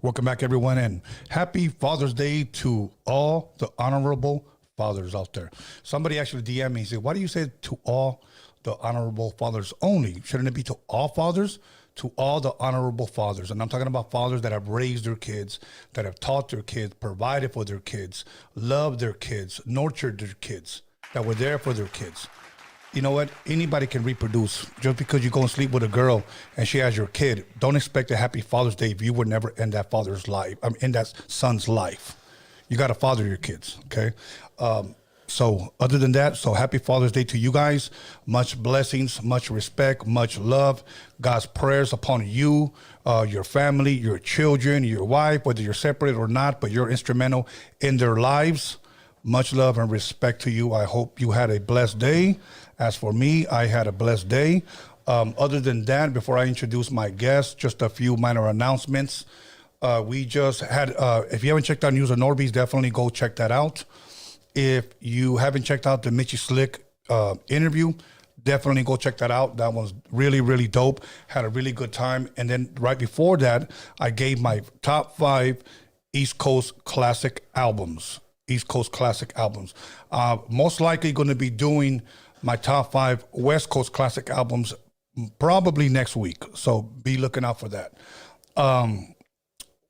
Welcome back, everyone, and happy Father's Day to all the honorable fathers out there. Somebody actually DM'd me and said, why do you say to all the honorable fathers only? Shouldn't it be to all fathers? To all the honorable fathers. And I'm talking about fathers that have raised their kids, that have taught their kids, provided for their kids, loved their kids, nurtured their kids, that were there for their kids. You know what? Anybody can reproduce. Just because you go and sleep with a girl and she has your kid, don't expect a happy Father's Day if you were never in that father's life, in that son's life. You got to father your kids, okay? So other than that, so happy Father's Day to you guys. Much blessings, much respect, much love. God's prayers upon you, your family, your children, your wife, whether you're separated or not, but you're instrumental in their lives. Much love and respect to you. I hope you had a blessed day. As for me, I had a blessed day. Other than that, before I introduce my guest, just a few minor announcements. We just had, if you haven't checked out News of Norby's, definitely go check that out. If you haven't checked out the Mitchie Slick interview, definitely go check that out. That was really, really dope. Had a really good time. And then right before that, I gave my top 5 East Coast classic albums. East Coast classic albums. Most likely going to be doing my top 5 West Coast classic albums probably next week. So be looking out for that.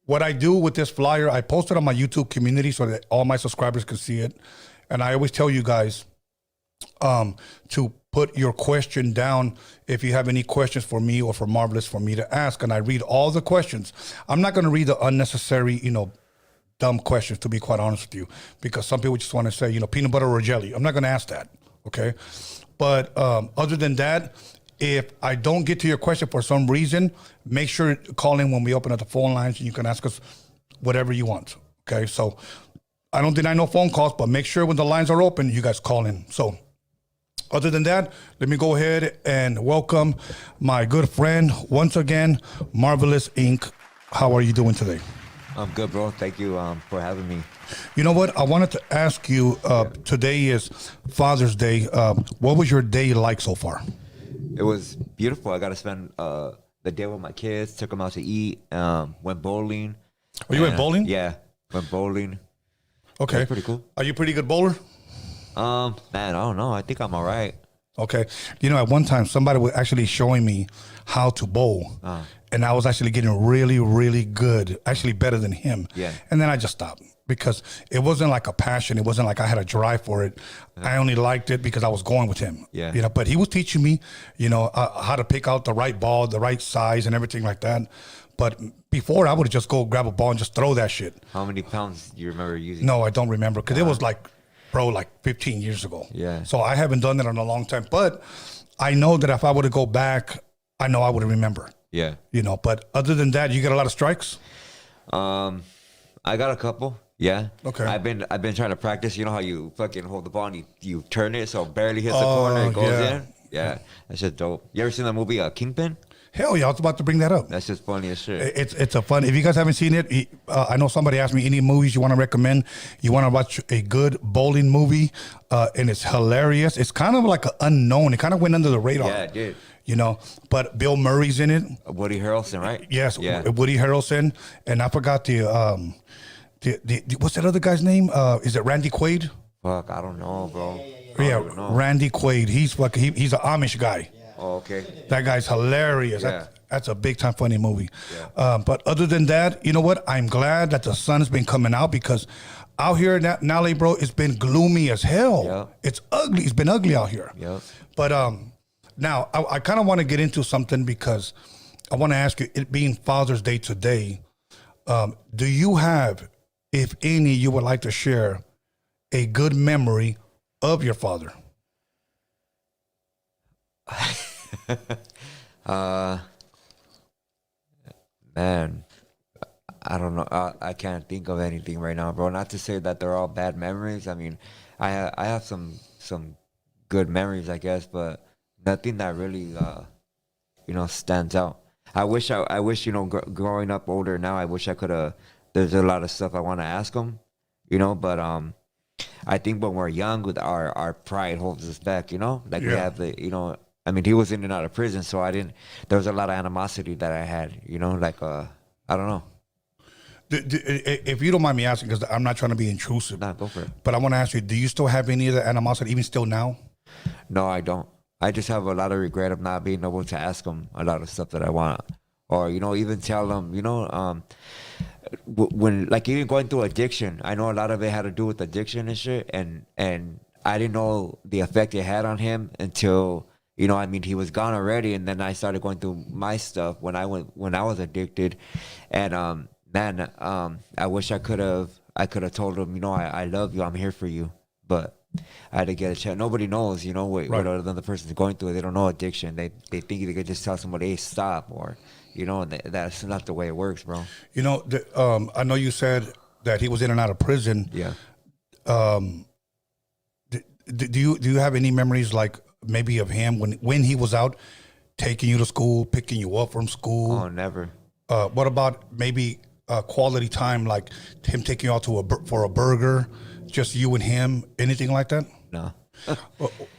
What I do with this flyer, I post it on my YouTube community so that all my subscribers can see it. And I always tell you guys to put your question down if you have any questions for me or for Marvelous for me to ask. And I read all the questions. I'm not going to read the unnecessary, dumb questions, to be quite honest with you, because some people just want to say, peanut butter or jelly. I'm not going to ask that, okay? But other than that, if I don't get to your question for some reason, make sure to call in when we open up the phone lines and you can ask us whatever you want, okay? So I don't deny no phone calls, but make sure when the lines are open, you guys call in. So other than that, let me go ahead and welcome my good friend, once again, Marvelous Inc. How are you doing today? I'm good, bro. Thank you for having me. You know what? I wanted to ask you, today is Father's Day. What was your day like so far? It was beautiful. I got to spend the day with my kids, took them out to eat, went bowling. Oh, you went bowling? Yeah, went bowling. Okay. Pretty cool. Are you a pretty good bowler? Man, I don't know. I think I'm all right. Okay. At one time, somebody was actually showing me how to bowl. And I was actually getting really, really good, actually better than him. Yeah. And then I just stopped because it wasn't like a passion. It wasn't like I had a drive for it. I only liked it because I was going with him. Yeah. But he was teaching me, how to pick out the right ball, the right size and everything like that. But before, I would just go grab a ball and just throw that shit. How many pounds do you remember using? No, I don't remember because it was like 15 years ago. Yeah. So I haven't done that in a long time. But I know that if I were to go back, I know I would remember. Yeah. But other than that, you get a lot of strikes? I got a couple. Yeah. Okay. I've been trying to practice. You know how you fucking hold the ball and you turn it so it barely hits the corner, it goes in? Yeah. That's just dope. You ever seen that movie Kingpin? Hell yeah, I was about to bring that up. That's just funny as shit. It's a fun. If you guys haven't seen it, I know somebody asked me any movies you want to recommend. You want to watch a good bowling movie, and it's hilarious. It's kind of like an unknown. It kind of went under the radar. Yeah, it did. But Bill Murray's in it. Woody Harrelson, right? Yes, yeah. Woody Harrelson, and I forgot the what's that other guy's name? Is it Randy Quaid? Fuck, I don't know, bro. Yeah, Randy Quaid. He's he's an Amish guy. Oh, okay. That guy's hilarious. Yeah. That's a big time funny movie. Yeah. But other than that, you know what? I'm glad that the sun has been coming out because out here in LA, bro, it's been gloomy as hell. Yeah. It's ugly. It's been ugly out here. Yeah. But now I kind of want to get into something because I want to ask you, it being Father's Day today, do you have, if any, you would like to share a good memory of your father? Man, I don't know. I can't think of anything right now, bro. Not to say that they're all bad memories. I mean, I have some good memories, I guess, but nothing that really stands out. I wish growing up older now, I wish I could have. There's a lot of stuff I want to ask them, but I think when we're young, with our pride holds us back, like we have the, I mean, he was in and out of prison, so there was a lot of animosity that I had, I don't know. If you don't mind me asking, because I'm not trying to be intrusive, Nah, go for it. but I want to ask you: do you still have any of the animosity, even still now? No, I don't. I just have a lot of regret of not being able to ask them a lot of stuff that I want, or even tell them. When like even going through addiction, I know a lot of it had to do with addiction and shit, and I didn't know the effect it had on him until he was gone already, and then I started going through my stuff when I was addicted, and man, I wish I could have told him, I love you, I'm here for you, but I had to get a chance. Nobody knows, what other person's going through. They don't know addiction. They think they could just tell somebody, hey, stop, or and that's not the way it works, bro. I know you said that he was in and out of prison. Yeah. Do you have any memories, like maybe of him when he was out, taking you to school, picking you up from school? Oh, never. What about maybe quality time, like him taking you out for a burger, just you and him, anything like that? No.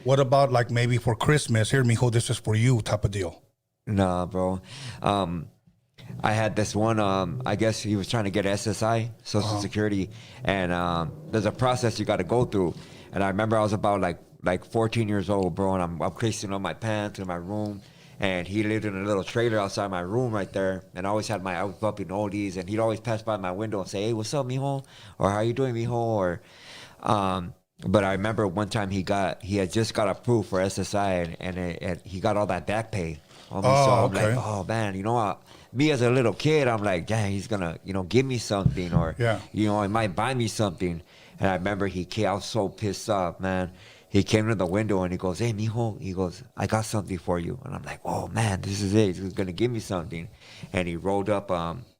What about like maybe for Christmas, here, mijo, this is for you type of deal? Nah, bro. I had this one, I guess he was trying to get SSI, Social Security, and there's a process you got to go through. And I remember I was about like 14 years old, bro, and I'm creasing on my pants in my room, and he lived in a little trailer outside my room right there, and I was bumping oldies, and he'd always pass by my window and say, hey, what's up, mijo? Or how you doing, mijo? Or, but I remember one time he had just got approved for SSI, and he got all that back pay. So I'm like, oh man, me as a little kid, I'm like, dang, he's gonna, give me something, or, he might buy me something. And I remember I was so pissed off, man. He came to the window and he goes, hey, mijo, he goes, I got something for you. And I'm like, oh man, this is it. He's gonna give me something. And he rolled up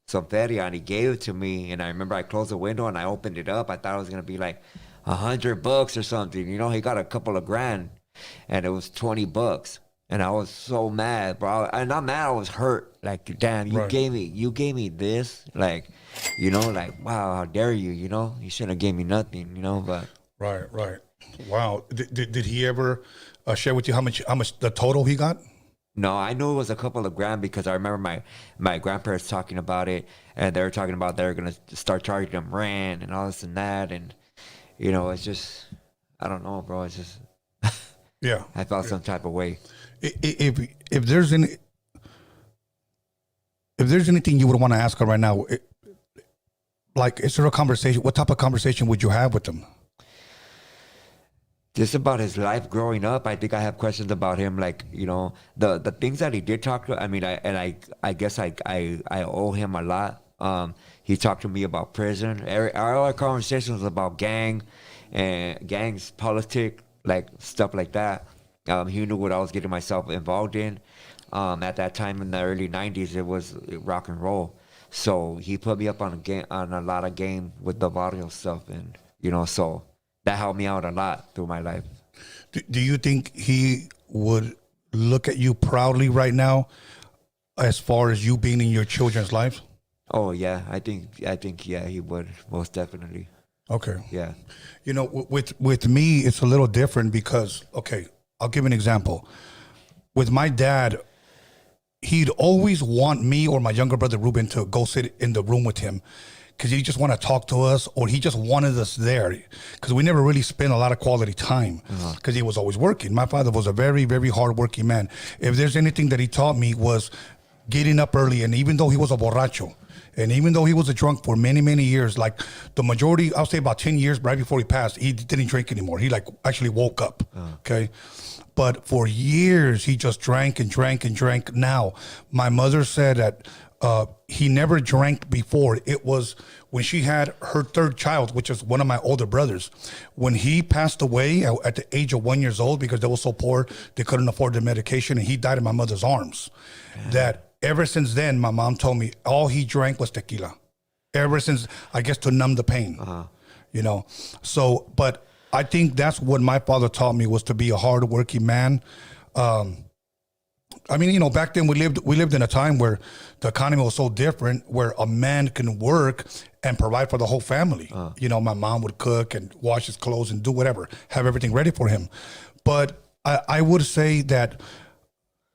some feria and he gave it to me. And I remember I closed the window and I opened it up. I thought it was gonna be like $100 or something. He got a couple of grand, and it was $20. And I was so mad, bro. And not mad, I was hurt. Like, damn, you gave me this. Like, like, wow, how dare you, You shouldn't have gave me nothing, but. Right. Wow. Did he ever share with you how much the total he got? No, I knew it was a couple of grand because I remember my grandparents talking about it, and they were talking about they were going to start charging them rent and all this and that. And, it's just, I don't know, bro. It's just, yeah. I felt some type of way. If there's anything you would want to ask her right now, is there a conversation? What type of conversation would you have with him? Just about his life growing up. I think I have questions about him, like, the things that he did talk to. I mean, I guess I owe him a lot. He talked to me about prison. All our conversations about gangs, politics, like stuff like that. He knew what I was getting myself involved in. At that time in the early 90s, it was rock and roll. So he put me up on a lot of game with the barrio stuff, and so that helped me out a lot through my life. Do you think he would look at you proudly right now, as far as you being in your children's lives? Oh yeah, I think yeah, he would, most definitely. Okay. Yeah. With me, it's a little different because, okay, I'll give an example. With my dad, he'd always want me or my younger brother Ruben to go sit in the room with him because he just want to talk to us, or he just wanted us there because we never really spent a lot of quality time because he was always working. My father was a very, very hardworking man. If there's anything that he taught me was getting up early, and even though he was a borracho, and even though he was a drunk for many, many years, like the majority, I'll say about 10 years right before he passed, he didn't drink anymore. He actually woke up, okay? But for years, he just drank and drank and drank. Now, my mother said that he never drank before. It was when she had her third child, which is one of my older brothers. When he passed away at the age of 1 year old, because they were so poor, they couldn't afford the medication, and he died in my mother's arms. That ever since then, my mom told me all he drank was tequila. Ever since, I guess, to numb the pain, So, but I think that's what my father taught me, was to be a hardworking man. I mean, back then we lived in a time where the economy was so different, where a man can work and provide for the whole family. My mom would cook and wash his clothes and do whatever, have everything ready for him. But I would say that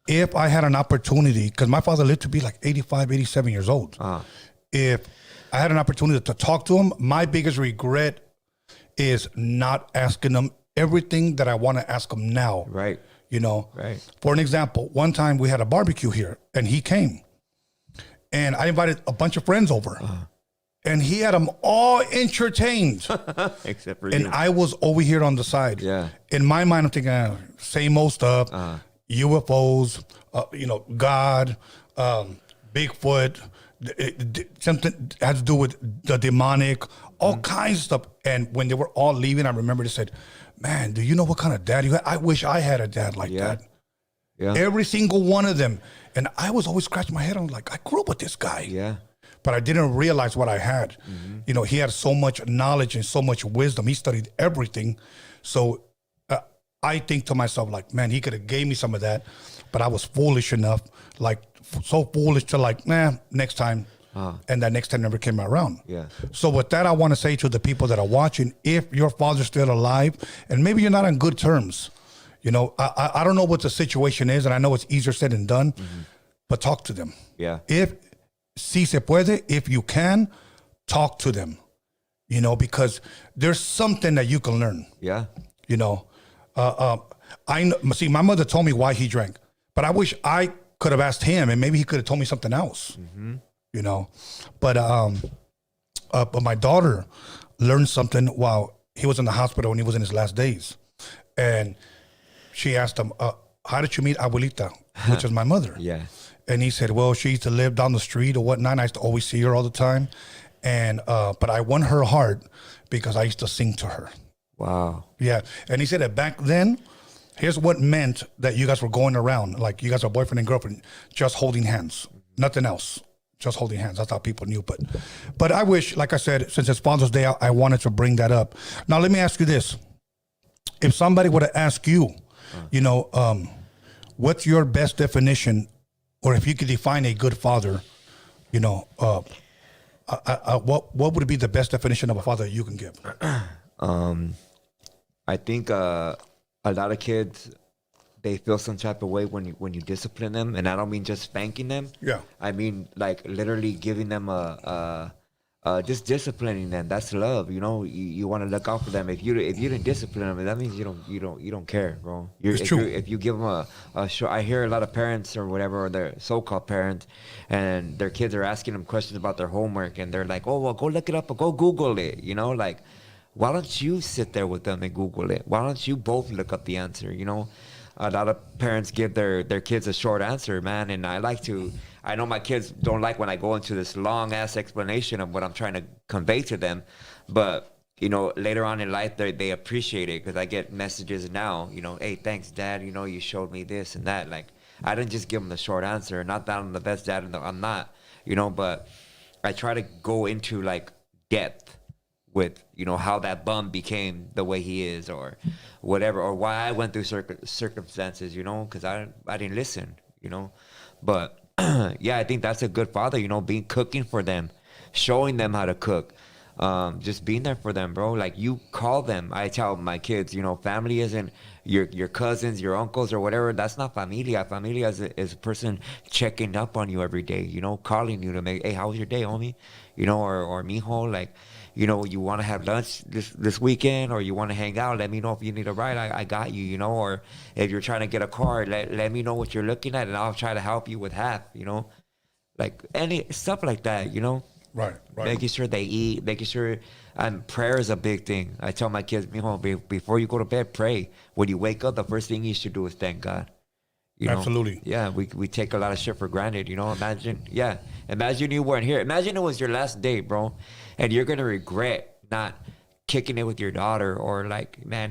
if I had an opportunity, because my father lived to be like 85, 87 years old. If I had an opportunity to talk to him. My biggest regret is not asking him everything that I want to ask him now. Right. You know, Right. For an example, one time we had a barbecue here and he came and I invited a bunch of friends over and he had them all entertained. Except for And you. I was over here on the side. Yeah. In my mind, I'm thinking, same old stuff, UFOs, God, Bigfoot, something has to do with the demonic, all kinds of stuff. And when they were all leaving, I remember they said, man, do you know what kind of dad you had? I wish I had a dad like that. Yeah. Every single one of them. And I was always scratching my head. I'm like, I grew up with this guy. Yeah. But I didn't realize what I had. He had so much knowledge and so much wisdom. He studied everything. So I think to myself, like, man, he could have gave me some of that. But I was foolish enough, like, so foolish to like, next time. And that next time never came around. Yeah. So with that, I want to say to the people that are watching, if your father's still alive, and maybe you're not on good terms, I don't know what the situation is, and I know it's easier said than done, but talk to them. Yeah. Si se puede, if you can, talk to them, because there's something that you can learn. Yeah. I know, see, my mother told me why he drank, but I wish I could have asked him, and maybe he could have told me something else. But my daughter learned something while he was in the hospital when he was in his last days, and she asked him, "How did you meet Abuelita?" Which is my mother. Yeah. And he said, "Well, she used to live down the street or whatnot. And I used to always see her all the time, and but I won her heart because I used to sing to her." Wow. Yeah, and he said that back then, here's what meant that you guys were going around, like you guys are boyfriend and girlfriend, just holding hands, nothing else, just holding hands. That's how people knew. But I wish, like I said, since it's Father's Day, I wanted to bring that up. Now, let me ask you this: if somebody were to ask you, what's your best definition, or if you could define a good father, what would be the best definition of a father you can give? I think a lot of kids, they feel some type of way when you discipline them, and I don't mean just spanking them. Yeah. I mean like literally giving them just disciplining them. That's love. You want to look out for them. If you didn't discipline them, that means you don't care, bro. It's true. If you give them a show, I hear a lot of parents or whatever, or their so-called parents, and their kids are asking them questions about their homework, and they're like, "Oh, well, go look it up or go Google it." Like, why don't you sit there with them and Google it? Why don't you both look up the answer? A lot of parents give their kids a short answer, man. And I know my kids don't like when I go into this long ass explanation of what I'm trying to convey to them. But, later on in life, they appreciate it because I get messages now, "Hey, thanks, Dad. You showed me this and that." Like, I didn't just give them the short answer. Not that I'm the best dad. I'm not, but I try to go into like depth with how that bum became the way he is, or whatever, or why I went through circumstances, because I didn't listen, but yeah, I think that's a good father, cooking for them, showing them how to cook, just being there for them, bro. Like, you call them. I tell my kids, family isn't your cousins, your uncles, or whatever. That's not familia. Familia is a person checking up on you every day, calling you to make, "Hey, how was your day, homie?" Or mijo, like, you want to have lunch this weekend, or you want to hang out, let me know if you need a ride. I got you, or if you're trying to get a car, let me know what you're looking at, and I'll try to help you with half, like any stuff like that, Right. making sure they eat, making sure, prayer is a big thing. I tell my kids, before you go to bed, pray. When you wake up, the first thing you should do is thank God. Absolutely. Yeah, we take a lot of shit for granted, Imagine you weren't here. Imagine it was your last day, bro, and you're gonna regret not kicking it with your daughter, or like, man,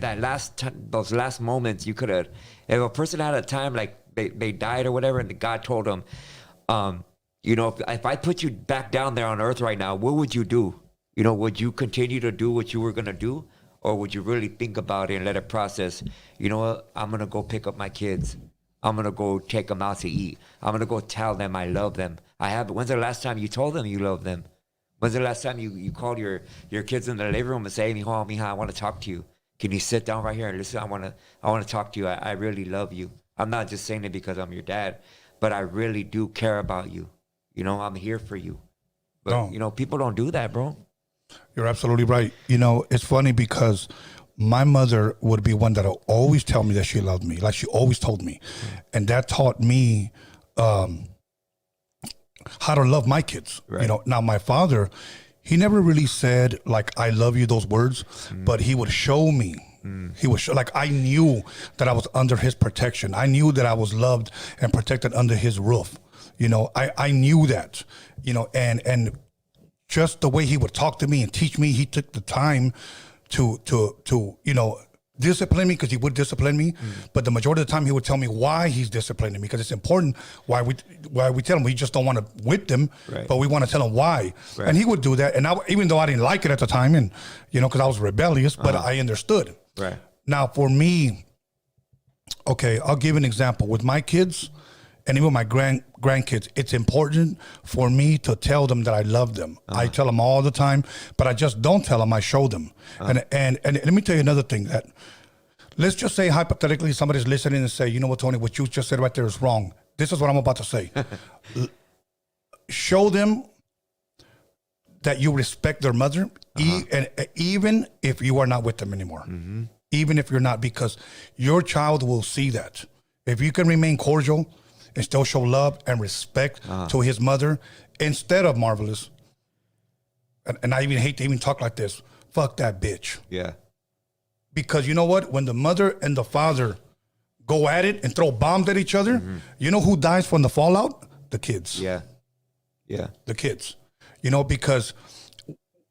those last moments you could have. If a person had a time like they died or whatever, and God told them, if I put you back down there on earth right now, what would you do? Would you continue to do what you were gonna do, or would you really think about it and let it process? You know what? I'm gonna go pick up my kids. I'm going to go take them out to eat. I'm going to go tell them I love them. When's the last time you told them you love them? When's the last time you called your kids in the living room and say, "Hey, mija, I want to talk to you. Can you sit down right here and listen? I want to talk to you. I really love you. I'm not just saying it because I'm your dad, but I really do care about you. I'm here for you." But No. you know, people don't do that, bro. You're absolutely right. You know, it's funny because my mother would be one that would always tell me that she loved me, like she always told me. And that taught me how to love my kids. Right. You know, now my father, he never really said like, I love you, those words, but he would show me. He was like, I knew that I was under his protection. I knew that I was loved and protected under his roof. You know, I knew that, you know, and just the way he would talk to me and teach me, he took the time to you know, discipline me, because he would discipline me. But the majority of the time he would tell me why he's disciplining me, because it's important why we tell him. We just don't want to whip them, Right. but we want to tell him why. Right. And he would do that. And even though I didn't like it at the time, and you know, because I was rebellious, but I understood. Right. Now for me, okay, I'll give an example with my kids. And even my grandkids, it's important for me to tell them that I love them. I tell them all the time, but I just don't tell them. I show them. And let me tell you another thing. That let's just say hypothetically somebody's listening and say, you know what, Tony, what you just said right there is wrong. This is what I'm about to say. Show them that you respect their mother, and even if you are not with them anymore. Even if you're not, because your child will see that. If you can remain cordial and still show love and respect to his mother, instead of Marvelous, and I even hate to even talk like this, fuck that bitch. Yeah. Because you know what? When the mother and the father go at it and throw bombs at each other, you know who dies from the fallout? The kids. Yeah. Yeah. The kids. You know, because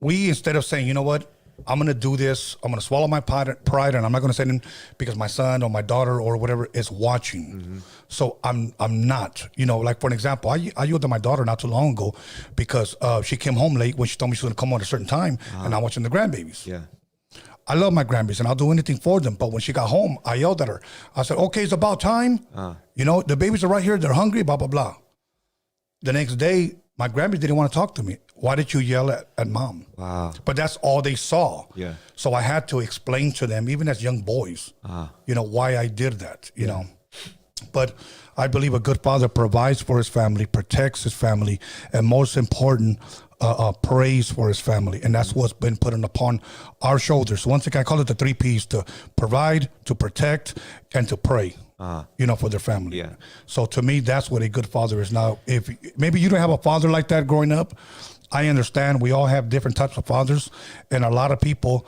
we, instead of saying, you know what, I'm going to do this, I'm going to swallow my pride, and I'm not going to say it because my son or my daughter or whatever is watching. So I'm not, you know, like for an example, I yelled at my daughter not too long ago because she came home late when she told me she was going to come home at a certain time, and I'm watching the grandbabies. Yeah. I love my grandbabies and I'll do anything for them. But when she got home, I yelled at her. I said, okay, it's about time. You know, the babies are right here. They're hungry, blah, blah, blah. The next day, my grandbabies didn't want to talk to me. Why did you yell at mom? Wow. But that's all they saw. Yeah. So I had to explain to them, even as young boys, you know, why I did that, you know. But I believe a good father provides for his family, protects his family, and most important, prays for his family. And that's what's been put upon our shoulders. Once again, I call it the 3 Ps: to provide, to protect, and to pray. You know, for their family. Yeah. So to me, that's what a good father is. Now, if maybe you don't have a father like that growing up, I understand. We all have different types of fathers, and a lot of people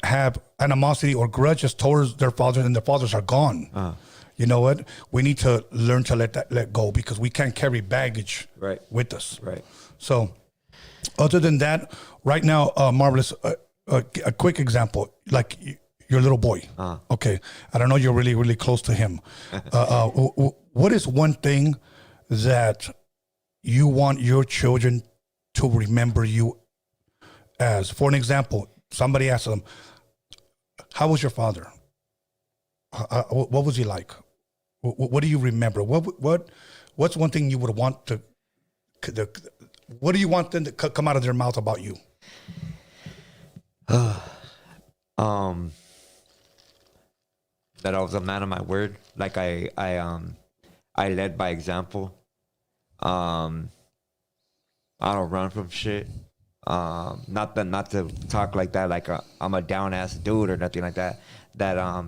have animosity or grudges towards their fathers, and their fathers are gone. You know what? We need to learn to let go, because we can't carry baggage with us. Right. So, other than that, right now, Marvelous, a quick example, like your little boy. Okay, I don't know, you're really, really close to him. What is one thing that you want your children to remember you as? For an example, somebody asked them, how was your father? What was he like? What do you remember? What's one thing you would want to, what do you want them to come out of their mouth about you? That I was a man of my word. Like I led by example. I don't run from shit. Not to talk like that, like I'm a down ass dude or nothing like that. That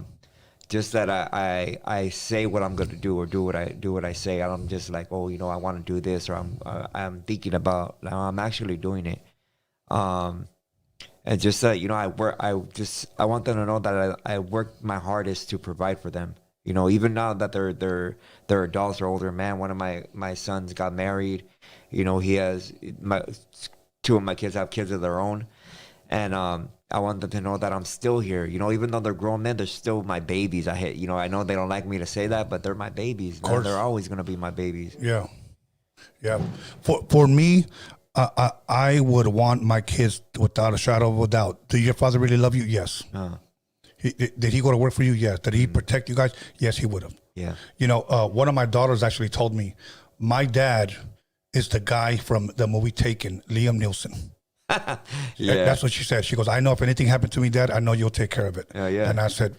just that I say what I'm gonna do, or do what I say. I'm just like, oh, you know, I want to do this, or I'm thinking about. Now I'm actually doing it. And just you know, I want them to know that I work my hardest to provide for them. You know, even now that they're adults or older, man. One of my sons got married. You know, he has two of my kids have kids of their own, and I want them to know that I'm still here. You know, even though they're grown men, they're still my babies. You know, I know they don't like me to say that, but they're my babies. Of course. They're always gonna be my babies. Yeah. For me, I would want my kids, without a shadow of a doubt. Did your father really love you? Yes. Did he go to work for you? Yes. Did he protect you guys? Yes, he would have. Yeah. You know, one of my daughters actually told me, my dad is the guy from the movie Taken, Liam Neeson. Yeah. That's what she said. She goes, I know if anything happened to me, Dad, I know you'll take care of it. Yeah. And I said,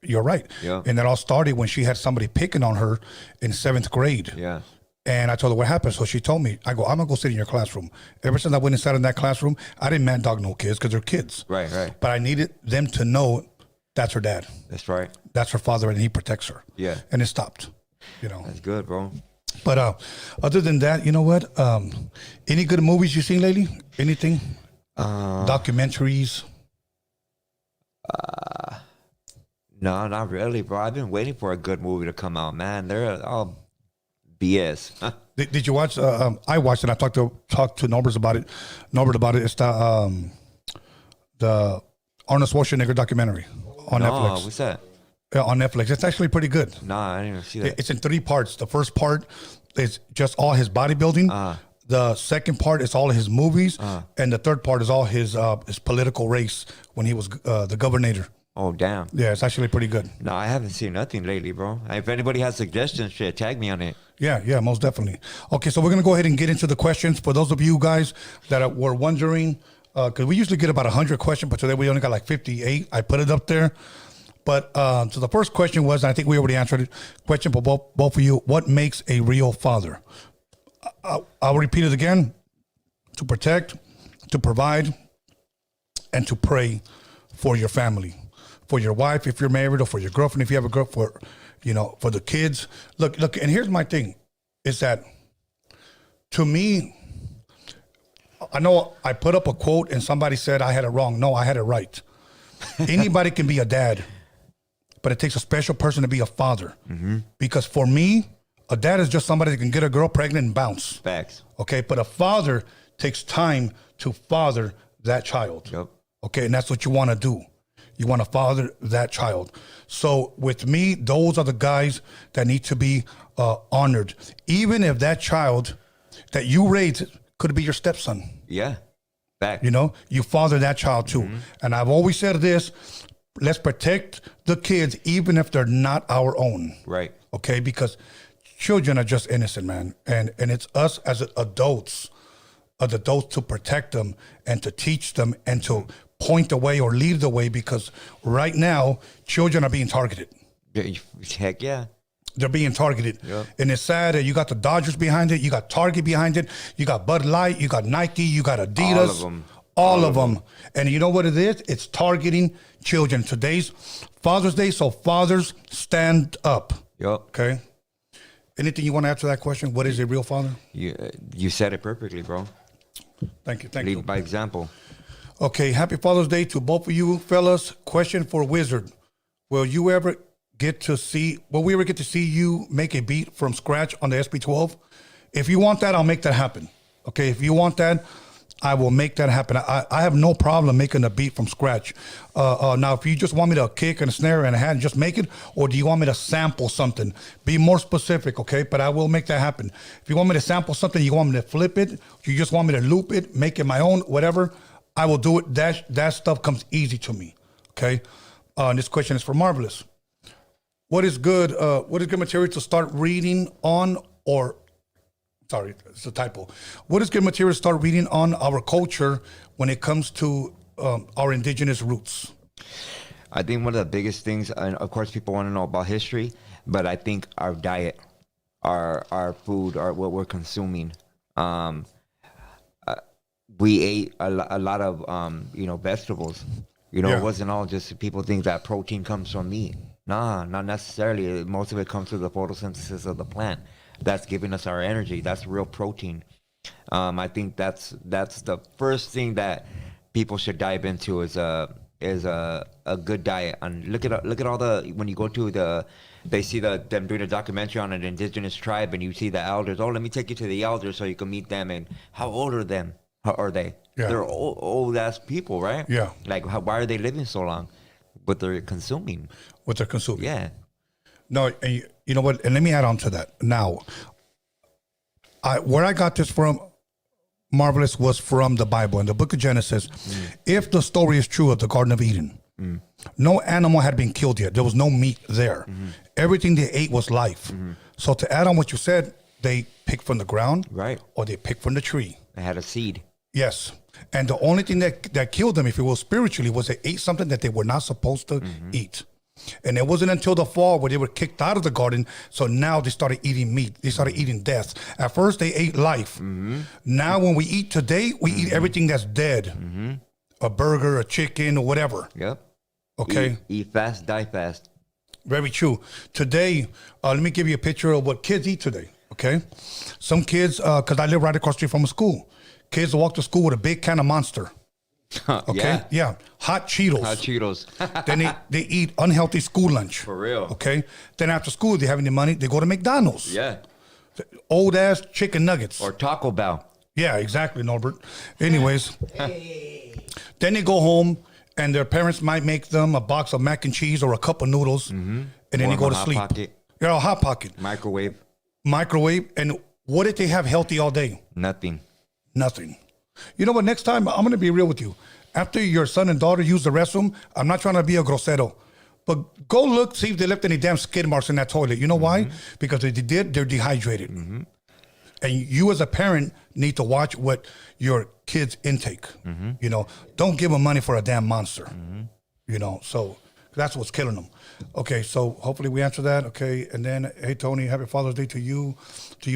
you're right. Yeah. And that all started when she had somebody picking on her in 7th grade. Yeah. And I told her what happened. So she told me, I go, I'm going to go sit in your classroom. Ever since I went inside in that classroom, I didn't mad dog no kids because they're kids. Right, right. But I needed them to know that's her dad. That's right. That's her father, and he protects her. Yeah. And it stopped, That's good, bro. But other than that, you know what? Any good movies you seen lately? Anything? Documentaries? No, not really, bro. I've been waiting for a good movie to come out, man. They're all BS. Did you watch? I watched it. I talked to Norbert about it. It's the Arnold Schwarzenegger documentary on Netflix. What's that? On Netflix. It's actually pretty good. Nah, I didn't even see that. It's in 3 parts. The first part is just all his bodybuilding. The second part is all of his movies, and the third part is all his political race when he was the governor. Oh, damn. Yeah, it's actually pretty good. No, I haven't seen nothing lately, bro. If anybody has suggestions, shit, tag me on it. Yeah, most definitely. Okay, so we're going to go ahead and get into the questions. For those of you guys that were wondering, because we usually get about 100 questions, but today we only got like 58. I put it up there. But so the first question was, and I think we already answered it, question for both of you, what makes a real father? I'll repeat it again. To protect, to provide, and to pray for your family. For your wife, if you're married, or for your girlfriend, if you have a girlfriend, for the kids. Look, and here's my thing, is that, to me, I know I put up a quote and somebody said I had it wrong. No, I had it right. Anybody can be a dad, but it takes a special person to be a father. Mm-hmm. Because for me, a dad is just somebody that can get a girl pregnant and bounce. Facts. Okay, but a father takes time to father that child. Yep. Okay, and that's what you want to do. You want to father that child. So with me, those are the guys that need to be honored. Even if that child that you raised could be your stepson. Yeah. Back. You father that child too. Mm-hmm. And I've always said this, let's protect the kids even if they're not our own. Right. Okay, because children are just innocent, man. And it's us as adults to protect them and to teach them and to point the way or lead the way, because right now children are being targeted. Heck yeah. They're being targeted. Yep. And it's sad that you got the Dodgers behind it, you got Target behind it, you got Bud Light, you got Nike, you got Adidas. All of them. And you know what it is? It's targeting children. Today's Father's Day, so fathers, stand up. Yep. Okay? Anything you want to add to that question? What is a real father? You said it perfectly, bro. Thank you. Lead by example. Okay, happy Father's Day to both of you fellas. Question for Wizard. Will we ever get to see you make a beat from scratch on the SP12? If you want that, I'll make that happen. Okay, if you want that, I will make that happen. I have no problem making a beat from scratch. Now, if you just want me to kick and a snare and a hat and just make it, or do you want me to sample something? Be more specific, okay? But I will make that happen. If you want me to sample something, you want me to flip it, you just want me to loop it, make it my own, whatever, I will do it. That stuff comes easy to me, okay? And this question is for Marvelous. What is good material to start reading on, or sorry, it's a typo. What is good material to start reading on our culture when it comes to our indigenous roots? I think one of the biggest things, and of course people want to know about history, but I think our diet, our food, what we're consuming. We ate a lot of, vegetables. It wasn't all just people think that protein comes from meat. Nah, not necessarily. Most of it comes through the photosynthesis of the plant. That's giving us our energy. That's real protein. I think that's the first thing that people should dive into is a good diet. And look at all the, when you go to they see them doing a documentary on an indigenous tribe, and you see the elders. Oh, let me take you to the elders so you can meet them. And how old are them? How are they? Yeah. They're old ass people, right? Yeah. Like, why are they living so long? What they're consuming. Yeah. No, and you know what? And let me add on to that. Now, where I got this from, Marvelous, was from the Bible. In the book of Genesis, if the story is true of the Garden of Eden, no animal had been killed yet. There was no meat there. Everything they ate was life. So to add on what you said, they picked from the ground, right, or they picked from the tree. They had a seed. Yes. And the only thing that killed them, if you will, spiritually, was they ate something that they were not supposed to eat. And it wasn't until the fall where they were kicked out of the garden. So now they started eating meat. They started eating death. At first, they ate life. Now, when we eat today, we eat everything that's dead. A burger, a chicken, or whatever. Yep. Okay. Eat fast, die fast. Very true. Today, let me give you a picture of what kids eat today. Okay. Some kids, because I live right across the street from a school, kids walk to school with a big can of Monster. Okay. Yeah. Hot Cheetos. Hot Cheetos. Then they eat unhealthy school lunch. For real. Okay. Then after school, they have any money, they go to McDonald's. Yeah. Old ass chicken nuggets. Or Taco Bell. Yeah, exactly, Norbert. Anyways, then they go home and their parents might make them a box of mac and cheese or a cup of noodles, and then they go to sleep. Pocket. Yeah, a Hot Pocket. Microwave. And what did they have healthy all day? Nothing. Nothing. You know what? Next time, I'm going to be real with you. After your son and daughter use the restroom, I'm not trying to be a grosero, but go look, see if they left any damn skid marks in that toilet. You know why? Because if they did, they're dehydrated. And you as a parent need to watch what your kids intake. You know, don't give them money for a damn Monster. You know, so that's what's killing them. Okay, so hopefully we answer that. Okay, and then, hey, Tony, happy Father's Day to you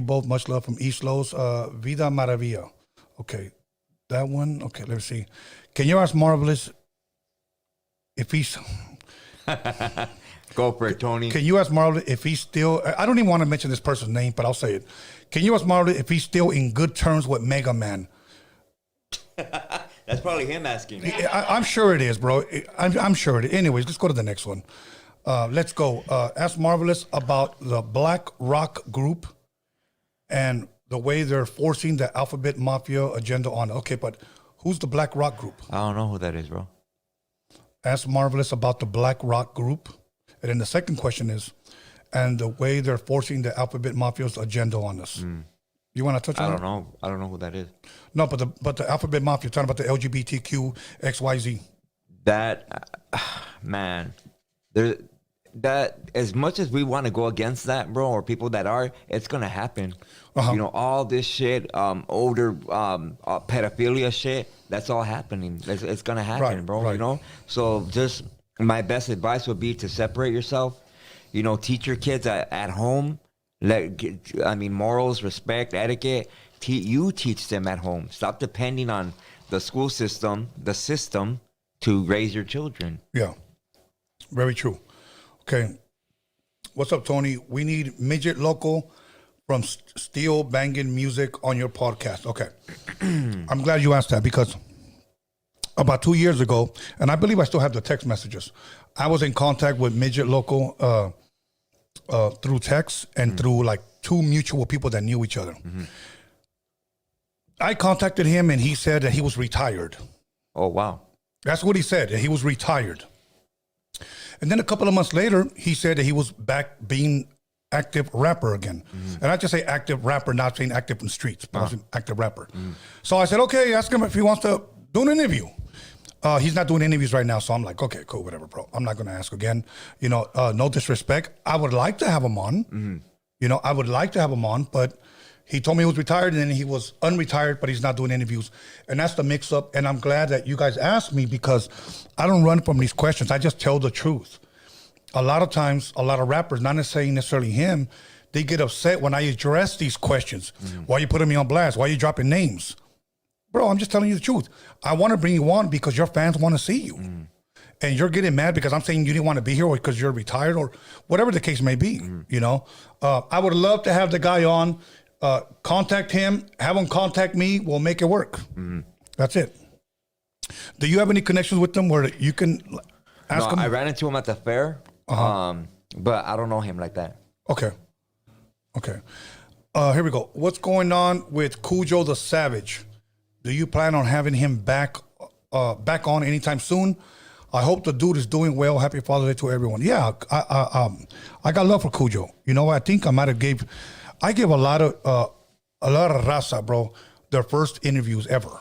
both. Much love from East Los. Vida Maravilla. Okay. That one, okay, let's see. Can you ask Marvelous if he's... Go for it, Tony. Can you ask Marvelous if he's still... I don't even want to mention this person's name, but I'll say it. Can you ask Marvelous if he's still in good terms with Mega Man? That's probably him asking. I'm sure it is, bro. I'm sure it is. Anyways, let's go to the next one. Let's go. Ask Marvelous about the Black Rock Group and the way they're forcing the Alphabet Mafia agenda on. Okay, but who's the Black Rock Group? I don't know who that is, bro. Ask Marvelous about the Black Rock Group. And then the second question is, and the way they're forcing the Alphabet Mafia's agenda on us. You want to touch on I it? don't know. I don't know who that is. No, but the Alphabet Mafia, talking about the LGBTQ, XYZ. That, man, that as much as we want to go against that, bro, or people that are, it's gonna happen. You know, all this shit, older pedophilia shit, that's all happening. It's gonna happen, bro. You know, so just my best advice would be to separate yourself. You know, teach your kids at home. Morals, respect, etiquette. You teach them at home. Stop depending on the school system, to raise your children. Yeah, very true. Okay, what's up, Tony? We need Midget Local from Steel Banging Music on your podcast. Okay, I'm glad you asked that because about 2 years ago, and I believe I still have the text messages, I was in contact with Midget Local through text and through like two mutual people that knew each other. I contacted him and he said that he was retired. Oh, wow. That's what he said, that he was retired. And then a couple of months later, he said that he was back being active rapper again. And I just say active rapper, not saying active in the streets, but I was an active rapper. So I said, okay, ask him if he wants to do an interview. He's not doing interviews right now, so I'm like, okay, cool, whatever, bro. I'm not going to ask again. You know, no disrespect. I would like to have him on. You know, I would like to have him on, but he told me he was retired, and then he was unretired, but he's not doing interviews. And that's the mix-up, and I'm glad that you guys asked me because I don't run from these questions. I just tell the truth. A lot of times, a lot of rappers, not necessarily him, they get upset when I address these questions. Why are you putting me on blast? Why are you dropping names? Bro, I'm just telling you the truth. I want to bring you on because your fans want to see you. And you're getting mad because I'm saying you didn't want to be here or because you're retired or whatever the case may be, you know. I would love to have the guy on. Contact him, have him contact me, we'll make it work. That's it. Do you have any connections with them where you can ask him? I ran into him at the fair, but I don't know him like that. Okay. Here we go. What's going on with Cujo the Savage? Do you plan on having him back on anytime soon? I hope the dude is doing well. Happy Father's Day to everyone. Yeah, I got love for Cujo. You know, I think I might have gave a lot of raza, bro, their first interviews ever.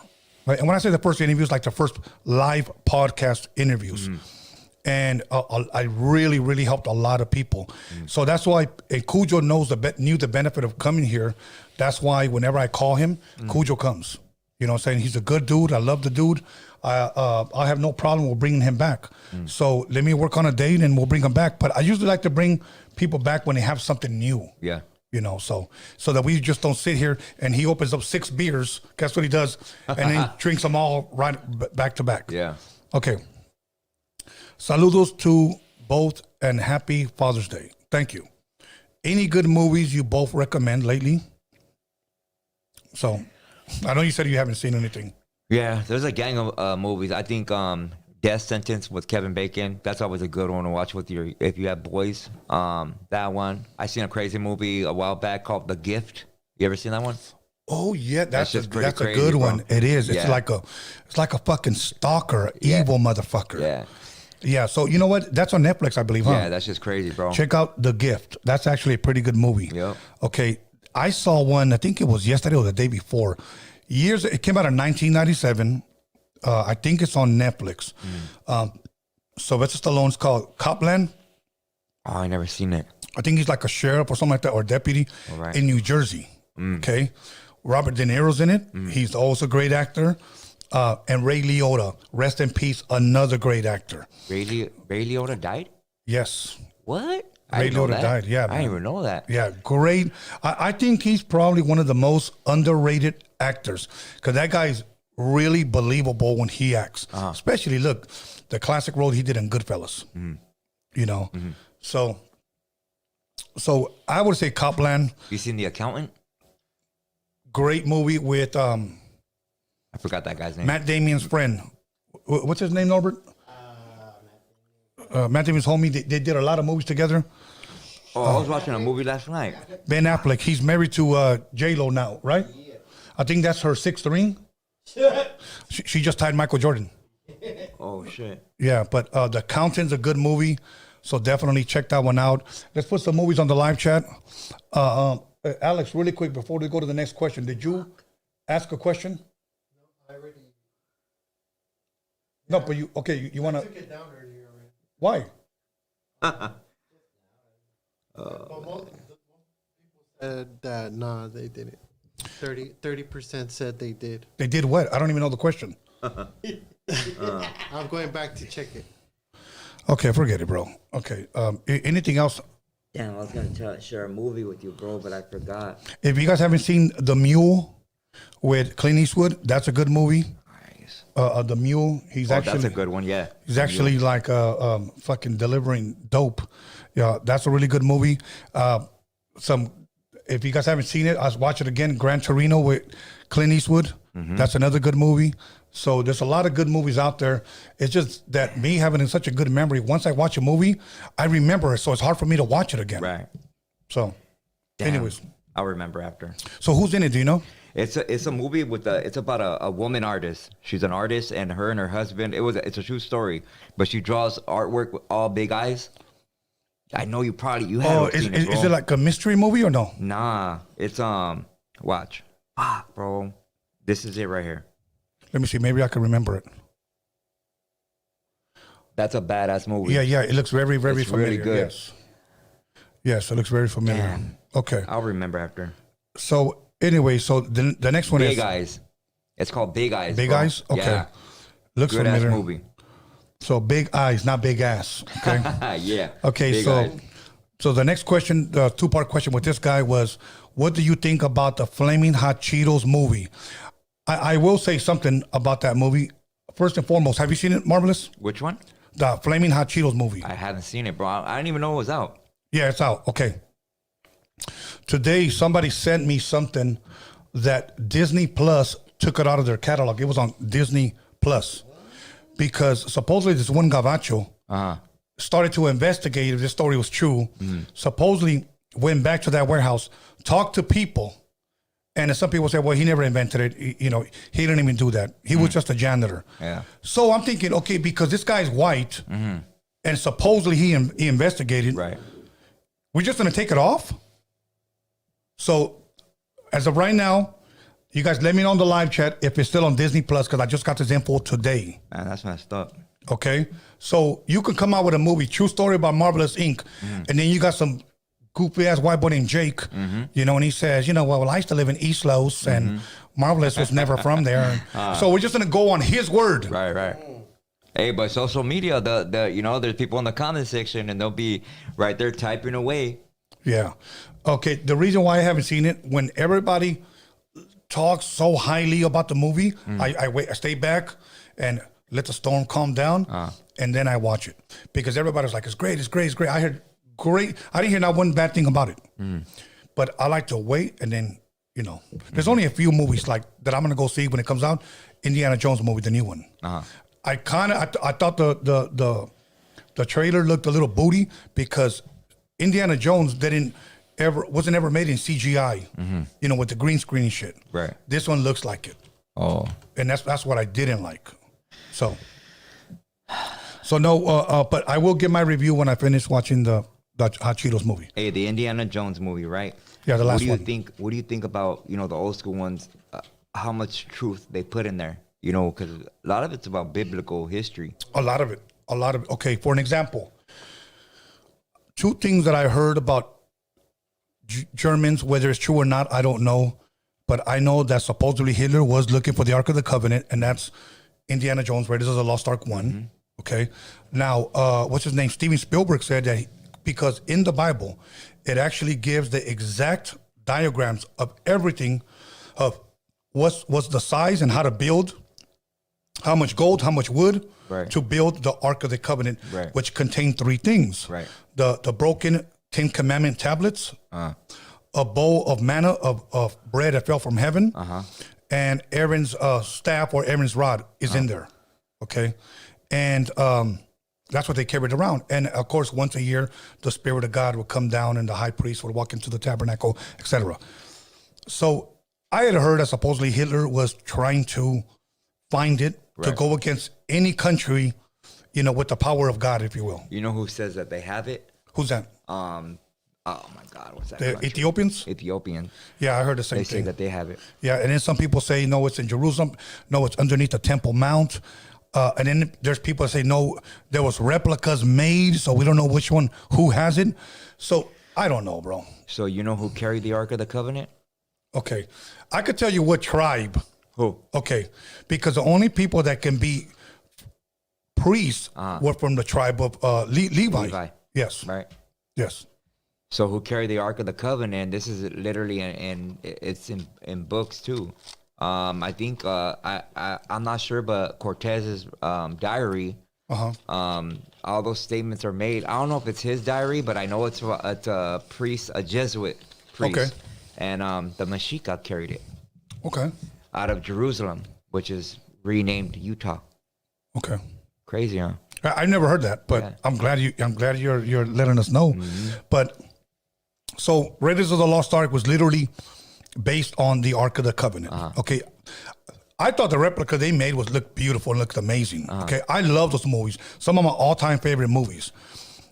Right? And when I say the first interviews, like the first live podcast interviews. And I really, really helped a lot of people. So that's why, and Cujo knew the benefit of coming here. That's why whenever I call him, Cujo comes. You know what I'm saying? He's a good dude. I love the dude. I have no problem with bringing him back. So let me work on a date and we'll bring him back. But I usually like to bring people back when they have something new. Yeah. You know, so that we just don't sit here and he opens up 6 beers. Guess what he does? And then drinks them all right back to back. Yeah. Okay. Saludos to both and happy Father's Day. Thank you. Any good movies you both recommend lately? So, I know you said you haven't seen anything. Yeah, there's a gang of movies. I think Death Sentence with Kevin Bacon. That's always a good one to watch with if you have boys. That one. I seen a crazy movie a while back called The Gift. You ever seen that one? Oh yeah, that's a crazy, good bro. one. It is. It's Yeah. like a fucking stalker, evil motherfucker. Yeah. Yeah. So you know what? That's on Netflix, I believe, huh? Yeah, that's just crazy, bro. Check out The Gift. That's actually a pretty good movie. Yep. Okay. I saw one, I think it was yesterday or the day before. It came out in 1997. I think it's on Netflix. Sylvester Stallone's called Copland. Oh, I never seen it. I think he's like a sheriff or something like that, or deputy in New Jersey. Okay. Robert De Niro's in it. He's also a great actor. And Ray Liotta, rest in peace, another great actor. Ray Liotta died? Yes. What? Ray Liotta died, yeah. I didn't even know that. Yeah, great. I think he's probably one of the most underrated actors because that guy's really believable when he acts. Especially, look, the classic role he did in Goodfellas. You know, so I would say Copland. You seen The Accountant? Great movie with I forgot that guy's name. Matt Damon's friend. What's his name, Norbert? Matt Damon's homie. They did a lot of movies together. Oh, I was watching a movie last night. Ben Affleck. He's married to J-Lo now, right? Yeah. I think that's her 6th ring. She just tied Michael Jordan. Oh, shit. Yeah, but The Accountant's a good movie, so definitely check that one out. Let's put some movies on the live chat. Alex, really quick, before we go to the next question, did you ask a question? No, I already. No, but you want to... I took it down earlier already. Why? But most people said that, nah, they didn't. 30% said they did. They did what? I don't even know the question. I'm going back to check it. Okay, forget it, bro. Okay, anything else? Damn, I was going to share a movie with you, bro, but I forgot. If you guys haven't seen The Mule with Clint Eastwood, that's a good movie. Nice. The Mule, That's a good one, yeah. He's actually like fucking delivering dope. Yeah, that's a really good movie. If you guys haven't seen it, I'll watch it again. Gran Torino with Clint Eastwood. That's another good movie. So there's a lot of good movies out there. It's just that me having such a good memory, once I watch a movie, I remember it. So it's hard for me to watch it again. Right. So, anyways. I'll remember after. So who's in it? Do you know? It's a movie it's about a woman artist. She's an artist, and her husband. It's a true story, but she draws artwork with all big eyes. I know you haven't seen it, bro. Is it like a mystery movie or no? Nah, it's watch. Bro, this is it right here. Let me see. Maybe I can remember it. That's a badass movie. Yeah. It looks very, very It's familiar. really good. Yes, it looks very familiar. Damn. Okay. I'll remember after. So anyway, so the next one is Big Eyes. It's called Big Eyes. Big bro. Eyes. Okay. Yeah. Looks Good ass familiar. movie. So big eyes, not big ass. Okay. Yeah. Okay. Big So Eyes. so the next question, the 2-part question with this guy was, what do you think about the Flaming Hot Cheetos movie? I will say something about that movie. First and foremost, have you seen it, Marvelous? Which one? The Flaming Hot Cheetos movie. I haven't seen it, bro. I didn't even know it was out. Yeah, it's out. Okay. Today, somebody sent me something that Disney Plus took it out of their catalog. It was on Disney Plus because supposedly this one Gavacho started to investigate if this story was true. Supposedly went back to that warehouse, talked to people, and some people say, well, he never invented it. He didn't even do that. He was just a janitor. Yeah. So I'm thinking, okay, because this guy's white and supposedly he investigated, Right. we're just going to take it off? So as of right now, you guys let me know on the live chat if it's still on Disney Plus because I just got this info today. Man, that's messed up. Okay? So you can come out with a movie, true story about Marvelous Inc., and then you got some goofy ass white boy named Jake, you know, and he says, you know, well, I used to live in East Los, and Marvelous was never from there. So we're just gonna go on his word. Right. Hey, but social media, the you know, there's people in the comment section, and they'll be right there typing away. Yeah. Okay. The reason why I haven't seen it, when everybody talks so highly about the movie, I wait, I stay back and let the storm calm down, and then I watch it, because everybody's like, it's great. I heard great. I didn't hear not one bad thing about it, but I like to wait, and then, you know, there's only a few movies like that I'm gonna go see when it comes out. Indiana Jones movie, the new one. I thought the trailer looked a little booty, because Indiana Jones wasn't ever made in CGI, you know, with the green screen and shit. Right. This one looks like it. Oh. And that's what I didn't like. So no, but I will give my review when I finish watching the Hot Cheetos movie. Hey, the Indiana Jones movie, right? Yeah, the last one. What do you think about, you know, the old school ones? How much truth they put in there? You know, because a lot of it's about biblical history. A lot of it. Okay, for an example, two things that I heard about Germans, whether it's true or not, I don't know. But I know that supposedly Hitler was looking for the Ark of the Covenant, and that's Indiana Jones, Raiders of the Lost Ark 1. Okay. Now, what's his name? Steven Spielberg said that because in the Bible, it actually gives the exact diagrams of everything, of what's the size and how to build, how much gold, how much wood, to build the Ark of the Covenant, which contained three things. The broken 10 Commandment tablets, a bowl of manna of bread that fell from heaven, and Aaron's staff or Aaron's rod is in there. Okay. And that's what they carried around. And of course, once a year, the Spirit of God would come down and the high priest would walk into the tabernacle, etc. So I had heard that supposedly Hitler was trying to find it to go against any country, you know, with the power of God, if you will. You know who says that they have it? Who's that? Oh my God, what's that? The country? Ethiopians? Ethiopian. Yeah, I heard the same They thing. say that they have it. Yeah, and then some people say, no, it's in Jerusalem. No, it's underneath the Temple Mount. And then there's people that say, no, there was replicas made, so we don't know which one, who has it. So I don't know, bro. So you know who carried the Ark of the Covenant? Okay. I could tell you what tribe. Who? Okay. Because the only people that can be priests were from the tribe of Levi. Yes. Right. Yes. So who carried the Ark of the Covenant? This is literally it's in books too. I think I'm not sure, but Cortez's diary. All those statements are made. I don't know if it's his diary, but I know it's a priest, a Jesuit priest. Okay. And the Mexica carried it. Okay. Out of Jerusalem, which is renamed Utah. Okay. Crazy, huh? I never heard that, but yeah. I'm glad you're letting us know. But so Raiders of the Lost Ark was literally based on the Ark of the Covenant. Okay. I thought the replica they made looked beautiful and looked amazing. Okay. I love those movies. Some of my all-time favorite movies.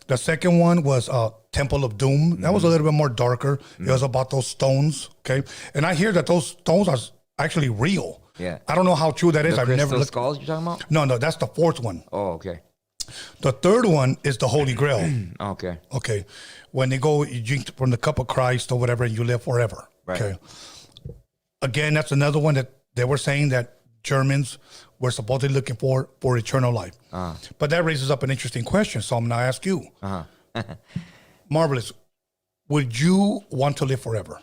The second one was Temple of Doom. That was a little bit more darker. It was about those stones. Okay. And I hear that those stones are actually real. Yeah. I don't know how true that is. I've never looked. Skulls you're talking about? No, that's the fourth one. Oh, okay. The third one is the Holy Grail. Okay. Okay. When they go, you drink from the cup of Christ or whatever, and you live forever. Right. Okay. Again, that's another one that they were saying that Germans were supposedly looking for eternal life. But that raises up an interesting question. So I'm going to ask you, Marvelous, would you want to live forever?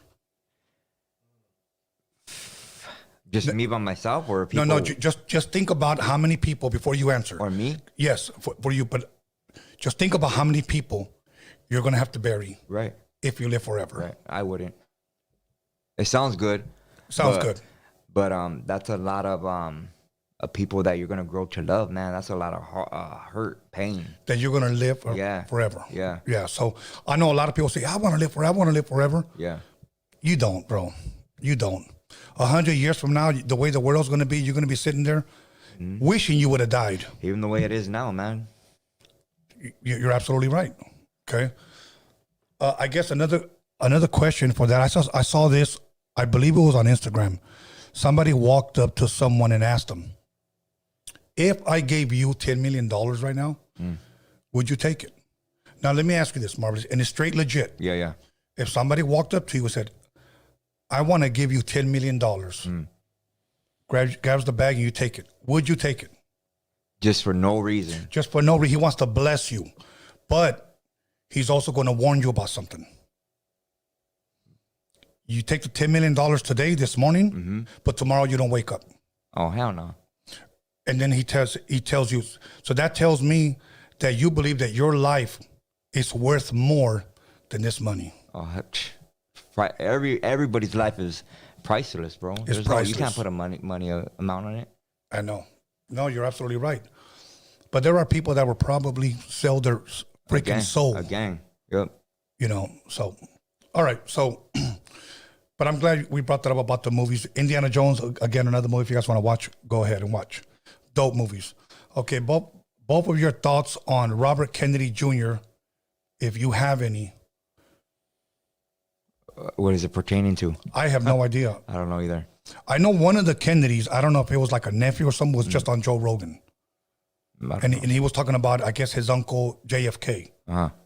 Just me by myself, or people? No. Just think about how many people before you answer. Or me? Yes, for you. But just think about how many people you're going to have to bury. Right. If you live forever. Right. I wouldn't. It sounds good. Sounds good. But that's a lot of people that you're going to grow to love, man. That's a lot of hurt, pain. That you're going to live forever. Yeah. Yeah. So I know a lot of people say, I want to live forever. I want to live forever. Yeah. You don't, bro. You don't. 100 years from now, the way the world's going to be, you're going to be sitting there wishing you would have died. Even the way it is now, man. You're absolutely right. Okay. I guess another question for that. I saw this, I believe it was on Instagram. Somebody walked up to someone and asked them, if I gave you $10 million right now, would you take it? Now, let me ask you this, Marvelous, and it's straight legit. Yeah. If somebody walked up to you and said, I want to give you $10 million, grabs the bag and you take it, would you take it? Just for no reason. Just for no reason. He wants to bless you. But he's also going to warn you about something. You take the $10 million today, this morning, but tomorrow you don't wake up. Oh, hell no. And then he tells you, so that tells me that you believe that your life is worth more than this money. Oh, right. Everybody's life is priceless, bro. It's priceless. You can't put a money amount on it. I know. No, you're absolutely right. But there are people that will probably sell their freaking soul. A gang. Yep. You know, so, all right. So, but I'm glad we brought that up about the movies. Indiana Jones, again, another movie. If you guys want to watch, go ahead and watch. Dope movies. Okay, both of your thoughts on Robert Kennedy Jr., if you have any. What is it pertaining to? I have no idea. I don't know either. I know one of the Kennedys, I don't know if it was like a nephew or something, was just on Joe Rogan. And he was talking about, I guess, his uncle JFK.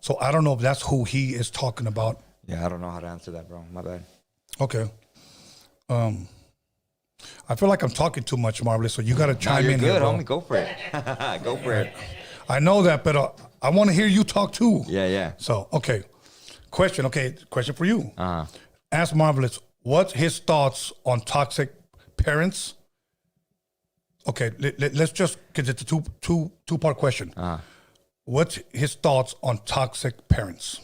So I don't know if that's who he is talking about. Yeah, I don't know how to answer that, bro. My bad. Okay. I feel like I'm talking too much, Marvelous, so you got to chime in good, here, bro. homie. Go for it. Go for it. I know that, but I want to hear you talk too. Yeah. So, okay. Question for you. Ask Marvelous, what's his thoughts on toxic parents? Okay, let's just get it to two-part question. What's his thoughts on toxic parents?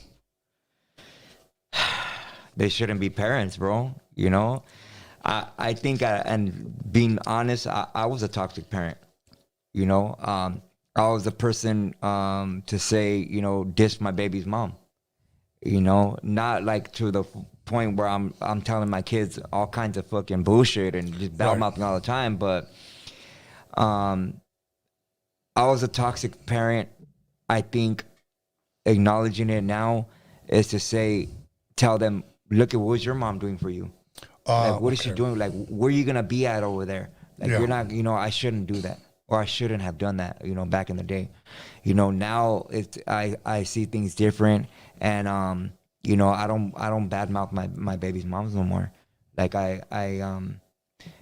They shouldn't be parents, bro. You know, I think, and being honest, I was a toxic parent. You know, I was the person to say, you know, diss my baby's mom. You know, not like to the point where I'm telling my kids all kinds of fucking bullshit and just bad mouthing all the time, but I was a toxic parent. I think acknowledging it now is to tell them, look at what was your mom doing for you? Like, what is she doing? Like, where are you going to be at over there? Like, you're not, you know, I shouldn't do that. Or I shouldn't have done that, you know, back in the day. You know, now I see things different, and you know, I don't badmouth my baby's moms no more. Like I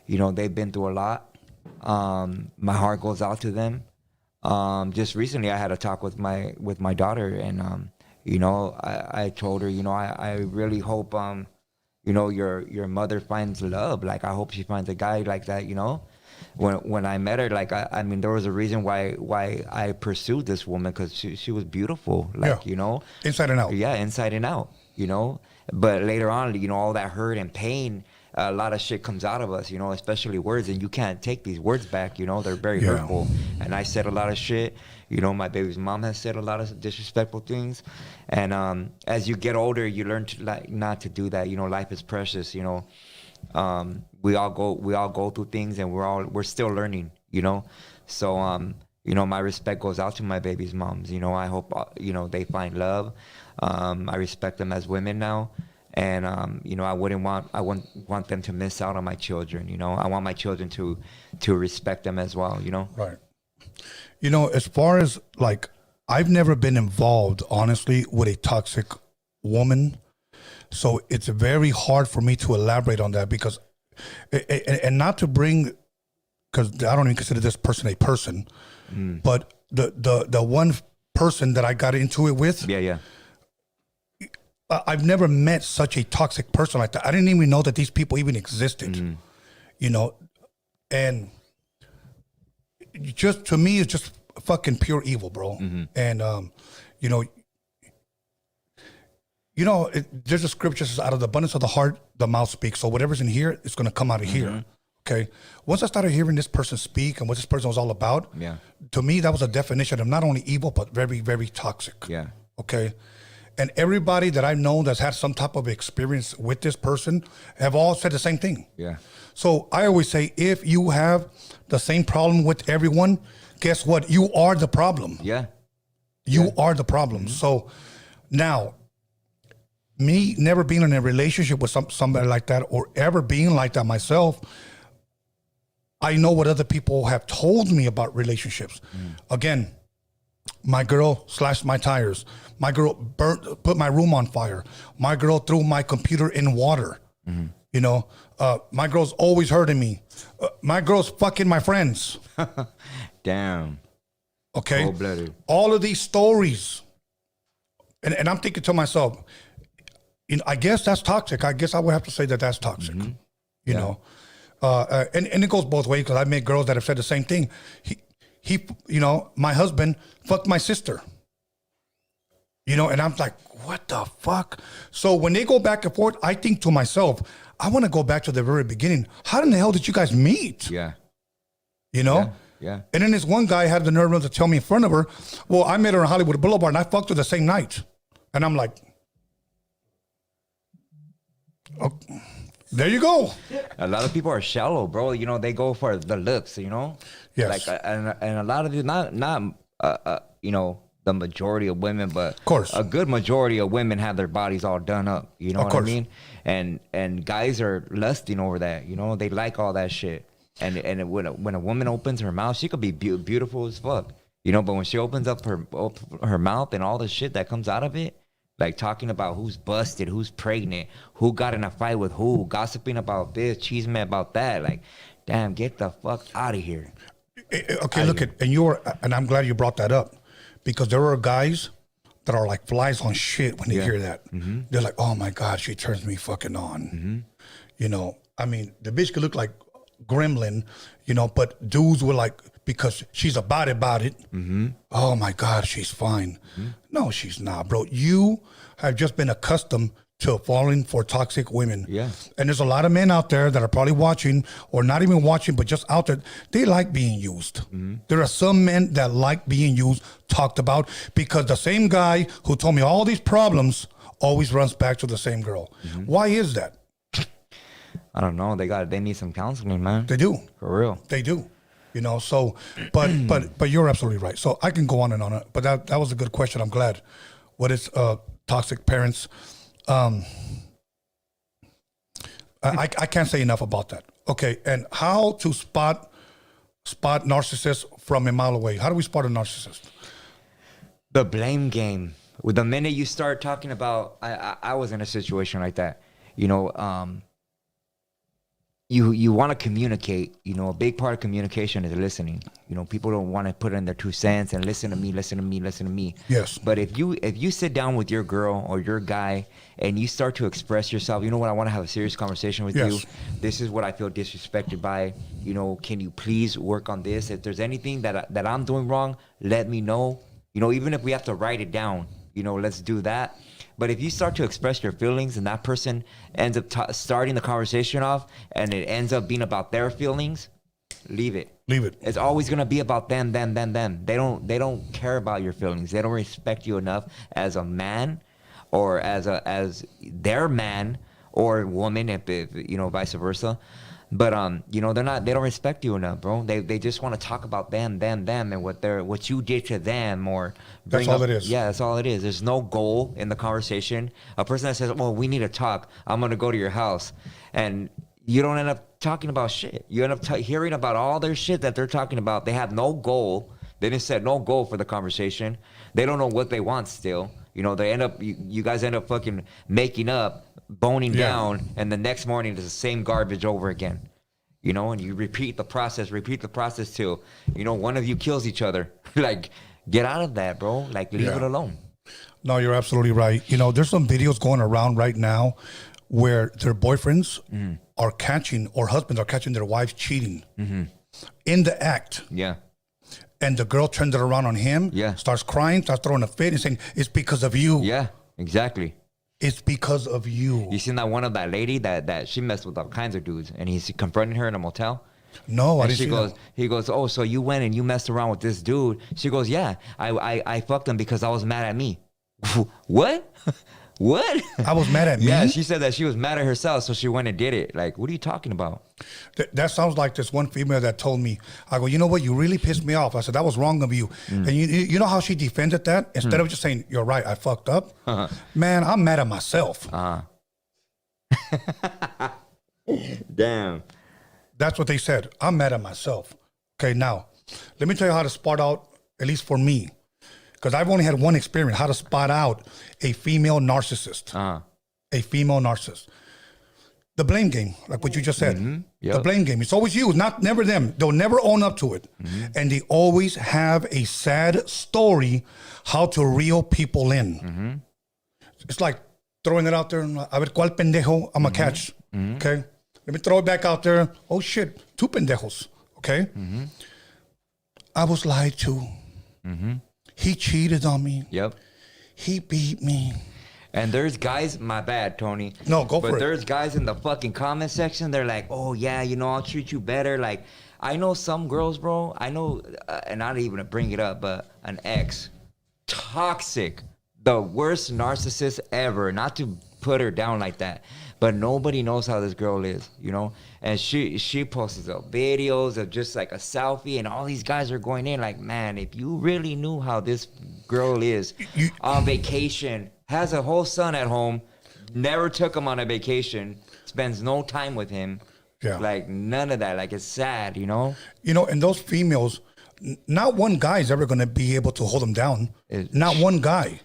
you know, they've been through a lot. My heart goes out to them. Just recently I had a talk with my daughter, and you know, I told her, you know, I really hope you know, your mother finds love. Like, I hope she finds a guy like that, you know. When I met her, like, I mean, there was a reason why I pursued this woman, because she was beautiful, like, you know. Inside and out. Yeah, inside and out, you know. But later on, you know, all that hurt and pain, a lot of shit comes out of us, you know, especially words, and you can't take these words back, you know. They're very hurtful. And I said a lot of shit. You know, my baby's mom has said a lot of disrespectful things. And as you get older, you learn to, like, not to do that. You know, life is precious, you know. We all go through things, and we're still learning, you know. So you know, my respect goes out to my baby's moms. You know, I hope you know, they find love. I respect them as women now, and you know, I wouldn't want them to miss out on my children. You know, I want my children to respect them as well. You know. Right. You know, as far as, like, I've never been involved, honestly, with a toxic woman. So it's very hard for me to elaborate on that, because, and not to bring, because I don't even consider this person a person, but the one person that I got into it with, I've never met such a toxic person like that. I didn't even know that these people even existed, you know, and just, to me, it's just fucking pure evil, bro. And you know, there's a scripture that says, out of the abundance of the heart, the mouth speaks. So whatever's in here, it's going to come out of here. Okay. Once I started hearing this person speak and what this person was all about, to me, that was a definition of not only evil, but very, very toxic. Okay. And everybody that I know that's had some type of experience with this person have all said the same thing. So I always say, if you have the same problem with everyone, guess what? You are the problem. You are the problem. So now, me never being in a relationship with somebody like that, or ever being like that myself, I know what other people have told me about relationships. Again, My girl slashed my tires. My girl put my room on fire. My girl threw my computer in water. You know, my girl's always hurting me. My girl's fucking my friends. Damn. Okay. Cold-blooded. All of these stories. And I'm thinking to myself, you know, I guess that's toxic. I guess I would have to say that that's toxic. You know, and it goes both ways because I met girls that have said the same thing. He, you know, my husband fucked my sister. You know, and I'm like, what the fuck? So when they go back and forth, I think to myself, I want to go back to the very beginning. How in the hell did you guys meet? Yeah. You know? Yeah. And then this one guy had the nerve to tell me in front of her, well, I met her on Hollywood Boulevard and I fucked her the same night. And I'm like, oh, there you go. A lot of people are shallow, bro. You know, they go for the looks, you know? Yes. Like, and a lot of it, not you know, the majority of women, but of course, a good majority of women have their bodies all done up. You know of what course. I mean? And guys are lusting over that. You know, they like all that shit. And when a woman opens her mouth, she could be beautiful as fuck. You know, but when she opens up her mouth and all the shit that comes out of it, like talking about who's busted, who's pregnant, who got in a fight with who, gossiping about this, cheesing about that, like, damn, get the fuck out of here. Okay, look at, and I'm glad you brought that up, because there are guys that are like flies on shit when they hear that. They're like, oh my God, she turns me fucking on. You know, I mean, the bitch could look like Gremlin, you know, but dudes were like, because she's about it. Oh my God, she's fine. No, she's not, bro. You have just been accustomed to falling for toxic women. Yeah. And there's a lot of men out there that are probably watching, or not even watching, but just out there. They like being used. There are some men that like being used, talked about, because the same guy who told me all these problems always runs back to the same girl. Why is that? I don't know. They need some counseling, man. They do. For real. They do. You know, so, but you're absolutely right. So I can go on and on, but that was a good question. I'm glad. What is toxic parents? I can't say enough about that. Okay, and how to spot narcissists from a mile away? How do we spot a narcissist? The blame game. With the minute you start talking about, I was in a situation like that. You know, you want to communicate. You know, a big part of communication is listening. You know, people don't want to put in their 2 cents and listen to me. Yes. But if you sit down with your girl or your guy and you start to express yourself, you know what, I want to have a serious conversation with you. This is what I feel disrespected by. You know, can you please work on this? If there's anything that I'm doing wrong, let me know. You know, even if we have to write it down, you know, let's do that. But if you start to express your feelings and that person ends up starting the conversation off and it ends up being about their feelings, leave it. Leave it. It's always going to be about them. They don't care about your feelings. They don't respect you enough as a man or as their man or woman, if you know, vice versa. But you know, they don't respect you enough, bro. They just want to talk about them and what you did to them, or that's all it is. Yeah, that's all it is. There's no goal in the conversation. A person that says, well, we need to talk, I'm gonna go to your house, and you don't end up talking about shit. You end up hearing about all their shit that they're talking about. They have no goal. They just set no goal for the conversation. They don't know what they want still. You know, you guys end up fucking making up, boning down, and the next morning it's the same garbage over again. You know, and you repeat the process till, you know, one of you kills each other. Like, get out of that, bro. Like, leave it alone. No, you're absolutely right. You know, there's some videos going around right now where their boyfriends are catching, or husbands are catching their wives cheating in the act. Yeah. And the girl turns it around on him, starts crying, starts throwing a fit and saying, it's because of you. Yeah, exactly. It's because of you. You seen that one of that lady that she messed with all kinds of dudes, and he's confronting her in a motel? No, I and didn't see that. He goes, oh, so you went and you messed around with this dude? She goes, yeah, I fucked him because I was mad at me. What? What? I was mad at me? Yeah, she said that she was mad at herself, so she went and did it. Like, what are you talking about? That sounds like this one female that told me, I go, you know what, you really pissed me off. I said, that was wrong of you. And you know how she defended that? Instead of just saying, you're right, I fucked up. Man, I'm mad at myself. Damn. That's what they said. I'm mad at myself. Okay, now, let me tell you how to spot out, at least for me. because I've only had one experience, how to spot out a female narcissist. A female narcissist. The blame game, like what you just said. The blame game. It's always you, never them. They'll never own up to it. And they always have a sad story how to reel people in. It's like throwing it out there. A ver cuál pendejo I'm going to catch. Okay? Let me throw it back out there. Oh, shit. 2 pendejos. Okay? I was lied to. He cheated on me. Yep. He beat me. And there's guys, my bad, Tony. No, go for it. But there's guys in the fucking comment section. They're like, oh, yeah, you know, I'll treat you better. Like, I know some girls, bro. I know, and not even to bring it up, but an ex. Toxic. The worst narcissist ever. Not to put her down like that. But nobody knows how this girl is, you know? And she posts up videos of just like a selfie, and all these guys are going in like, man, if you really knew how this girl is on vacation, has a whole son at home, never took him on a vacation, spends no time with him. Yeah. Like, none of that. Like, it's sad, you know? You know, and those females, not one guy is ever going to be able to hold them down. Not one guy.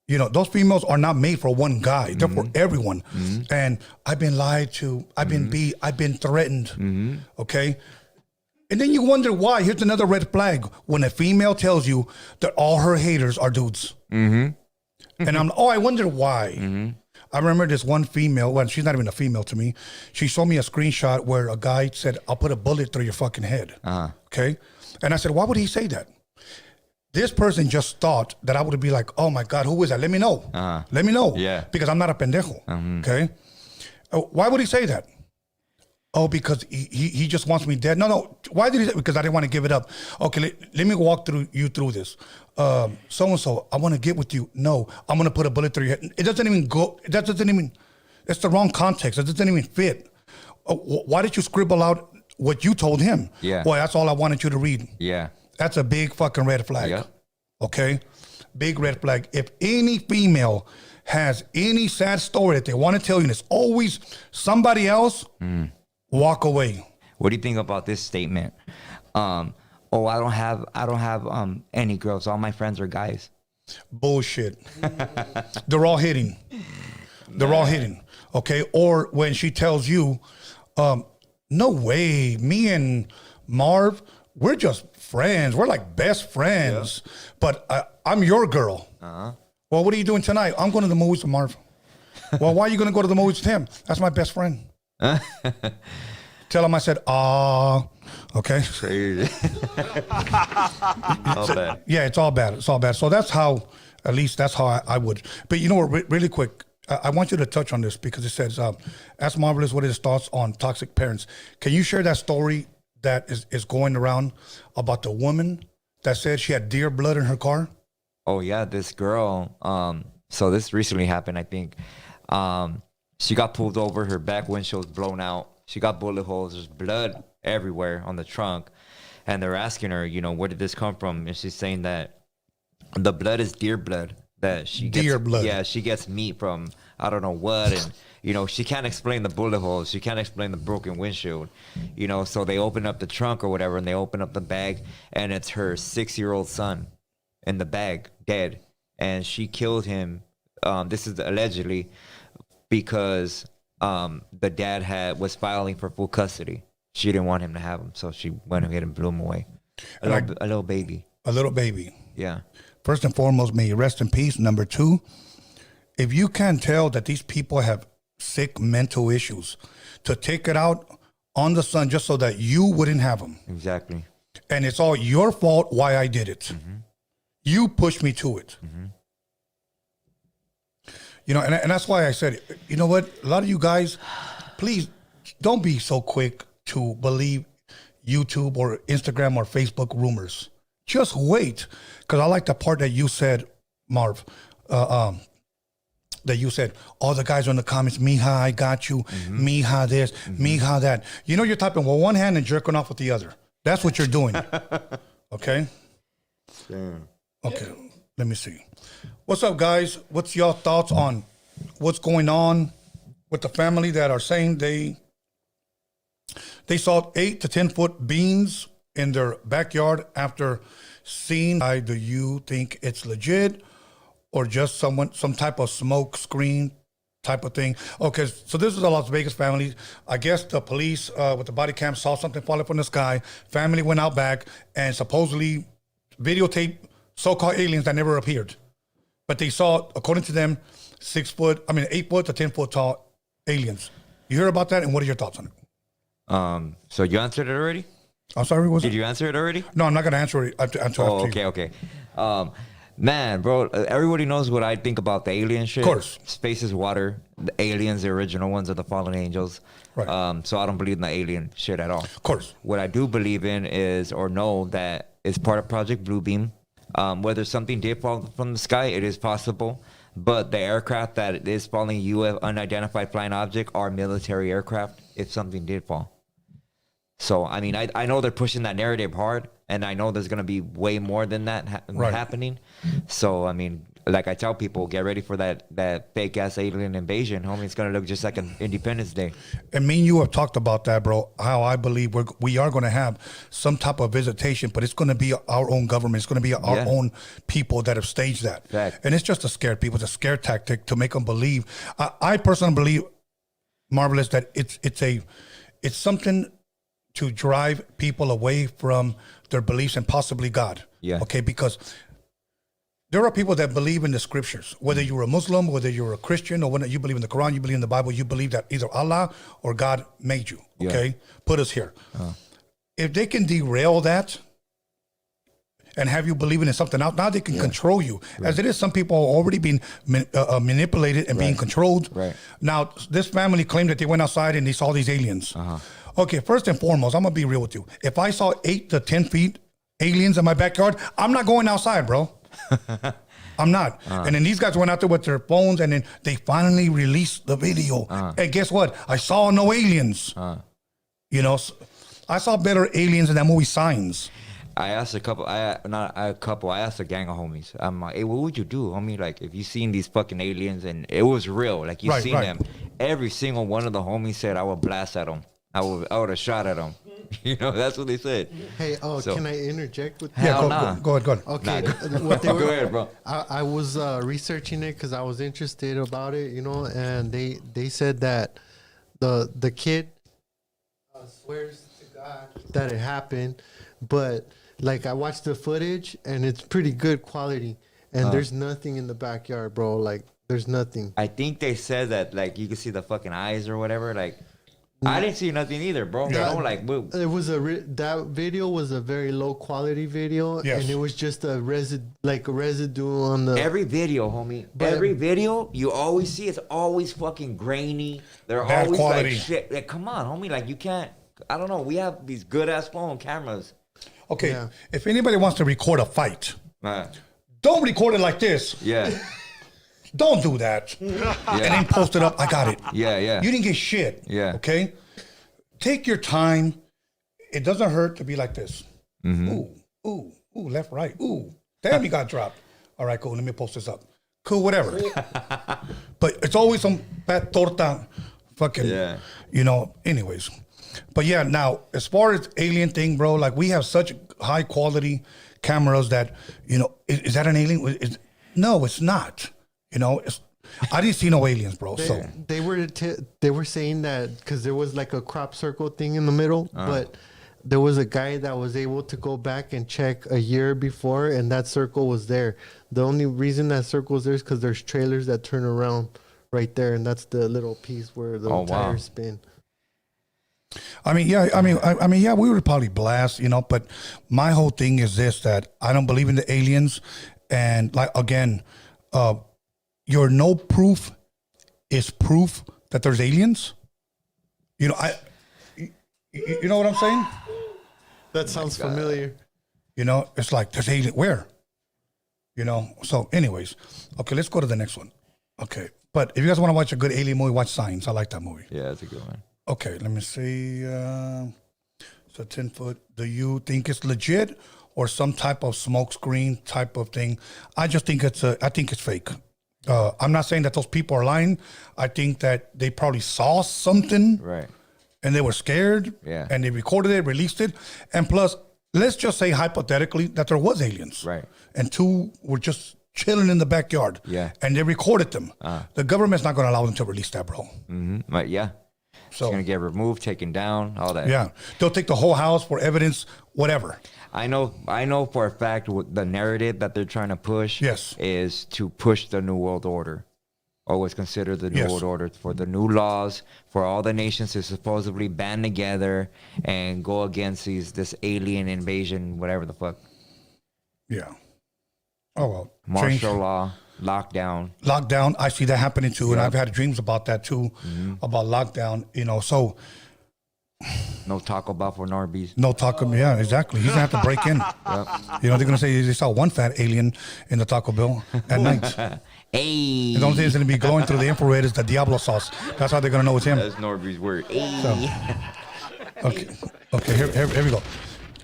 You know, those females are not made for one guy. They're for everyone. And I've been lied to. I've been beat. I've been threatened. Okay? And then you wonder why. Here's another red flag. When a female tells you that all her haters are dudes. And I wonder why. I remember this one female, well, she's not even a female to me. She showed me a screenshot where a guy said, I'll put a bullet through your fucking head. Okay? And I said, why would he say that? This person just thought that I would be like, oh my God, who is that? Let me know. Let me know. Yeah. Because I'm not a pendejo. Okay? Why would he say that? Oh, because he just wants me dead. No. Why did he say? Because I didn't want to give it up. Okay, let me walk you through this. So-and-so, I want to get with you. No, I'm going to put a bullet through your head. It doesn't even go. It's the wrong context. It doesn't even fit. Why did you scribble out what you told him? Yeah. Boy, that's all I wanted you to read. Yeah. That's a big fucking red flag. Yeah. Okay? Big red flag. If any female has any sad story that they want to tell you and it's always somebody else, walk away. What do you think about this statement? I don't have any girls. All my friends are guys. Bullshit. They're all hitting. They're all hitting. Okay? Or when she tells you, no way, me and Marv, we're just friends. We're like best friends. Yeah. But I'm your girl. Well, what are you doing tonight? I'm going to the movies with Marv. Well, why are you going to go to the movies with him? That's my best friend. Tell him I said, okay. Crazy. All bad. Yeah, it's all bad. It's all bad. So that's how, at least that's how I would. But you know what, really quick, I want you to touch on this because it says, ask Marvelous what his thoughts on toxic parents. Can you share that story that is going around about the woman that said she had deer blood in her car? Oh yeah, this girl. So this recently happened, I think. She got pulled over. Her back windshield was blown out. She got bullet holes. There's blood everywhere on the trunk. And they're asking her, you know, where did this come from? And she's saying that the blood is deer blood. That she gets, deer blood. Yeah, she gets meat from I don't know what, and you know she can't explain the bullet holes. She can't explain the broken windshield. You know, so they open up the trunk or whatever, and they open up the bag, and it's her 6-year-old son in the bag, dead, and she killed him. This is allegedly because the dad was filing for full custody. She didn't want him to have him, so she went ahead and blew him away. A little baby. A little baby. Yeah. First and foremost, may you rest in peace. Number two, if you can tell that these people have sick mental issues, to take it out on the son just so that you wouldn't have them. Exactly. And it's all your fault why I did it. You pushed me to it. You know, and that's why I said, you know what? A lot of you guys, please don't be so quick to believe YouTube or Instagram or Facebook rumors. Just wait. Because I like the part that you said, Marv, that you said, all the guys are in the comments, mija, I got you, mija this, mija that. You know, you're typing with one hand and jerking off with the other. That's what you're doing. Okay? Damn. Okay, let me see. What's up, guys? What's your thoughts on what's going on with the family that are saying they saw 8 to 10 foot beans in their backyard after seen? Do you think it's legit, or just some type of smoke screen type of thing? Okay, so this is a Las Vegas family. I guess the police with the body cam saw something falling from the sky. Family went out back and supposedly videotaped so-called aliens that never appeared. But they saw, according to them, 8 foot to 10 foot tall aliens. You hear about that, and what are your thoughts on it? So you answered it already? I'm sorry, was Did it? you answer it already? No, I'm not going to answer it. Oh, okay. Man, bro, everybody knows what I think about the alien shit. Of course. Space is water. The aliens, the original ones, are the fallen angels. Right. So I don't believe in the alien shit at all. Of course. What I do believe in is, or know that is part of Project Bluebeam. Whether something did fall from the sky, it is possible. But the aircraft that is falling, unidentified flying object, are military aircraft if something did fall. So, I mean, I know they're pushing that narrative hard, and I know there's going to be way more than that happening. So, I mean, like I tell people, get ready for that fake-ass alien invasion, homie. It's going to look just like an Independence Day. And me and you have talked about that, bro, how I believe we are going to have some type of visitation, but it's going to be our own government. It's going to be our own people that have staged that. Fact. And it's just to scare people. It's a scare tactic to make them believe. I personally believe, Marvelous, that it's something to drive people away from their beliefs and possibly God. Yeah. Okay, because there are people that believe in the scriptures. Whether you're a Muslim, whether you're a Christian, or whether you believe in the Quran, you believe in the Bible, you believe that either Allah or God made you. Okay, put us here. If they can derail that and have you believing in something else, now they can control you. As it is, some people are already being manipulated and being controlled. Right. Now, this family claimed that they went outside and they saw these aliens. Okay, first and foremost, I'm gonna be real with you. If I saw 8 to 10 feet aliens in my backyard, I'm not going outside, bro. I'm not. And then these guys went out there with their phones, and then they finally released the video. And guess what? I saw no aliens. You know, I saw better aliens in that movie Signs. I asked I asked a gang of homies. I'm like, hey, what would you do, homie? Like, if you seen these fucking aliens and it was real, like you seen them, every single one of the homies said I would blast at them. I would have shot at them. You know, that's what they said. Hey, So- can I interject with Hell that? nah. Go ahead. Okay, Go ahead, bro. I was researching it because I was interested about it, you know, and they said that the kid swears to God that it happened, but like I watched the footage and it's pretty good quality, and there's nothing in the backyard, bro. Like there's nothing. I think they said that, like, you could see the fucking eyes or whatever. Like, I didn't see nothing either, bro. You know, like, It was that video was a very low quality video, and it was just a residue on the. every video, homie. Every video you always see, it's always fucking grainy. They're Bad always quality. like shit. Like, come on, homie. Like, you can't. I don't know. We have these good ass phone cameras. Okay, Yeah. if anybody wants to record a fight, Uh, don't record it like this. yeah. Don't do that. And then post it up. I got it. Yeah. You didn't get shit. Yeah. Okay? Take your time. It doesn't hurt to be like this. Ooh, left, right. Ooh, damn, you got dropped. All right, cool. Let me post this up. Cool, whatever. But it's always some fat torta fucking, you know, anyways. But yeah, now, as far as alien thing, bro, like we have such high quality cameras that, you know, is that an alien? No, it's not. You know, I didn't see no aliens, bro. They were saying that because there was like a crop circle thing in the middle, but there was a guy that was able to go back and check a year before, and that circle was there. The only reason that circle is there is because there's trailers that turn around right there, and that's the little piece where the tires spin. I mean, yeah, we would probably blast, you know, but my whole thing is this, that I don't believe in the aliens. And like, again, your no proof is proof that there's aliens. You know, you know what I'm saying? That sounds familiar. You know, it's like, there's alien, where? You know, so anyways, okay, let's go to the next one. Okay, but if you guys want to watch a good alien movie, watch Signs. I like that movie. Yeah, that's a good one. Okay, let me see. So 10 foot. Do you think it's legit or some type of smoke screen type of thing? I just think I think it's fake. I'm not saying that those people are lying. I think that they probably saw something, Right. and they were scared, Yeah. and they recorded it, released it, and plus, let's just say hypothetically that there was aliens. Right. And two were just chilling in the backyard. Yeah. And they recorded them. The government's not going to allow them to release that, bro. But yeah. So, It's gonna get removed, taken down, all that. yeah. They'll take the whole house for evidence, whatever. I know for a fact the narrative that they're trying to push Yes. is to push the New World Order, or what's considered the New Yes. World Order, for the new laws for all the nations to supposedly band together and go against this alien invasion, whatever the fuck. Yeah. Oh, well. Martial law, lockdown. Lockdown, I see that happening too. And Yep. I've had dreams about that too, about lockdown, so No Taco Bell for Norbies. no talking. Yeah, exactly. He's going to have to break in. They're going to say they saw one fat alien in the Taco Bell at night. Hey, And the only thing that's going to be glowing through the infrared is the Diablo sauce. That's how they're going to know it's him. that's Norby's word. Hey. Okay, here we go.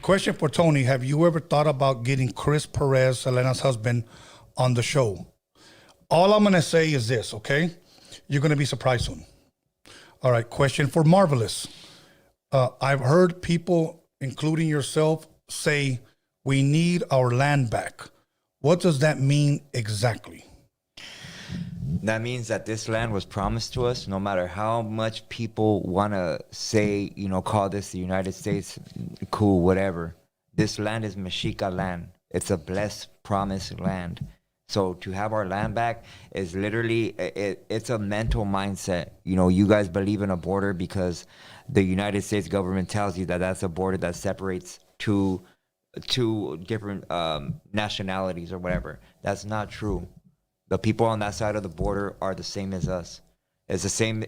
Question for Tony. Have you ever thought about getting Chris Perez, Selena's husband, on the show? All I'm going to say is this, okay? You're going to be surprised soon. All right, question for Marvelous. I've heard people, including yourself, say we need our land back. What does that mean exactly? That means that this land was promised to us, no matter how much people want to say, call this the United States, cool, whatever. This land is Mexica land. It's a blessed, promised land. So to have our land back is literally, it's a mental mindset. You guys believe in a border because the United States government tells you that that's a border that separates two different nationalities or whatever. That's not true. The people on that side of the border are the same as us. It's the same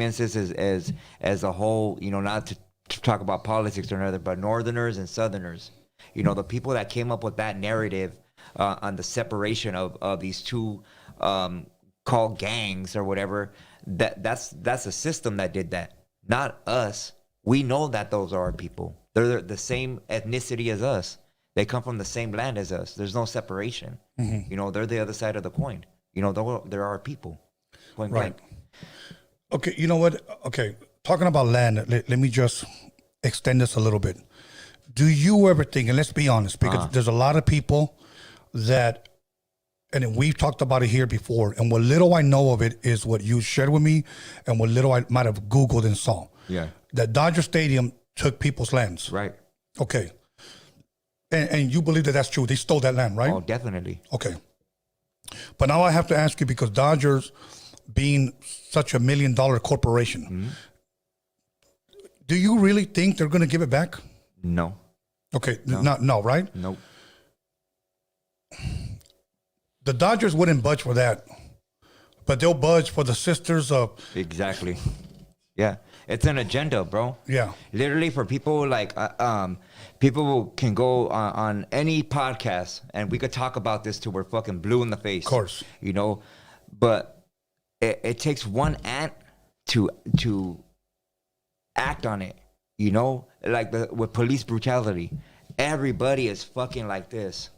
instance as a whole, not to talk about politics or another, but Northerners and Southerners. The people that came up with that narrative on the separation of these two called gangs or whatever, that's a system that did that, not us. We know that those are our people. They're the same ethnicity as us. They come from the same land as us. There's no separation. They're the other side of the coin. There are people. Point Right. blank. Okay, you know what? Okay, talking about land, let me just extend this a little bit. Do you ever think, and let's be honest, because there's a lot of people that, and we've talked about it here before, and what little I know of it is what you shared with me and what little I might have Googled and saw. Yeah. That Dodger Stadium took people's lands. Right. Okay. And you believe that that's true. They stole that land, right? Oh, definitely. Okay. But now I have to ask you, because Dodgers being such $1 million corporation, do you really think they're going to give it back? No. Okay. No, right? Nope. The Dodgers wouldn't budge for that, but they'll budge for the sisters of, Exactly. Yeah. It's an agenda, bro. yeah. Literally, for people like people can go on any podcast and we could talk about this till we're fucking blue in the face. Of course. But it takes one ant to act on it. Like with police brutality, everybody is fucking like this.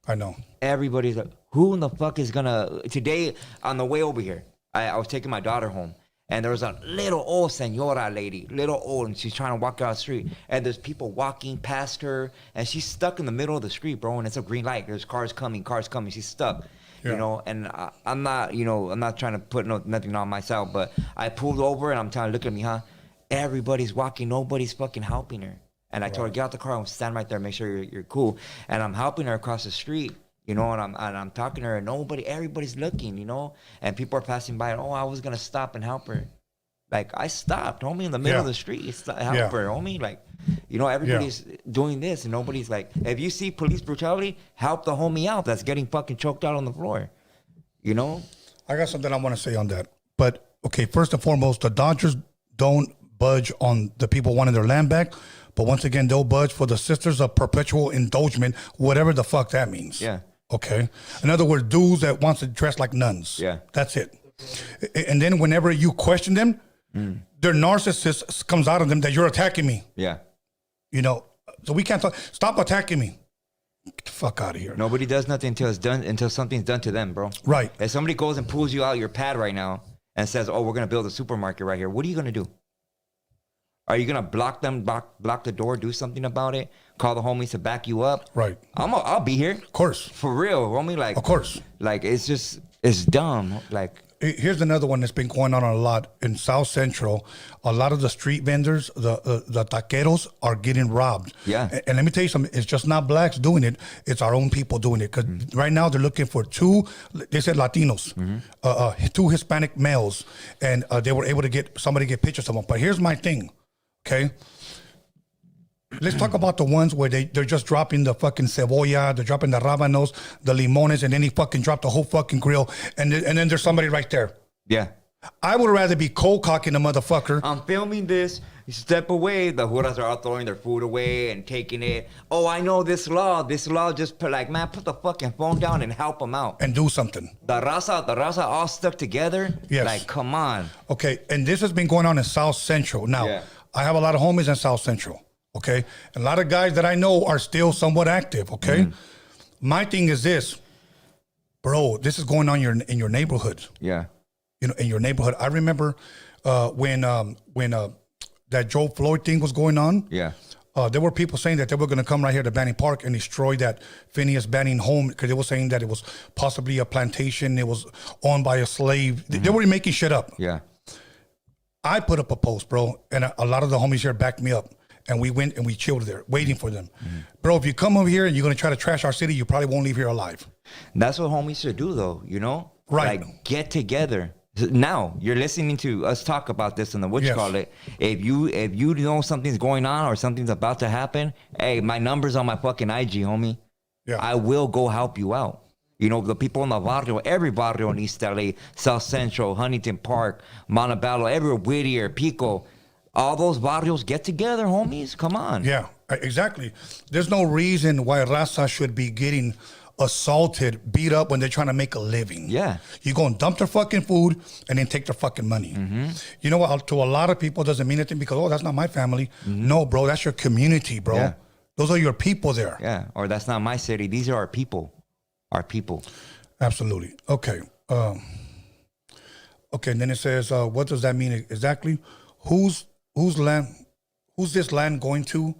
I know. Everybody's like, who in the fuck is gonna? Today on the way over here, I was taking my daughter home. And there was a little old senora lady, little old, and she's trying to walk out the street. And there's people walking past her, and she's stuck in the middle of the street, bro. And it's a green light. There's cars coming. She's stuck, Yeah. And I'm not, I'm not trying to put nothing on myself, but I pulled over, and I'm telling her, look at me, huh? Everybody's walking. Nobody's fucking helping her. And I told her, get out the car and stand right there. Make sure you're cool. And I'm helping her across the street. And I'm talking to her, and everybody's looking, and people are passing by, and I was gonna stop and help her. Like, I stopped, homie, in the middle of the street, help her, homie. Like, everybody's doing this, and nobody's like, if you see police brutality, help the homie out that's getting fucking choked out on the floor. I got something I want to say on that. But, okay, first and foremost, the Dodgers don't budge on the people wanting their land back. But once again, they'll budge for the Sisters of Perpetual Indulgement, whatever the fuck that means. Yeah. Okay. In other words, dudes that wants to dress like nuns. Yeah. That's it. And then whenever you question them, their narcissist comes out of them that you're attacking me. Yeah. So we can't talk. Stop attacking me. Get the fuck out of here. Nobody does nothing until something's done to them, bro. Right. If somebody goes and pulls you out your pad right now and says, we're going to build a supermarket right here, what are you going to do? Are you gonna block them, block the door, do something about it, call the homies to back you up? Right. I'll be here. Of course. For real, homie. Like, Of course. Like, it's dumb. Like, Here's another one that's been going on a lot in South Central. A lot of the street vendors, the taqueros, are getting robbed. Yeah. And let me tell you something. It's just not blacks doing it. It's our own people doing it. Because right now they're looking for two. They said Latinos, two Hispanic males, and they were able to get somebody to get pictures of them. But here's my thing. Okay. Let's talk about the ones where they're just dropping the fucking cebolla, they're dropping the rábanos, the limones, and then he fucking dropped the whole fucking grill, and then there's somebody right there. yeah. I would rather be cold cocking the motherfucker. I'm filming this. You step away. The huras are all throwing their food away and taking it. Oh, I know this law. This law just put like, man, put the fucking phone down and help them out. And do something. The raza all stuck together. Yes. Like, come on. Okay, and this has been going on in South Central. Now, Yeah. I have a lot of homies in South Central. Okay, and a lot of guys that I know are still somewhat active. Okay, my thing is this, bro. This is going on in your neighborhood. Yeah. You know, in your neighborhood. I remember when that Joe Floyd thing was going on. Yeah. There were people saying that they were going to come right here to Banning Park and destroy that Phineas Banning home because they were saying that it was possibly a plantation. It was owned by a slave. They were making shit up. Yeah. I put up a post, bro, and a lot of the homies here backed me up. And we went and we chilled there, waiting for them. Bro, if you come over here and you're going to try to trash our city, you probably won't leave here alive. That's what homies should do, though, you know? Right. Like, get together. Now, you're listening to us talk about this in the Yes. If you know something's going on or something's about to happen, hey, my number's on my fucking IG, homie. Yeah. I will go help you out. You know, the people in the barrio, every barrio in East LA, South Central, Huntington Park, Montebello, everywhere, Whittier, Pico, all those barrios, get together, homies. Come on. Yeah, exactly. There's no reason why Raza should be getting assaulted, beat up when they're trying to make a living. Yeah. You go and dump their fucking food and then take their fucking money. You know what? To a lot of people, it doesn't mean anything because, oh, that's not my family. No, bro, that's your community, bro. Yeah. Those are your people there. Yeah. Or that's not my city. These are our people. Our people. Absolutely. Okay. Okay, and then it says, what does that mean exactly? Whose this land going to,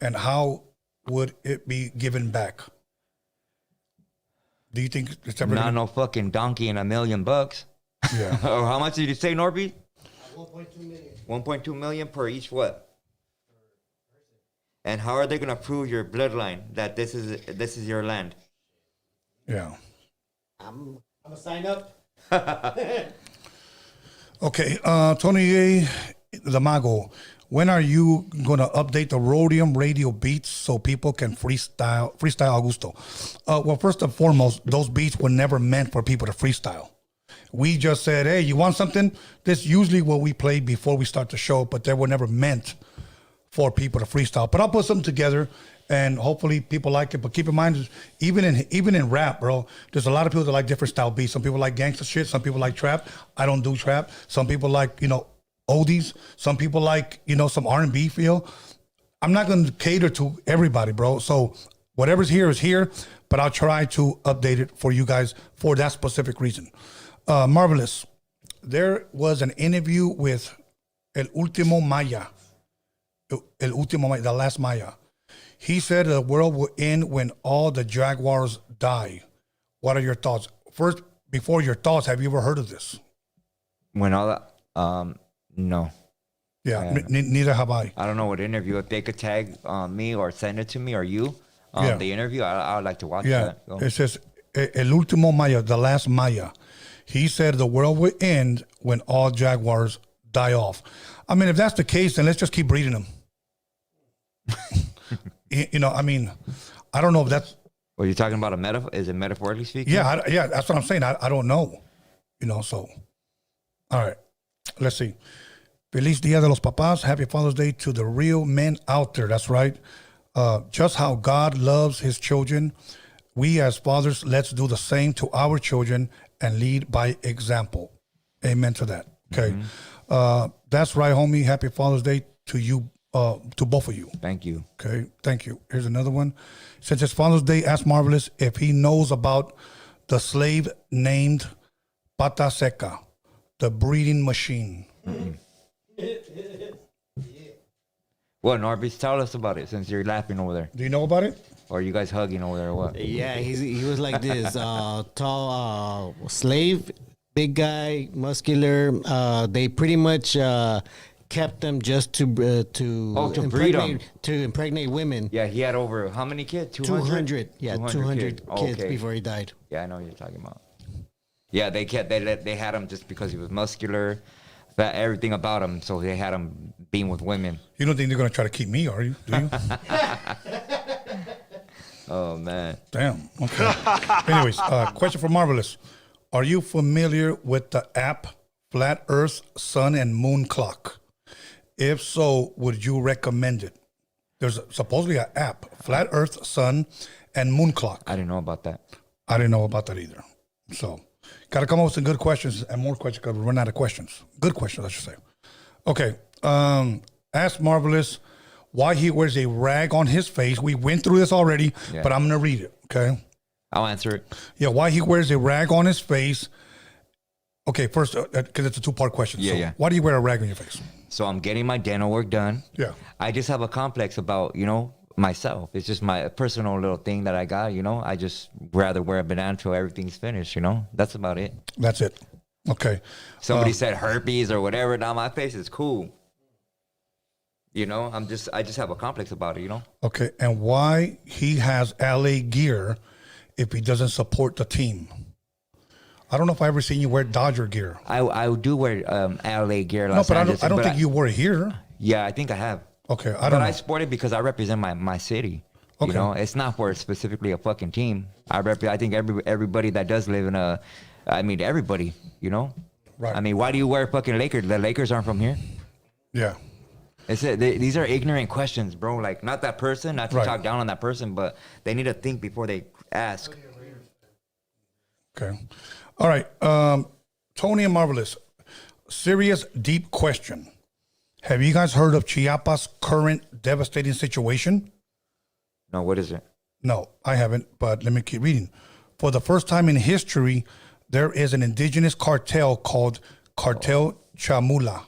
and how would it be given back? Do you think it's ever Not gonna, no fucking donkey and $1 million. Yeah. Or how much did you say, Norby? 1.2 million. 1.2 million per each what? And how are they gonna prove your bloodline that this is your land? Yeah. I'm gonna sign up. Okay, Tony the Mago, when are you gonna update the Roadium radio beats so people can freestyle Augusto? Well, first and foremost, those beats were never meant for people to freestyle. We just said, hey, you want something? This is usually what we play before we start the show, but they were never meant for people to freestyle. But I'll put something together and hopefully people like it. But keep in mind, even in rap, bro, there's a lot of people that like different style beats. Some people like gangster shit. Some people like trap. I don't do trap. Some people like, oldies. Some people like, some R&B feel. I'm not going to cater to everybody, bro. So whatever's here is here, but I'll try to update it for you guys for that specific reason. Marvelous. There was an interview with El Último Maya. The last Maya. He said the world will end when all the jaguars die. What are your thoughts? First, before your thoughts, have you ever heard of this? When all that, no. Yeah, neither have I. I don't know what interview. If they could tag me or send it to me or you, Yeah. the interview, I would like to watch Yeah, that. Go. it says El Último Maya, the last Maya. He said the world will end when all jaguars die off. I mean, if that's the case, then let's just keep breeding them. I don't know if that's. Well, you're talking about a metaphor? Is it metaphorically speaking? Yeah, that's what I'm saying. I don't know. So. All right, let's see. Feliz Dia de los Papás. Happy Father's Day to the real men out there. That's right. Just how God loves his children. We as fathers, let's do the same to our children and lead by example. Amen to that. Okay. That's right, homie. Happy Father's Day to you, to both of you. Thank you. Okay, thank you. Here's another one. Since it's Father's Day, ask Marvelous if he knows about the slave named Pata Seca, the breeding machine. What, Norbis? Tell us about it since you're laughing over there. Do you know about it? Or are you guys hugging over there or what? Yeah, he was like this, tall slave, big guy, muscular. They pretty much kept them just to breed 'em. to impregnate women. Yeah, he had over how many kids? 200, yeah, 200 kids Okay. before he died. Yeah, I know what you're talking about. Yeah, they had him just because he was muscular, that everything about him. So they had him being with women. You don't think they're gonna try to keep me, are you? Do you? Oh man. Damn. Okay. Anyways, question for Marvelous: are you familiar with the app Flat Earth Sun and Moon Clock? If so, would you recommend it? There's supposedly an app, Flat Earth Sun and Moon Clock. I didn't know about that. I didn't know about that either. So, got to come up with some good questions and more questions because we're running out of questions. Good questions, I should say. Okay. Ask Marvelous why he wears a rag on his face. We went through this already, Yeah. but I'm going to read it. Okay. I'll answer it. Yeah. Why he wears a rag on his face. Okay. First, because it's a two-part question. Yeah, so yeah. Why do you wear a rag on your face? So I'm getting my dental work done. Yeah. I just have a complex about, myself. It's just my personal little thing that I got, I just rather wear a banana until everything's finished, That's about it. That's it. Okay. Somebody said herpes or whatever. Now my face is cool. I just have a complex about it, Okay. And why he has LA gear if he doesn't support the team? I don't know if I ever seen you wear Dodger gear. I do wear LA gear. No, but I don't think you wore it here. Yeah, I think I have. Okay, I But don't know. I sport it because I represent my city. Okay. It's not for specifically a fucking team. I think everybody that does live in everybody, Right. I mean, why do you wear fucking Lakers? The Lakers aren't from here. Yeah. These are ignorant questions, bro. Like, not that person, not to Right. talk down on that person, but they need to think before they ask. Okay. All right. Tony and Marvelous, serious, deep question. Have you guys heard of Chiapas' current devastating situation? No, what is it? No, I haven't, but let me keep reading. For the first time in history, there is an indigenous cartel called Cartel Chamula.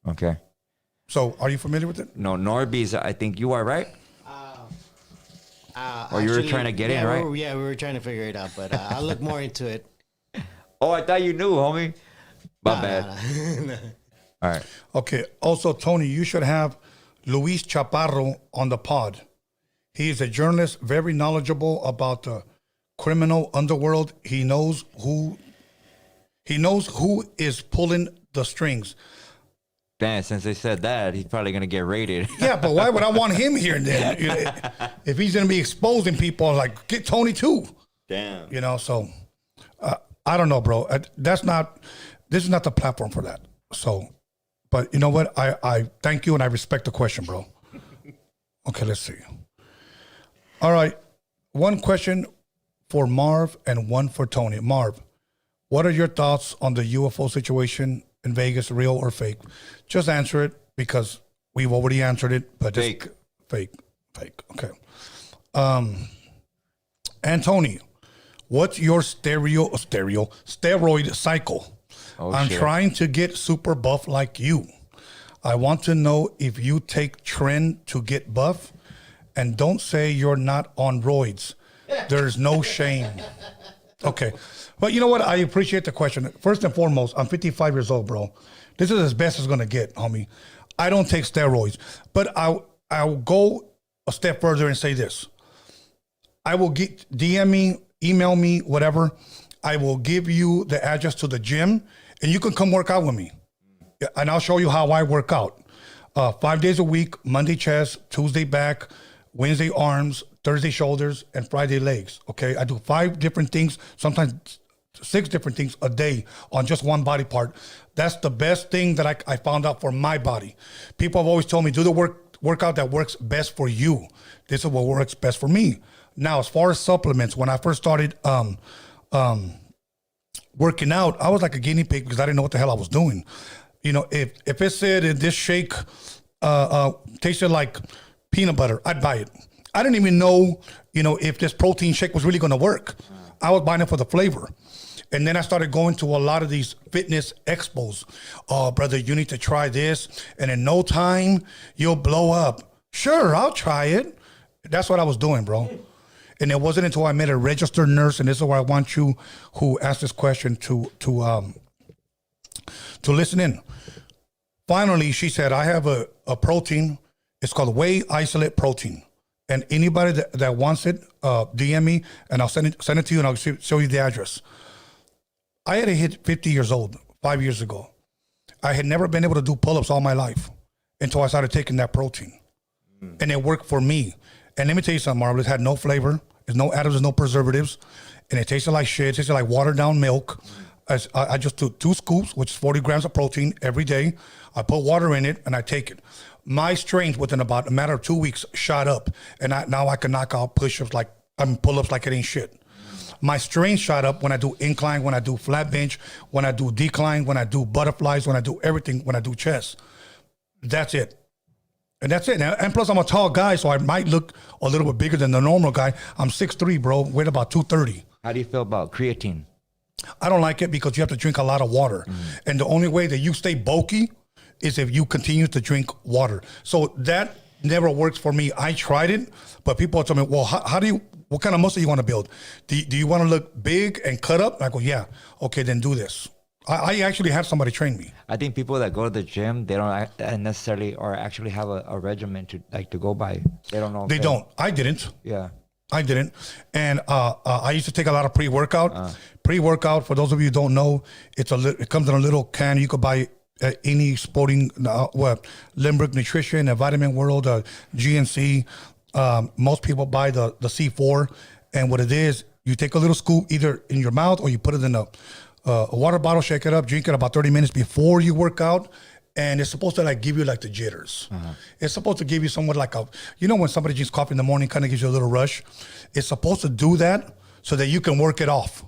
Okay. So, are you familiar with it? No, Norby's, I think you are, right? Or you were trying to get in, right? We were trying to figure it out, but I'll look more into it. Oh, I thought you knew, homie. My bad. Nah. All right. Okay. Also, Tony, you should have Luis Chaparro on the pod. He is a journalist, very knowledgeable about the criminal underworld. He knows who is pulling the strings. Damn, since they said that, he's probably gonna get raided. Yeah, but why would I want him here then? If he's going to be exposing people, like, get Tony too. Damn. So I don't know, bro. This is not the platform for that. So, but you know what? I thank you and I respect the question, bro. Okay, let's see. All right. One question for Marv and one for Tony. Marv, what are your thoughts on the UFO situation in Vegas, real or fake? Just answer it because we've already answered it, but just Fake. Fake. Okay. And Tony, what's your steroid cycle? Oh, I'm shit. trying to get super buff like you. I want to know if you take trend to get buff, and don't say you're not on roids. There's no shame. Okay. But you know what? I appreciate the question. First and foremost, I'm 55 years old, bro. This is as best as going to get, homie. I don't take steroids, but I'll go a step further and say this. I will DM me, email me, whatever. I will give you the address to the gym, and you can come work out with me. And I'll show you how I work out. 5 days a week, Monday chest, Tuesday back, Wednesday arms, Thursday shoulders, and Friday legs. Okay, I do 5 different things, sometimes 6 different things a day on just one body part. That's the best thing that I found out for my body. People have always told me, do the workout that works best for you. This is what works best for me. Now, as far as supplements, when I first started working out, I was like a guinea pig because I didn't know what the hell I was doing. If it said this shake tasted like peanut butter, I'd buy it. I didn't even know, if this protein shake was really going to work. I was buying it for the flavor. And then I started going to a lot of these fitness expos. Oh, brother, you need to try this. And in no time, you'll blow up. Sure, I'll try it. That's what I was doing, bro. And it wasn't until I met a registered nurse, and this is where I want you who asked this question to listen in. Finally, she said, I have a protein. It's called whey isolate protein. And anybody that wants it, DM me, and I'll send it to you, and I'll show you the address. I had hit 50 years old 5 years ago. I had never been able to do pull-ups all my life until I started taking that protein. And it worked for me. And let me tell you something, Marvel. It had no flavor. There's no additives, there's no preservatives. And it tasted like shit. It tasted like watered down milk. I just took 2 scoops, which is 40 grams of protein every day. I put water in it, and I take it. My strength within about a matter of 2 weeks shot up. And now I can knock out push-ups pull-ups like it ain't shit. My strength shot up when I do incline, when I do flat bench, when I do decline, when I do butterflies, when I do everything, when I do chest. That's it. And that's it. And plus, I'm a tall guy, so I might look a little bit bigger than the normal guy. I'm 6'3", bro, weight about 230. How do you feel about creatine? I don't like it because you have to drink a lot of water. And the only way that you stay bulky is if you continue to drink water. So that never works for me. I tried it, but people tell me, well, what kind of muscle you want to build? Do you want to look big and cut up? I go, yeah. Okay, then do this. I actually have somebody train me. I think people that go to the gym, they don't necessarily or actually have a regimen to go by. They don't know. They don't. I didn't. Yeah. I didn't. And I used to take a lot of pre-workout. Pre-workout, for those of you who don't know, it comes in a little can. You could buy any sporting, Limbrick Nutrition, Vitamin World, GNC. Most people buy the C4. And what it is, you take a little scoop either in your mouth or you put it in a water bottle, shake it up, drink it about 30 minutes before you work out. And it's supposed to give you the jitters. It's supposed to give you somewhat when somebody drinks coffee in the morning, kind of gives you a little rush. It's supposed to do that so that you can work it off.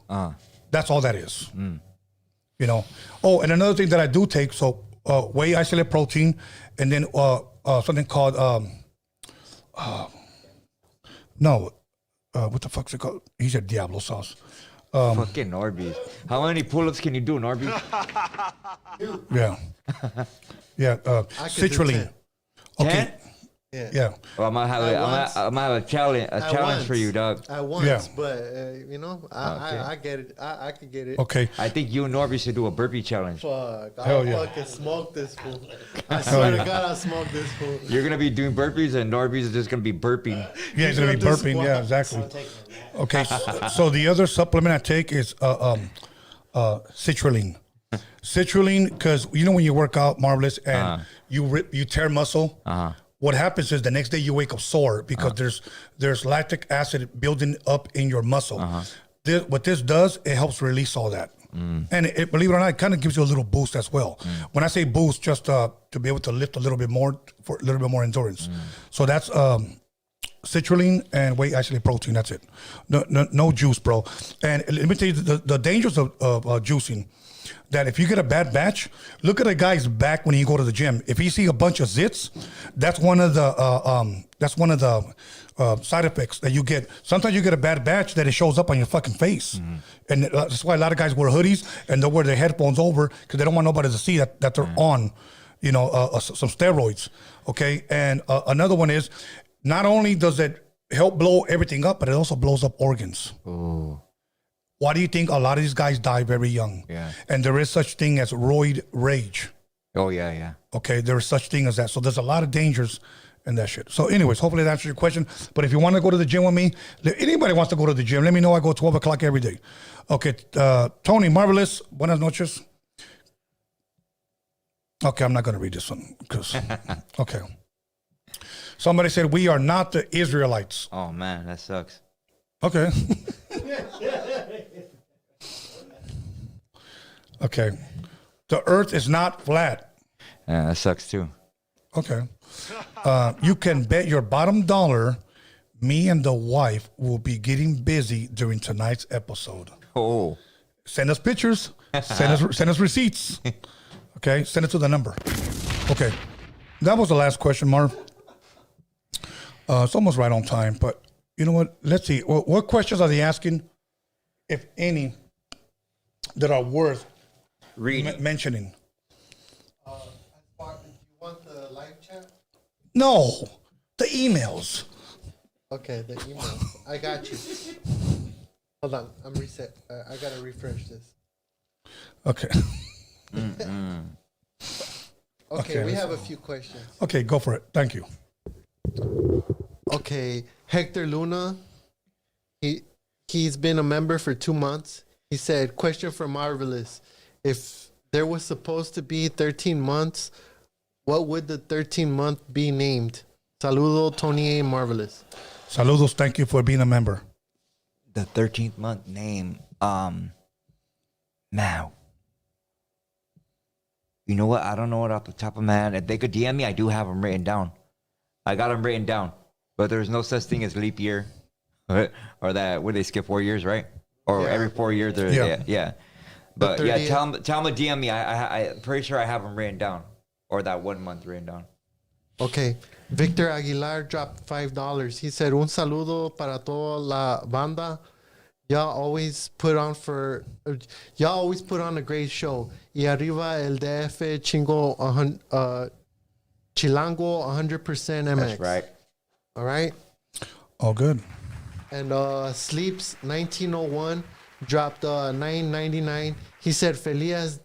That's all that is. Oh, and another thing that I do take, so whey isolate protein, and then something called, what the fuck's it called? He said Diablo sauce. Fucking Norbies. How many pull-ups can you do, Norbies? Yeah. Yeah. Citrulline. Okay. 10? Yeah. Well, I'm gonna have a challenge for you, dog. At once, Yeah. but I get it. I could get it. Okay. I think you and Norby should do a burpee challenge. Fuck, Hell I'll yeah. fucking smoke this fool. I swear to God, I'll smoke this fool. You're gonna be doing burpees, and Norby's is just gonna be burping. Yeah, he's gonna be gonna do burping. Yeah, squats. exactly. Okay. So the other supplement I take is citrulline. Citrulline, because when you work out, Marvelous, and you tear muscle. What happens is the next day you wake up sore because there's lactic acid building up in your muscle. What this does, it helps release all that. And believe it or not, it kind of gives you a little boost as well. When I say boost, just to be able to lift a little bit more for a little bit more endurance. So that's citrulline and whey isolate protein. That's it. No juice, bro. And let me tell you the dangers of juicing. That if you get a bad batch, look at a guy's back when you go to the gym. If you see a bunch of zits, that's one of the side effects that you get. Sometimes you get a bad batch that it shows up on your fucking face, and that's why a lot of guys wear hoodies and they'll wear their headphones over because they don't want nobody to see that they're on, some steroids. Okay, and another one is not only does it help blow everything up, but it also blows up organs. Oh. Why do you think a lot of these guys die very young? Yeah. And there is such thing as roid rage. Oh yeah. Okay, there is such thing as that. So there's a lot of dangers in that shit. So anyways, hopefully that answers your question. But if you want to go to the gym with me, anybody wants to go to the gym, let me know. I go 12 o'clock every day. Okay, Tony, Marvelous, buenas noches. Okay, I'm not going to read this one because, okay. Somebody said, we are not the Israelites. Oh man, that sucks. Okay. Okay. The earth is not flat. Yeah, that sucks too. Okay. You can bet your bottom dollar me and the wife will be getting busy during tonight's episode. Oh. Send us pictures. Send us receipts. Okay. Send it to the number. Okay. That was the last question, Marv. It's almost right on time, but you know what? Let's see. What questions are they asking, if any, that are worth mentioning? You want the live chat? No. The emails. Okay, the email. I got you. Hold on, I'm reset. I gotta refresh this. Okay. Okay, we let's have a few questions. Okay, go for it. Thank you. Okay, Hector Luna. He's been a member for 2 months. He said, question for Marvelous. If there was supposed to be 13 months, what would the 13th month be named? Saludo, Tony A. Marvelous. Saludos. Thank you for being a member. The 13th month name. Now. You know what? I don't know it off the top of my head. If they could DM me, I do have them written down. I got them written down. But there's no such thing as leap year. Or that, where they skip 4 years, right? Or Yeah. every 4 years. Yeah. But yeah, tell them to DM me. I'm pretty sure I have them written down. Or that 1 month written down. Okay. Victor Aguilar dropped $5. He said, un saludo para toda la banda. Y'all always put on a great show. Y arriba el DF chingo, Chilango 100% MX. That's right. All right. All good. And Sleeps 1901 dropped $9.99. He said, Feliz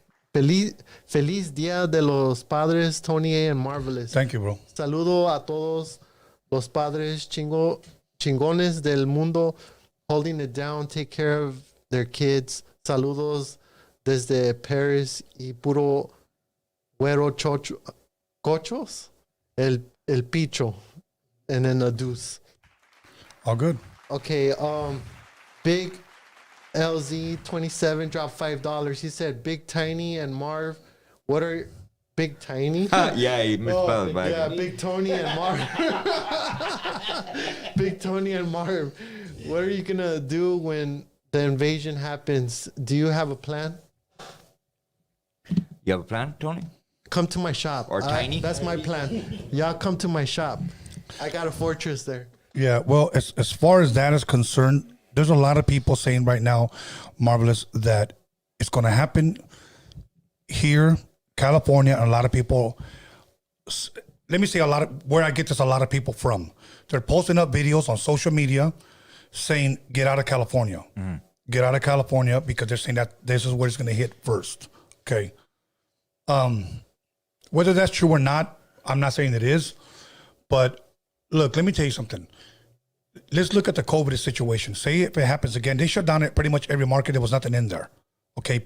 Dia de los Padres, Tony A. and Marvelous. Thank you, bro. Saludo a todos los padres chingones del mundo, holding it down, take care of their kids. Saludos desde Paris y puro güero cochos, el picho, and then a deuce. All good. Okay, Big LZ27 dropped $5. He said, Big Tiny and Marv, what are Big Tiny? Yeah, he misspelled it. Yeah, Big Tony and Marv. Big Tony and Marv, what are you gonna do when the invasion happens? Do you have a plan? You have a plan, Tony? Come to my shop. Or Tiny? That's my plan. Y'all come to my shop. I got a fortress there. Yeah, well, as far as that is concerned, there's a lot of people saying right now, Marvelous, that it's going to happen here, California, and a lot of people, let me say where I get this, a lot of people from. They're posting up videos on social media saying, get out of California. Get out of California, because they're saying that this is where it's going to hit first. Okay. Whether that's true or not, I'm not saying it is, but look, let me tell you something. Let's look at the COVID situation. Say if it happens again, they shut down pretty much every market. There was nothing in there. Okay,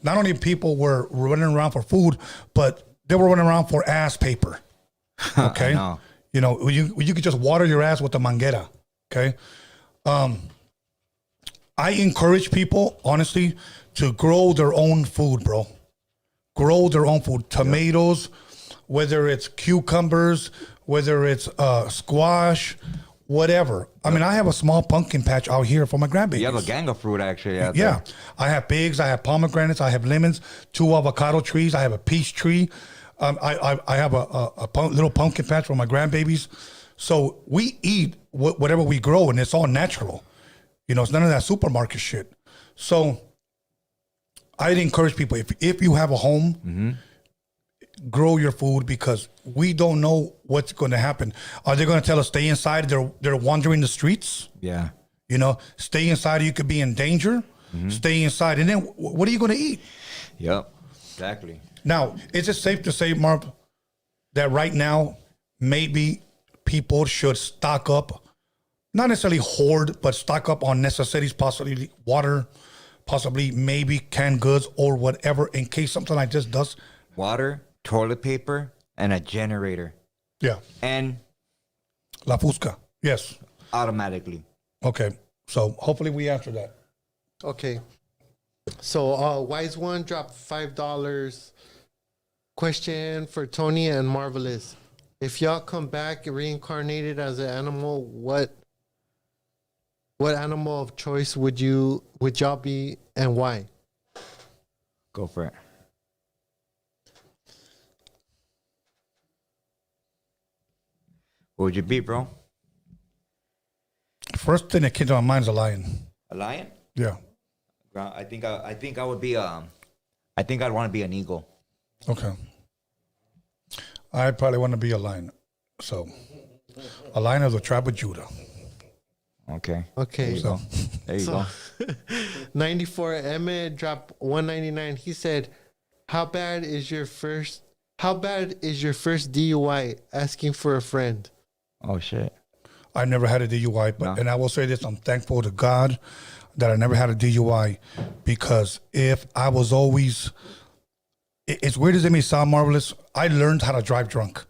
not only people were running around for food, but they were running around for ass paper. Okay, you know, you could just water your ass with a manguera. Okay, I encourage people, honestly, to grow their own food, bro. Grow their own food. Tomatoes, whether it's cucumbers, whether it's squash, whatever. I mean, I have a small pumpkin patch out here for my grandbabies. You have a gang of fruit, actually. Yeah. I have figs, I have pomegranates, I have lemons, 2 avocado trees, I have a peach tree. I have a little pumpkin patch for my grandbabies. So we eat whatever we grow, and it's all natural. You know, it's none of that supermarket shit. So I'd encourage people, if you have a home, grow your food, because we don't know what's going to happen. Are they going to tell us stay inside? They're wandering the streets. Yeah. You know, stay inside. You could be in danger. Stay inside, and then what are you going to eat? Yep. Exactly. Now, is it safe to say, Marv, that right now maybe people should stock up, not necessarily hoard, but stock up on necessities, possibly water, possibly maybe canned goods or whatever, in case something like this does? Water, toilet paper, and a generator. Yeah. And La Fusca. Yes. automatically. Okay. So hopefully we answer that. Okay. So Wise One dropped $5. Question for Tony and Marvelous. If y'all come back reincarnated as an animal, what animal of choice would y'all be, and why? Go for it. What would you be, bro? First thing that came to my mind is a lion. A lion? Yeah. I think I would be I think I'd want to be an eagle. Okay. I probably want to be a lion. So, a Lion of the tribe of Judah. Okay. Okay. So, There you go. 94 Emmett dropped 199. He said, how bad is your first DUI asking for a friend? Oh shit. I never had a DUI, but No. and I will say this: I'm thankful to God that I never had a DUI, because if I was always, it's weird as it may sound, Marvelous, I learned how to drive drunk.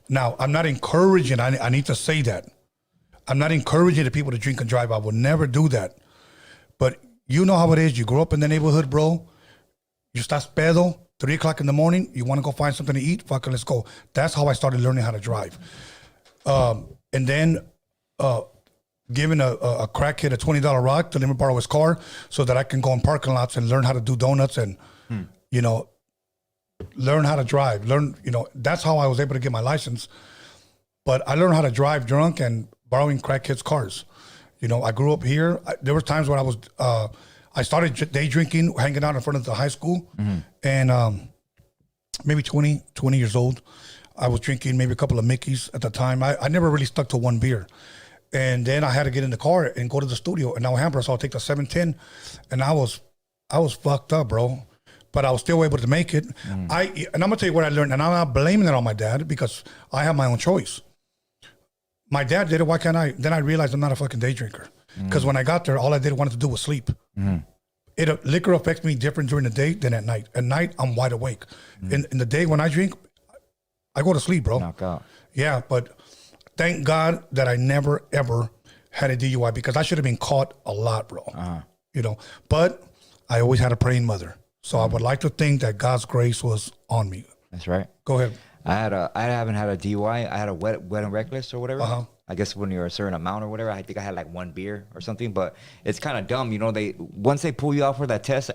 Now, I'm not encouraging. I need to say that I'm not encouraging the people to drink and drive. I will never do that. But you know how it is. You grow up in the neighborhood, bro. You estás pedo, 3 o'clock in the morning. You want to go find something to eat? Fucking let's go. That's how I started learning how to drive. And then giving a crack kid a $20 rock to let me borrow his car so that I can go in parking lots and learn how to do donuts and, you know, learn how to drive. That's how I was able to get my license. But I learned how to drive drunk and borrowing crack kids' cars. You know, I grew up here. There were times when I started day drinking, hanging out in front of the high school. And maybe 20 years old. I was drinking maybe a couple of Mickeys at the time. I never really stuck to one beer. And then I had to get in the car and go to the studio. And now Hamburg, so I'll take the 710. And I was fucked up, bro. But I was still able to make it. And I'm going to tell you what I learned. And I'm not blaming it on my dad because I have my own choice. My dad did it. Why can't I? Then I realized I'm not a fucking day drinker. Because when I got there, all I wanted to do was sleep. Liquor affects me different during the day than at night. At night, I'm wide awake. In the day when I drink, I go to sleep, bro. Knock out. Yeah, but thank God that I never, ever had a DUI because I should have been caught a lot, bro. You know, but I always had a praying mother. So I would like to think that God's grace was on me. That's right. Go ahead. I haven't had a DUI. I had a wet and reckless or whatever. I guess when you're a certain amount or whatever, I think I had like 1 beer or something, but it's kind of dumb. You know, once they pull you out for that test,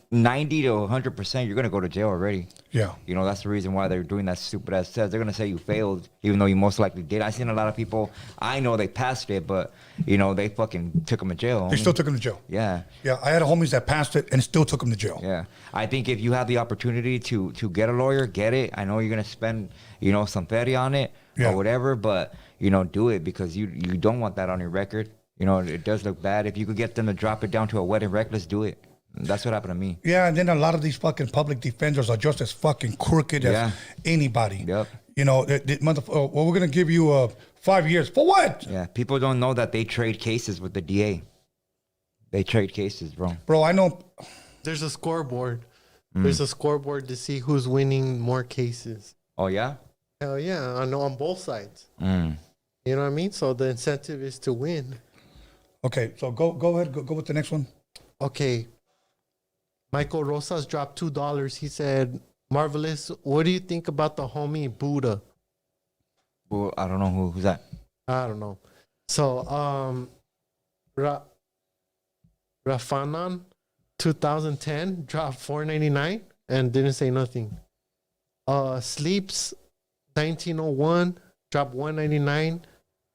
90 to 100%, you're going to go to jail already. Yeah. You know, that's the reason why they're doing that stupid ass test. They're going to say you failed, even though you most likely did. I've seen a lot of people, I know they passed it, but, you know, they fucking took them to jail. They still took him to jail. Yeah. Yeah, I had homies that passed it and still took him to jail. Yeah. I think if you have the opportunity to get a lawyer, get it. I know you're going to spend, you know, some feria on it or whatever, but, you know, do it because you don't want that on your record. You know, it does look bad. If you could get them to drop it down to a wet and reckless, do it. That's what happened to me. Yeah, and then a lot of these fucking public defenders are just as fucking crooked as anybody. Yep. You know, well, we're going to give you 5 years. For what? Yeah, people don't know that they trade cases with the DA. They trade cases, bro. Bro, I know. There's a scoreboard. There's a scoreboard to see who's winning more cases. Oh, yeah? Hell yeah, I know on both sides. Mm. You know what I mean? So the incentive is to win. Okay, so go ahead. Go with the next one. Okay. Michael Rosas dropped $2. He said, Marvelous, what do you think about the homie Buddha? Well, I don't know who's that. I don't know. So, Rafanan 2010 dropped $4.99 and didn't say nothing. Sleeps 1901 dropped $1.99.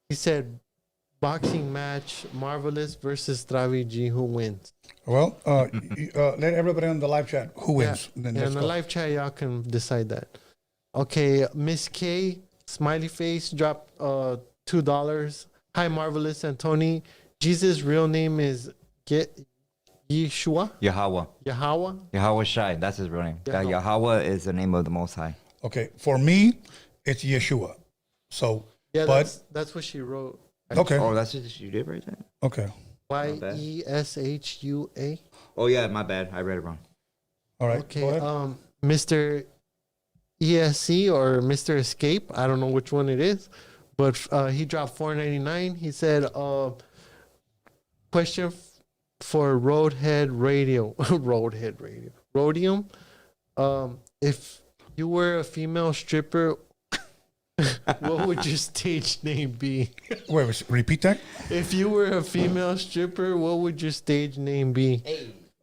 He said, boxing match Marvelous versus Travi G. Who wins? Well, let everybody on the live chat who wins. Yeah, Then in let's the go. live chat, y'all can decide that. Okay, Miss K, smiley face, dropped $2. Hi, Marvelous and Tony. Jesus' real name is Yeshua? Yahweh. Yahweh? Yahweh Shai. That's his real name. Yahweh. Yahweh is the name of the Most High. Okay, for me, it's Yeshua. So, Yeah, but that's what she wrote. okay, Oh, that's what you did right there? okay, Yeshua. Oh, yeah, my bad. I read it wrong. all right. Okay, Go ahead. Mr. ESC or Mr. Escape, I don't know which one it is, but he dropped $4.99. He said, question for Roadhead Radio, Roadium. If you were a female stripper, what would your stage name be? Wait, repeat that. If you were a female stripper, what would your stage name be?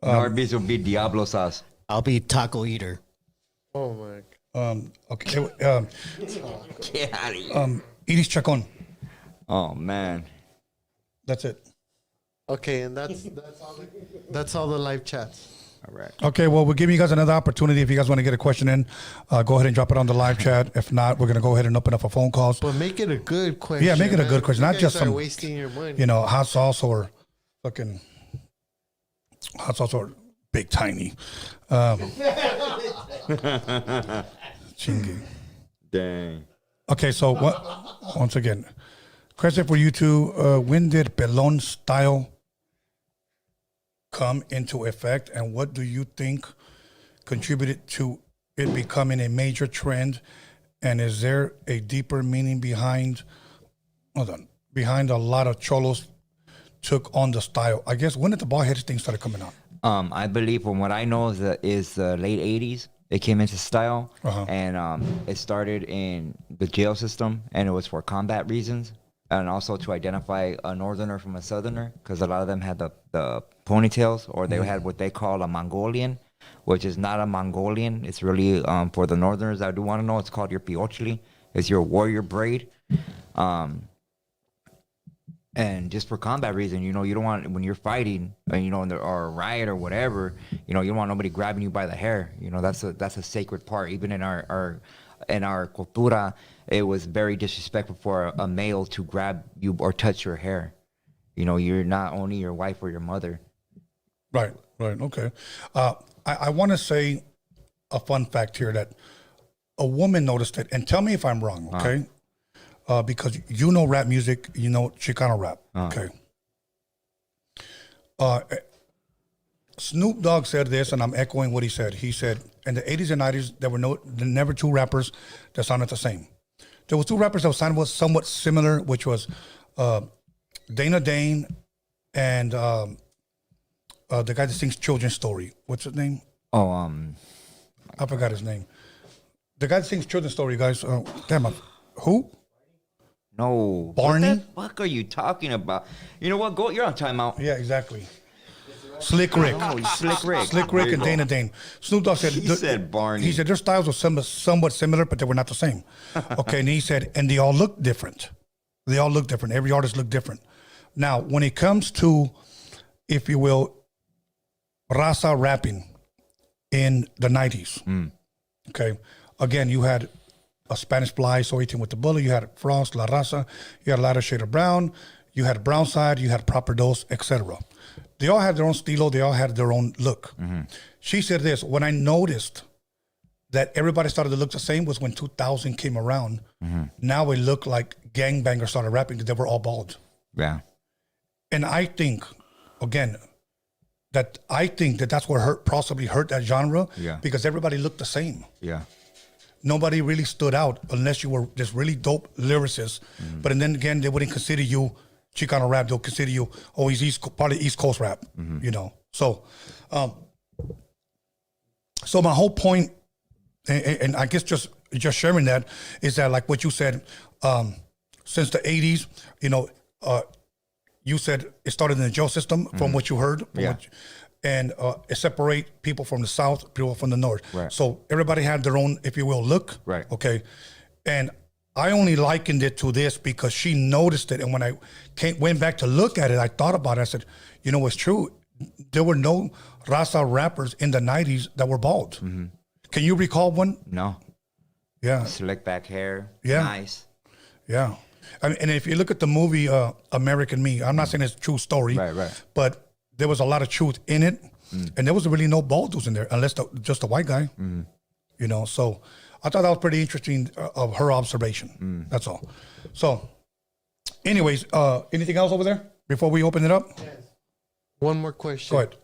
Norby's will be Diablo Sauce. I'll be taco eater. Oh my Okay. Get out of here. Iris Chacon. Oh, man. That's it. Okay, and that's all the live chats. All right. Okay, well, we're giving you guys another opportunity. If you guys want to get a question in, go ahead and drop it on the live chat. If not, we're going to go ahead and open up for phone calls. But make it a good question. Yeah, make it a man. good question, You not guys just are some, wasting your money. you know, hot sauce or fucking hot sauce or big tiny. Chingy. Dang. Okay, so once again, question for you two. When did Pelon style come into effect, and what do you think contributed to it becoming a major trend? And is there a deeper meaning behind a lot of cholos took on the style? I guess when did the bald headed thing started coming out? I believe from what I know is the late 80s. It came into style, Uh-huh. and it started in the jail system, and it was for combat reasons, and also to identify a northerner from a southerner, because a lot of them had the ponytails, or they had what they call a Mongolian, which is not a Mongolian. It's really for the northerners that do want to know. It's called your piochli. It's your warrior braid. And just for combat reason, you know, you don't want, when you're fighting, you know, or a riot or whatever, you know, you don't want nobody grabbing you by the hair. You know, that's a sacred part. Even in our cultura, it was very disrespectful for a male to grab you or touch your hair. You know, you're not only your wife or your mother. Right, okay. I want to say a fun fact here that a woman noticed it, and tell me if I'm wrong, okay? Because you know rap music, you know Chicano rap, okay? Snoop Dogg said this, and I'm echoing what he said. He said, in the 80s and 90s, there were never two rappers that sounded the same. There was two rappers that sounded somewhat similar, which was Dana Dane and the guy that sings Children's Story. What's his name? Oh, I forgot his name. The guy that sings Children's Story, guys. Who? no. Barney? What the fuck are you talking about? You know what? Go. You're on timeout. Yeah, exactly. Slick Rick. Oh, Slick Rick. Slick Rick and Dana Dane. Snoop Dogg said... He said Barney. He said their styles were somewhat similar, but they were not the same. Okay, and he said, and they all look different. They all look different. Every artist looked different. Now, when it comes to, if you will, raza rapping in the 90s, okay, again, you had a Spanish Fly, So 18 with the Bullet, you had Frost, La Raza, you had a lighter shade of brown, you had Brown Side, you had Proper Dose, etc. They all had their own stilo, they all had their own look. She said this, when I noticed that everybody started to look the same was when 2000 came around. Now it looked like gangbangers started rapping because they were all bald. Yeah. And I think, again, that's what possibly hurt that genre. Yeah. Because everybody looked the same. Yeah. Nobody really stood out unless you were this really dope lyricist. But then again, they wouldn't consider you Chicano rap. They'll consider you, oh, he's probably East Coast rap, you know. So, so my whole point, and I guess just sharing that, is that like what you said, since the 80s, you know, you said it started in the jail system from what you heard. And it separate people from the South, people from the North. Right. So everybody had their own, if you will, look. Right. Okay. And I only likened it to this because she noticed it. And when I went back to look at it, I thought about it. I said, you know, it's true. There were no Raza rappers in the 90s that were bald. Can you recall one? No. Yeah. Slick back hair. Yeah. Nice. Yeah. I mean, and if you look at the movie American Me, I'm not saying it's a true story. Right. But there was a lot of truth in it. And there was really no bald dudes in there, unless just a white guy. You know, so I thought that was pretty interesting of her observation. That's all. So, anyways, anything else over there before we open it up? One more question. Go ahead.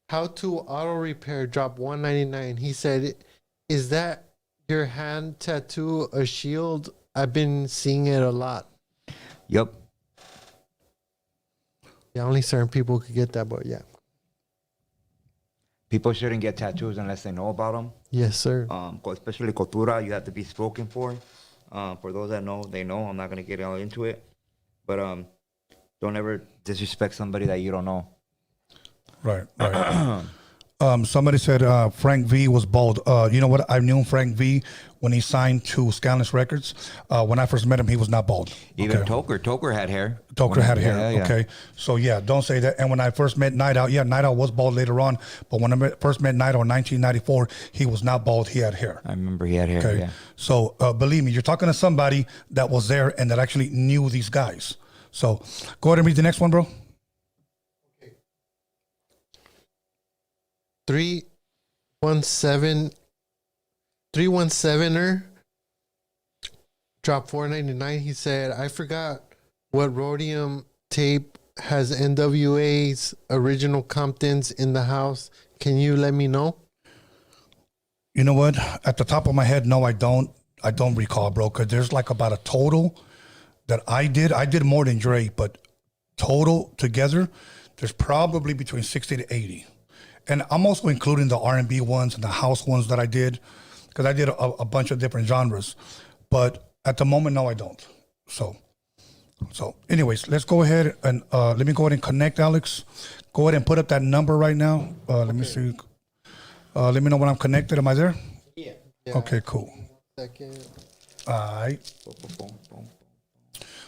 How to auto repair drop 199. He said, "Is that your hand tattoo a shield?" I've been seeing it a lot. Yep. Yeah, only certain people could get that, but yeah. People shouldn't get tattoos unless they know about them. Yes, sir. Especially cultura, you have to be spoken for. For those that know, they know. I'm not gonna get all into it, but don't ever disrespect somebody that you don't know. Right. Somebody said Frank V was bald. You know what? I knew Frank V when he signed to SKANLESS Records. When I first met him, he was not bald. Even Okay. Toker had hair. Toker had hair. Yeah, yeah. Okay. So, yeah, don't say that. And when I first met Night Owl, Night Owl was bald later on. But when I first met Night Owl in 1994, he was not bald. He had hair. I remember he had hair. Okay. Yeah. So, believe me, you're talking to somebody that was there and that actually knew these guys. So, go ahead and read the next one, bro. 317er dropped $4.99. He said, I forgot what Roadium tape has NWA's original Comptons in the house. Can you let me know? You know what? At the top of my head, no, I don't. I don't recall, bro, because there's like about a total that I did. I did more than Dre, but total together, there's probably between 60 to 80. And I'm also including the R&B ones and the house ones that I did, because I did a bunch of different genres. But at the moment, no, I don't. So anyways, let's go ahead and let me go ahead and connect, Alex. Go ahead and put up that number right now. Let me see. Let me know when I'm connected. Am I there? Yeah. Okay, cool. Second. All right.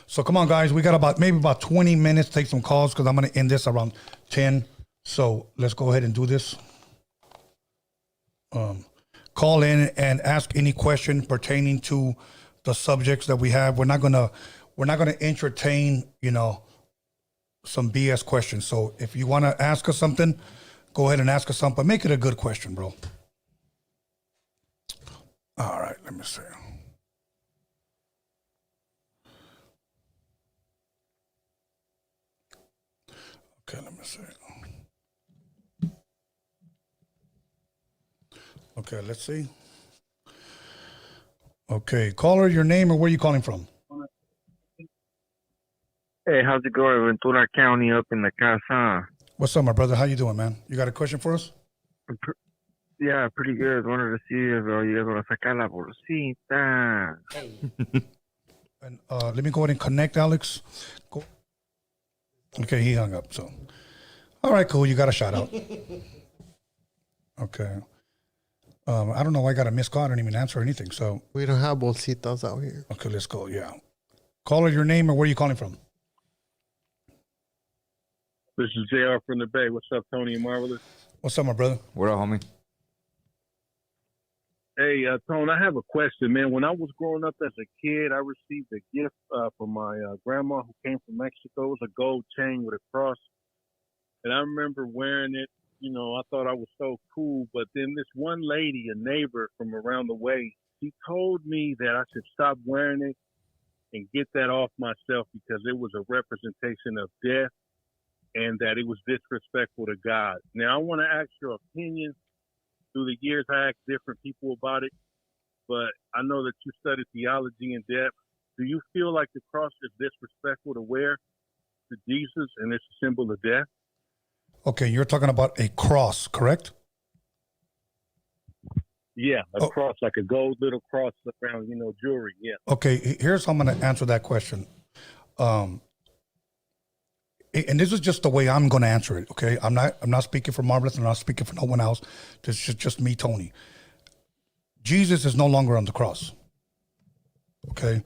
So come on, guys. We got maybe about 20 minutes to take some calls, because I'm going to end this around 10. So let's go ahead and do this. Call in and ask any question pertaining to the subjects that we have. We're not gonna entertain, some BS questions. So if you want to ask us something, go ahead and ask us something, but make it a good question, bro. All right, let me see. Okay, let me see. Okay, let's see. Okay, caller, your name or where are you calling from? Hey, how's it going? Ventura County up in the casa. What's up, my brother? How you doing, man? You got a question for us? Yeah, pretty good. Wanted to see if you guys want to sacar la bolsita. And let me go ahead and connect, Alex. Go. Okay, he hung up. So, all right, cool. You got a shout out. Okay. I don't know why I got a missed call. I didn't even answer anything. So We don't have bolsitas out here. okay, let's go. Yeah. Caller, your name or where are you calling from? This is JR from the Bay. What's up, Tony and Marvelous? What's up, my brother? What up, homie? Hey, Tone, I have a question, man. When I was growing up as a kid, I received a gift from my grandma who came from Mexico. It was a gold chain with a cross. And I remember wearing it. I thought I was so cool. But then this one lady, a neighbor from around the way, she told me that I should stop wearing it and get that off myself because it was a representation of death and that it was disrespectful to God. Now, I want to ask your opinion. Through the years, I asked different people about it, but I know that you studied theology in depth. Do you feel like the cross is disrespectful to wear to Jesus and it's a symbol of death? Okay, you're talking about a cross, correct? Yeah, a cross, like a gold little cross around, jewelry. Yeah. Okay, here's how I'm going to answer that question. And this is just the way I'm going to answer it. Okay, I'm not speaking for Marvelous. I'm not speaking for no one else. This is just me, Tony. Jesus is no longer on the cross. Okay.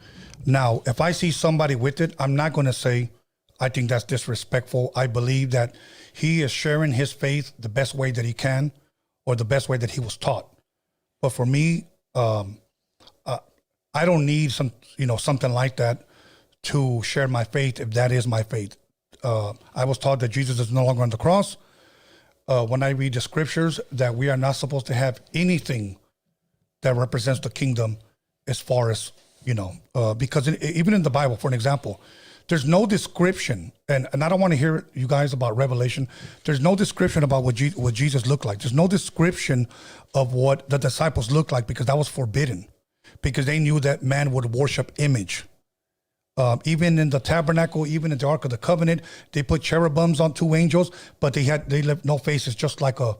Now, if I see somebody with it, I'm not going to say, I think that's disrespectful. I believe that he is sharing his faith the best way that he can, or the best way that he was taught. But for me, I don't need something like that to share my faith if that is my faith. I was taught that Jesus is no longer on the cross. When I read the scriptures, that we are not supposed to have anything that represents the kingdom, as far as, because even in the Bible, for an example, there's no description, and I don't want to hear you guys about Revelation. There's no description about what Jesus looked like. There's no description of what the disciples looked like, because that was forbidden, because they knew that man would worship image. Even in the tabernacle, even in the Ark of the Covenant, they put cherubims on two angels, but they left no faces, just like a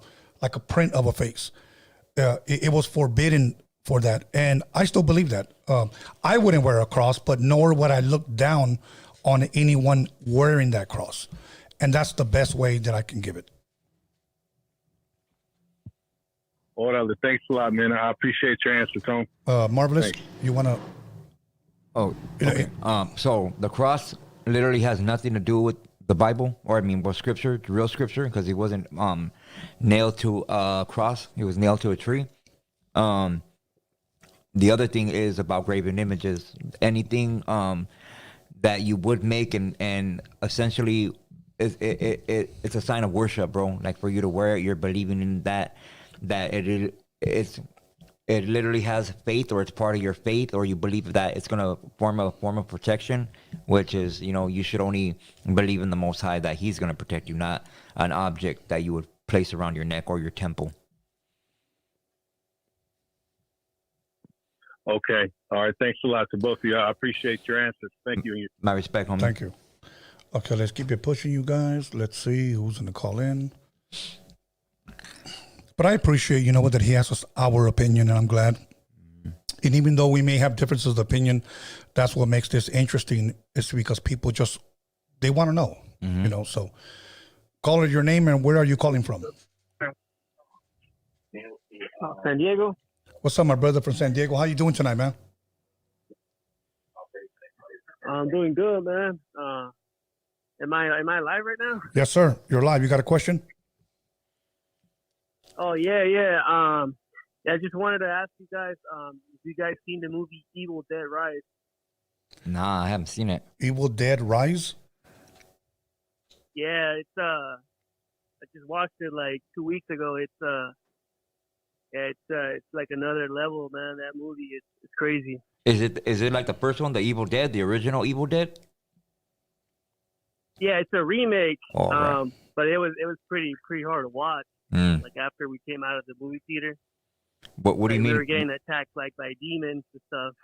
print of a face. It was forbidden for that, and I still believe that. I wouldn't wear a cross, but nor would I look down on anyone wearing that cross, and that's the best way that I can give it. Orale, thanks a lot, man. I appreciate your answer, Tom. Marvelous, Thanks. you want to? Oh, okay. So the cross literally has nothing to do with the Bible, or I mean, with scripture, real scripture, because he wasn't nailed to a cross. He was nailed to a tree. The other thing is about graven images. Anything that you would make and essentially it's a sign of worship, bro. Like for you to wear it, you're believing in that it literally has faith, or it's part of your faith, or you believe that it's gonna form a form of protection, which is, you know, you should only believe in the Most High, that He's gonna protect you, not an object that you would place around your neck or your temple. Okay. All right. Thanks a lot to both of you. I appreciate your answers. Thank you. My respect, homie. Thank you. Okay, let's keep it pushing, you guys. Let's see who's going to call in. But I appreciate, you know what, that he asked us our opinion, and I'm glad. And even though we may have differences of opinion, that's what makes this interesting, is because people just, they want to know, you know. So call it your name, and where are you calling from? San Diego. What's up, my brother from San Diego? How you doing tonight, man? I'm doing good, man. Am I live right now? Yes, sir. You're live. You got a question? Oh yeah. I just wanted to ask you guys, have you guys seen the movie Evil Dead Rise? Nah, I haven't seen it. Evil Dead Rise? Yeah, it's I just watched it like 2 weeks ago. It's like another level, man. That movie it's crazy. Is it like the first one, the Evil Dead, the original Evil Dead? Yeah, it's a remake. Oh, right. But it was pretty hard to watch. Like after we came out of the movie theater. What do you mean? We were getting attacked like by demons and stuff.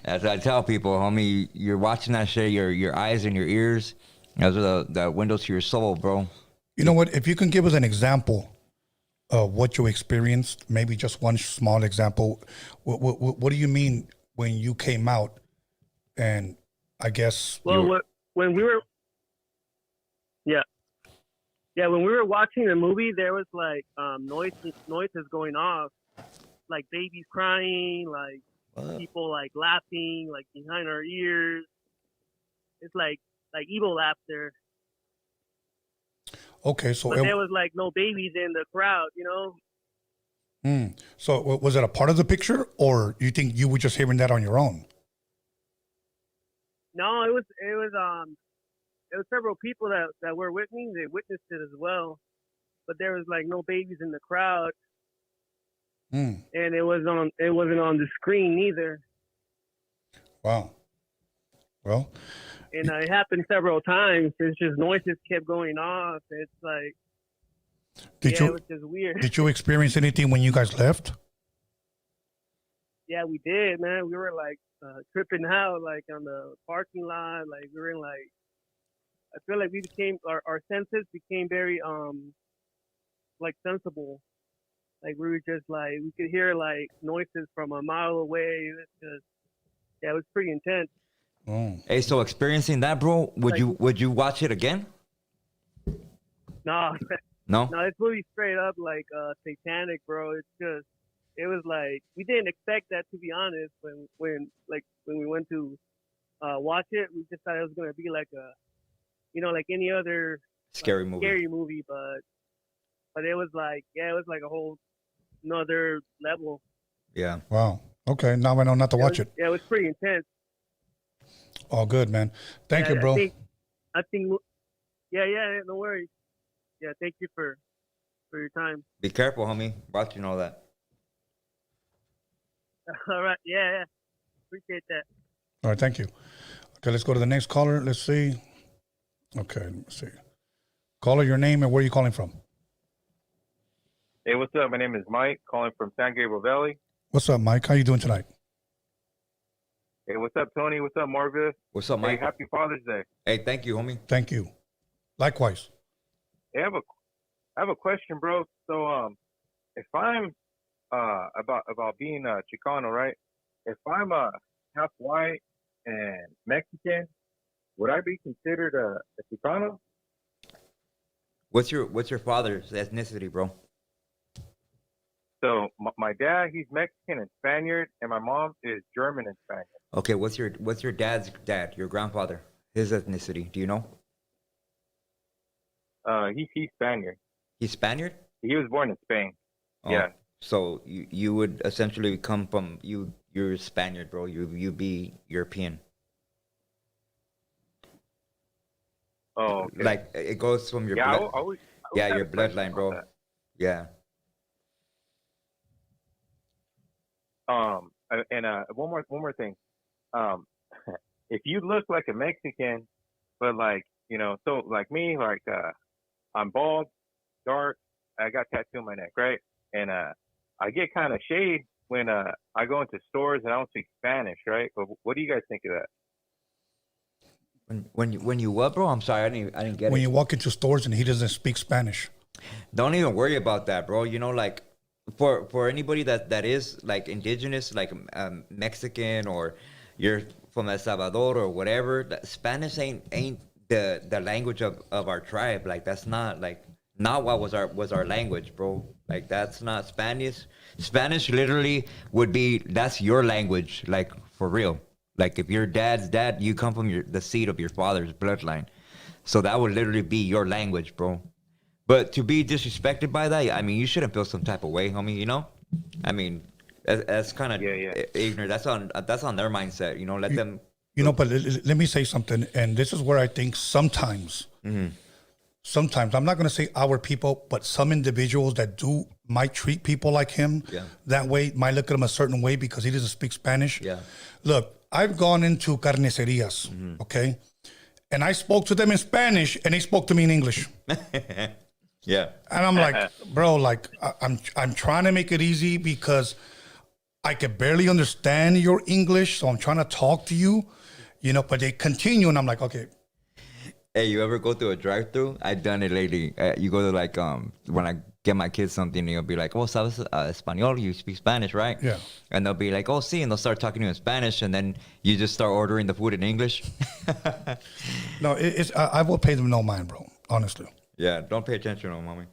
That's what I tell people, homie. You're watching that shit. Your eyes and your ears, those are the windows to your soul, bro. You know what? If you can give us an example of what you experienced, maybe just one small example. What do you mean when you came out? And I guess when we were, when we were watching the movie, there was like noises going off, like babies crying, like people like laughing, like behind our ears. It's like evil laughter. Okay, so but there was like no babies in the crowd, you know. So was it a part of the picture, or you think you were just hearing that on your own? No, it was several people that were with me. They witnessed it as well, but there was like no babies in the crowd, and it wasn't on the screen either. Wow. Well. And it happened several times. It's just noises kept going off. It's like, it was just weird. Did you experience anything when you guys left? Yeah, we did, man. We were like tripping out, like on the parking lot. Like we were in like, I feel like we became our senses became very like sensible. Like we were just like we could hear like noises from a mile away. It was just, it was pretty intense. Hey, so experiencing that, bro, would you watch it again? No, No, this movie's straight up like satanic, bro. It's just, it was like we didn't expect that, to be honest. When we went to watch it, we just thought it was gonna be like a, you know, like any other scary movie. But it was like, it was like a whole another level. Yeah. Wow. Okay, now I know not to watch it. Yeah, it was pretty intense. All good, man. Thank you, bro. I think, yeah, no worries. Yeah, thank you for your time. Be careful, homie. Watching all that. All right, yeah, appreciate that. All right, thank you. Okay, let's go to the next caller. Let's see. Okay, let me see. Caller, your name and where are you calling from? Hey, what's up? My name is Mike, calling from San Gabriel Valley. What's up, Mike? How you doing tonight? Hey, what's up, Tony? What's up, Marvis? What's up, Mike? Hey, happy Father's Day. Hey, thank you, homie. Thank you. Likewise. Hey, I have a question, bro. So, if I'm about being Chicano, right? If I'm half white and Mexican, would I be considered a Chicano? What's your father's ethnicity, bro? So my dad, he's Mexican and Spaniard, and my mom is German and Spaniard. Okay, what's your dad's dad, your grandfather, his ethnicity? Do you know? He's Spaniard. He's Spaniard? He was born in Spain. Oh, Yeah. so you would essentially come from you're Spaniard, bro. You be European. Oh, okay. Like it goes from your Yeah, blood. I always Yeah, had your a question bloodline, bro. about Yeah. that. And one more thing. If you look like a Mexican, but like, you know, so like me, like I'm bald, dark, I got tattoo on my neck, right? And I get kind of shade when I go into stores and I don't speak Spanish, right? But what do you guys think of that? When you what, bro? I'm sorry, I didn't get When it. you walk into stores and he doesn't speak Spanish. Don't even worry about that, bro. You know, like for anybody that is like indigenous, like Mexican, or you're from El Salvador or whatever, that Spanish ain't the language of our tribe. Like that's not what was our language, bro. Like that's not Spanish. Spanish literally would be, that's your language, like for real. Like if your dad's dad, you come from the seed of your father's bloodline. So that would literally be your language, bro. But to be disrespected by that, I mean, you shouldn't feel some type of way, homie, you know? I mean, that's kind of ignorant. That's on their mindset, you know? Let them... You know, but let me say something. And this is where I think sometimes, sometimes, I'm not going to say our people, but some individuals that might treat people like him that way, might look at him a certain way because he doesn't speak Spanish. Yeah. Look, I've gone into carnicerias, okay? And I spoke to them in Spanish and they spoke to me in English. Yeah. And I'm like, bro, like I'm trying to make it easy because I could barely understand your English, so I'm trying to talk to you, you know, but they continue and I'm like, okay. Hey, you ever go through a drive-thru? I've done it lately. You go to like when I get my kids something, they'll be like, "Oh, sabes español? You speak Spanish, right?" Yeah. And they'll be like, "Oh, sí," and they'll start talking to you in Spanish, and then you just start ordering the food in English. No, I will pay them no mind, bro. Honestly. Yeah, don't pay attention to them, mommy.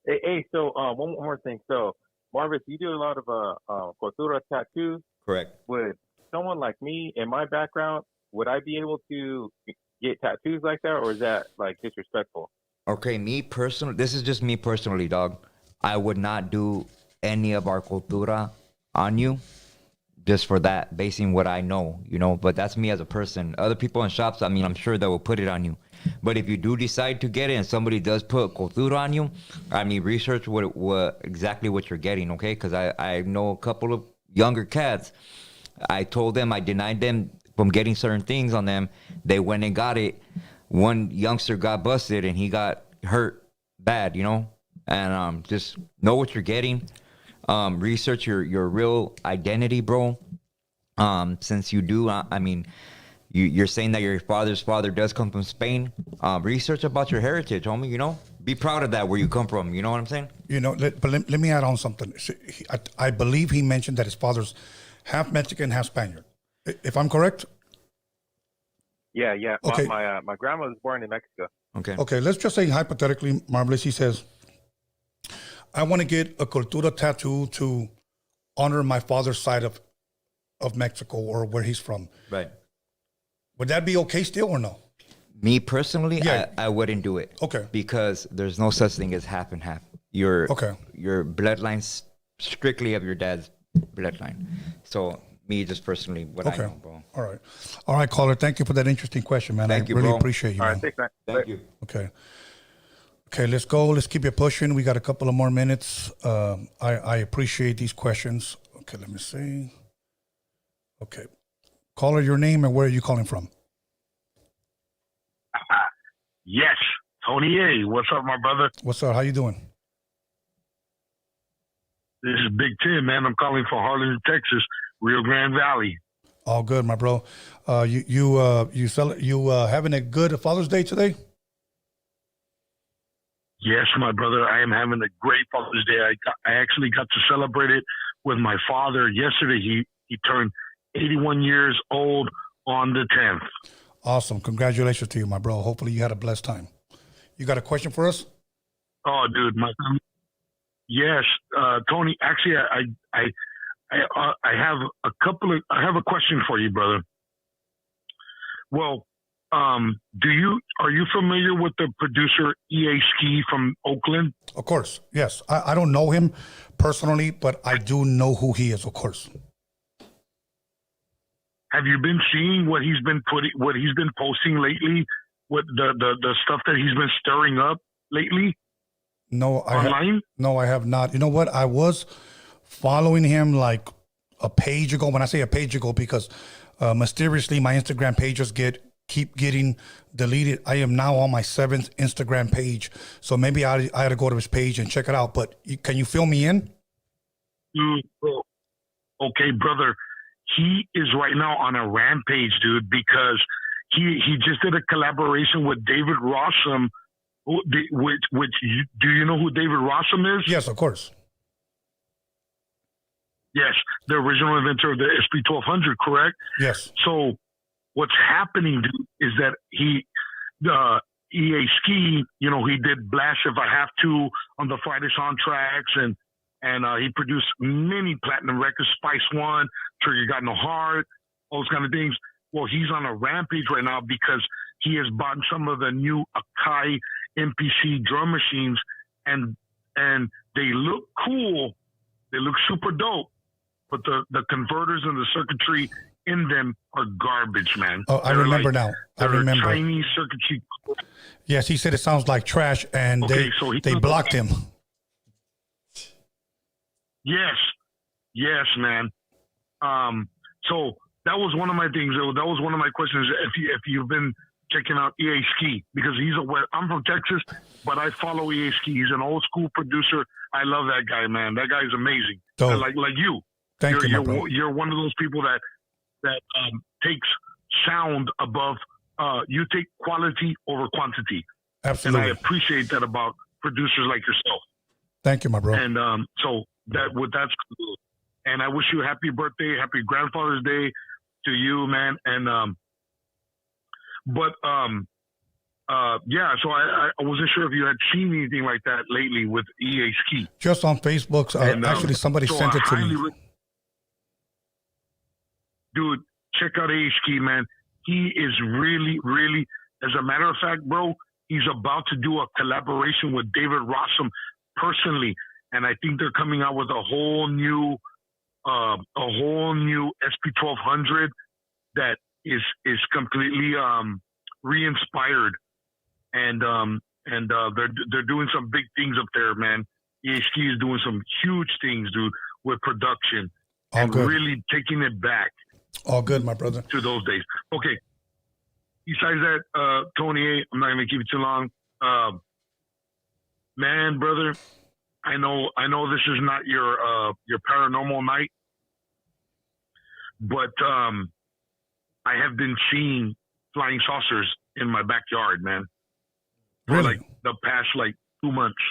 Hey, so one more thing. So, Marvis, you do a lot of cultura tattoos. Correct. Would someone like me in my background, would I be able to get tattoos like that, or is that like disrespectful? Okay, me personally, this is just me personally, dog. I would not do any of our cultura on you just for that, basing what I know, you know, but that's me as a person. Other people in shops, I mean, I'm sure they will put it on you. But if you do decide to get it and somebody does put cultura on you, I mean, research what exactly what you're getting, okay? Because I know a couple of younger cats. I told them, I denied them from getting certain things on them. They went and got it. One youngster got busted and he got hurt bad, you know? And just know what you're getting. Research your real identity, bro. Since you do, I mean, you're saying that your father's father does come from Spain. Research about your heritage, homie, you know? Be proud of that, where you come from, you know what I'm saying? You know, but let me add on something. I believe he mentioned that his father's half Mexican, half Spaniard. If I'm correct? Yeah. Okay. My grandma was born in Mexico. Okay, let's just say hypothetically, Marvelous, he says, I want to get a cultura tattoo to honor my father's side of Mexico or where he's from. Right. Would that be okay still or no? Me personally, Yeah. I wouldn't do it. Okay. Because there's no such thing as half and half. Your bloodline's strictly of your dad's bloodline. So me, just personally, what I know, bro. All right, caller. Thank you for that interesting question, man. Thank you, really bro. appreciate you. All Man. right, thanks, man. Thank you. Okay, let's go. Let's keep it pushing. We got a couple of more minutes. I appreciate these questions. Okay, let me see. Okay. Caller, your name and where are you calling from? Yes, Tony A. What's up, my brother? What's up? How you doing? This is Big Tim, man. I'm calling from Harlan, Texas, Rio Grande Valley. All good, my bro. You having a good Father's Day today? Yes, my brother. I am having a great Father's Day. I actually got to celebrate it with my father yesterday. He turned 81 years old on the 10th. Awesome. Congratulations to you, my bro. Hopefully you had a blessed time. You got a question for us? Oh, dude, Yes, Tony. Actually, I have I have a question for you, brother. Well, are you familiar with the producer EA Ski from Oakland? Of course, yes. I don't know him personally, but I do know who he is, of course. Have you been seeing what he's been posting lately? What the stuff that he's been stirring up lately? No, online? No, I have not. You know what? I was following him like a page ago. When I say a page ago, because mysteriously my Instagram pages keep getting deleted. I am now on my 7th Instagram page, so maybe I had to go to his page and check it out. But can you fill me in? Okay, brother. He is right now on a rampage, dude, because he just did a collaboration with David Rossum. Which do you know who David Rossum is? Yes, of course. Yes, the original inventor of the SP1200, correct? Yes. So what's happening, dude, is that EA Ski, you know, he did Blast If I Have To on the Friday soundtracks, and he produced many platinum records, Spice One, Trigger Got No Heart, all those kind of things. Well, he's on a rampage right now because he has bought some of the new Akai MPC drum machines, and they look cool. They look super dope, but the converters and the circuitry in them are garbage, man. Oh, I remember now. I remember. Chinese circuitry. Yes, he said it sounds like trash, and they blocked him. Yes, man. So that was one of my things. That was one of my questions. If you've been checking out EA Ski, because I'm from Texas, but I follow EA Ski. He's an old school producer. I love that guy, man. That guy's amazing. So, like you. Thank you. You're one of those people that takes sound above. You take quality over quantity. Absolutely. And I appreciate that about producers like yourself. Thank you, my bro. And so that's cool. And I wish you a happy birthday, happy Grandfather's Day to you, man. And so I wasn't sure if you had seen anything like that lately with EA Ski. Just on Facebook. Actually, somebody sent it to me. Dude, check out EA Ski, man. He is really, really, as a matter of fact, bro, he's about to do a collaboration with David Rossum personally. And I think they're coming out with a whole new SP1200 that is completely re-inspired, and they're doing some big things up there, man. EHT is doing some huge things, dude, with production and really taking it back. All good, my brother. To those days. Okay. Besides that, Tony, I'm not gonna keep it too long. Man, brother, I know this is not your paranormal night, but I have been seeing flying saucers in my backyard, man. For really? like the past 2 months.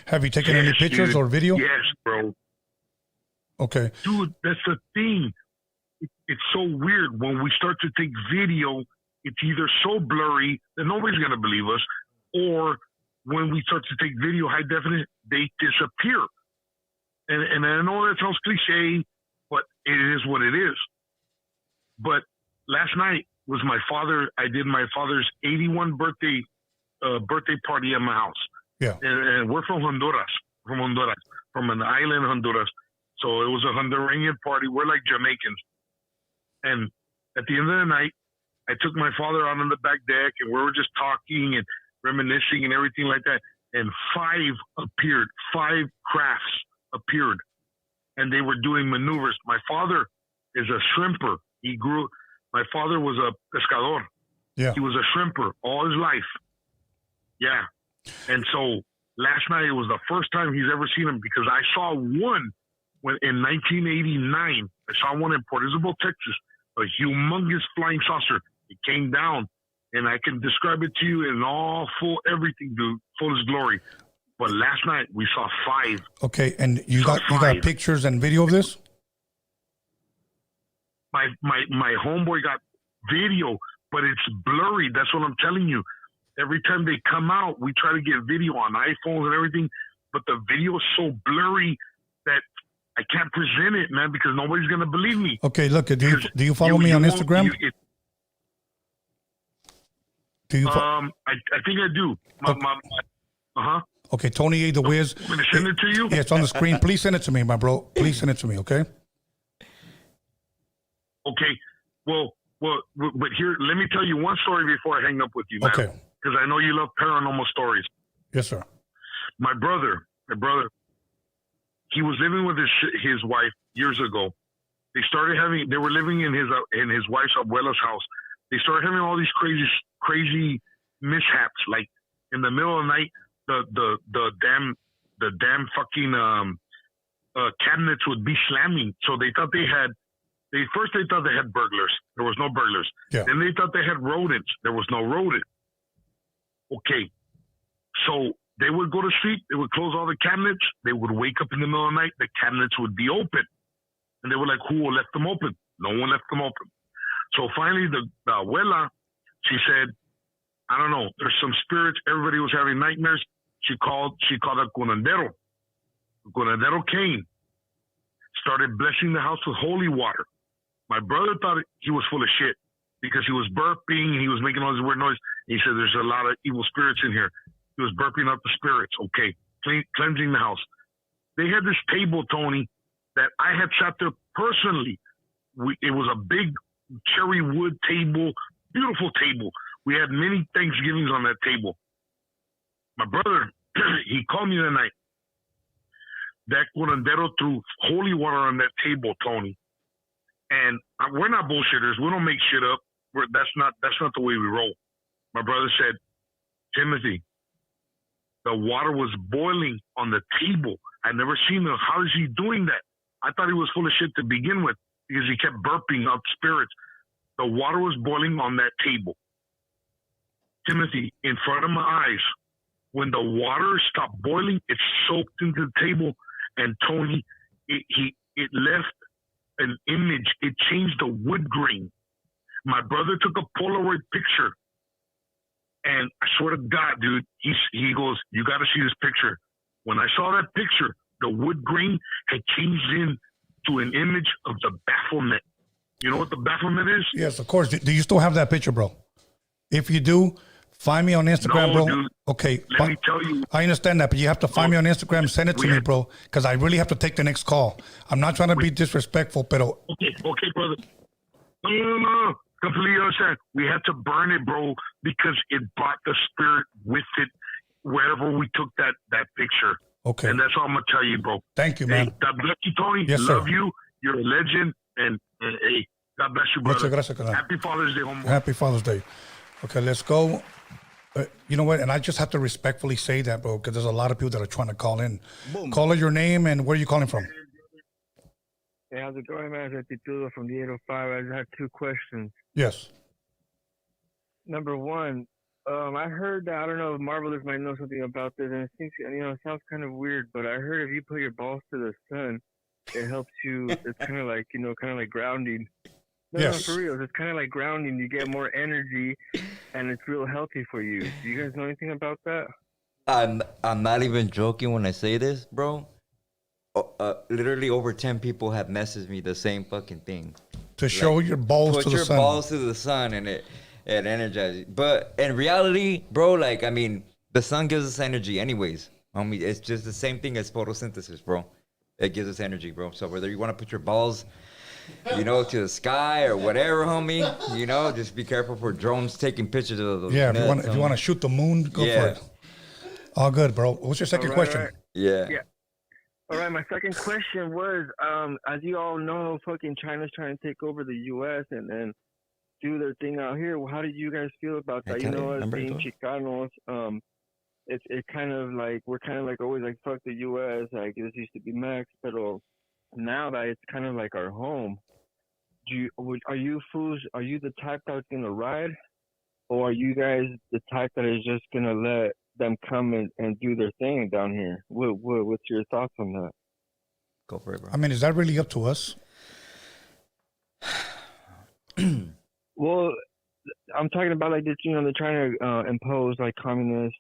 Have you taken any pictures or video? Yes, bro. Okay. Dude, that's the thing. It's so weird. When we start to take video, it's either so blurry that nobody's going to believe us, or when we start to take video high definition, they disappear. And I know that sounds cliche, but it is what it is. But last night was I did my father's 81 birthday party at my house. Yeah. And we're from Honduras, from an island, Honduras. So it was a Honduran party. We're like Jamaicans. And at the end of the night, I took my father out on the back deck, and we were just talking and reminiscing and everything like that. And 5 crafts appeared, and they were doing maneuvers. My father is a shrimper. My father was a pescador. Yeah. He was a shrimper all his life. Yeah. And so last night, it was the first time he's ever seen them, because I saw one in 1989. I saw one in Port Isabel, Texas, a humongous flying saucer. It came down, and I can describe it to you in all full everything, dude, full as glory. But last night we saw 5. Okay, and you got pictures and video of this? My homeboy got video, but it's blurry. That's what I'm telling you. Every time they come out, we try to get video on iPhones and everything, but the video is so blurry that I can't present it, man, because nobody's gonna believe me. Okay, look, do you follow me on Instagram? Do you? I think I do. Okay, Tony A. the Wiz. I'm gonna send it to you. Yeah, it's on the screen. Please send it to me, my bro. Please send it to me, okay? Okay. Well, but here, let me tell you one story before I hang up with you, man. Okay. Because I know you love paranormal stories. Yes, sir. My brother, he was living with his wife years ago. They were living in his wife's abuela's house. They started having all these crazy mishaps. Like in the middle of the night, the damn fucking cabinets would be slamming. So they thought they had burglars. There was no burglars. Yeah. Then they thought they had rodents. There was no rodent. Okay. So they would go to sleep. They would close all the cabinets. They would wake up in the middle of the night. The cabinets would be open. And they were like, who left them open? No one left them open. So finally, the abuela, she said, I don't know, there's some spirits. Everybody was having nightmares. She called a curandero. The curandero came, started blessing the house with holy water. My brother thought he was full of shit because he was burping. He was making all this weird noise. He said, there's a lot of evil spirits in here. He was burping out the spirits. Okay, cleansing the house. They had this table, Tony, that I had sat there personally. It was a big cherry wood table, beautiful table. We had many Thanksgivings on that table. My brother, he called me that night. That curandero threw holy water on that table, Tony. And we're not bullshitters. We don't make shit up. That's not the way we roll. My brother said, Timothy, the water was boiling on the table. I'd never seen him. How is he doing that? I thought he was full of shit to begin with because he kept burping up spirits. The water was boiling on that table. Timothy, in front of my eyes, when the water stopped boiling, it soaked into the table. And Tony, it left an image. It changed the wood grain. My brother took a Polaroid picture. And I swear to God, dude, he goes, you got to see this picture. When I saw that picture, the wood grain had changed into an image of the bafflement. You know what the bafflement is? Yes, of course. Do you still have that picture, bro? If you do, find me on Instagram, No, bro. dude. Okay. Let me tell you. I understand that, but you have to find me on Instagram. Send it to me, bro, because I really have to take the next call. I'm not trying to be disrespectful, pero... Okay, brother. No. Completely understand. We had to burn it, bro, because it brought the spirit with it wherever we took that picture. Okay. And that's all I'm going to tell you, bro. Thank you, man. Hey, God bless you, Tony. Yes, Love sir. you. You're a legend. And hey, God bless you, brother. Muchas gracias, carnal. Happy Father's Day, homeboy. Happy Father's Day. Okay, let's go. You know what? And I just have to respectfully say that, bro, because there's a lot of people that are trying to call in. Boom. Call it your name and where are you calling from? Hey, how's it going, man? It's Titulo from the 805. I just have two questions. Yes. Number one, I heard that, I don't know if Marvelous might know something about this, and it seems, it sounds kind of weird, but I heard if you put your balls to the sun, it helps you, it's kind of like, kind of like grounding. No, for real, it's kind of like grounding. You get more energy, and it's real healthy for you. Do you guys know anything about that? I'm not even joking when I say this, bro. Literally over 10 people have messaged me the same fucking thing. To show your balls to the sun. Put your balls to the sun and it energizes. But in reality, bro, the sun gives us energy anyways. Homie, it's just the same thing as photosynthesis, bro. It gives us energy, bro. So whether you want to put your balls, to the sky or whatever, homie, just be careful for drones taking pictures of the Yeah, nuts, if you want to shoot the moon, go for it. All good, bro. What's your second question? Right. Yeah. All right, my second question was, as you all know, fucking China's trying to take over the U.S. and do their thing out here. Well, how did you guys feel about that? As being Chicanos, it's kind of like, we're kind of like always like, fuck the U.S., like this used to be Mex, but now that it's kind of like our home, are you the type that's going to ride? Or are you guys the type that is just going to let them come and do their thing down here? What's your thoughts on that? Go for it, bro. Is that really up to us? Well, I'm talking about like this, they're trying to impose like communist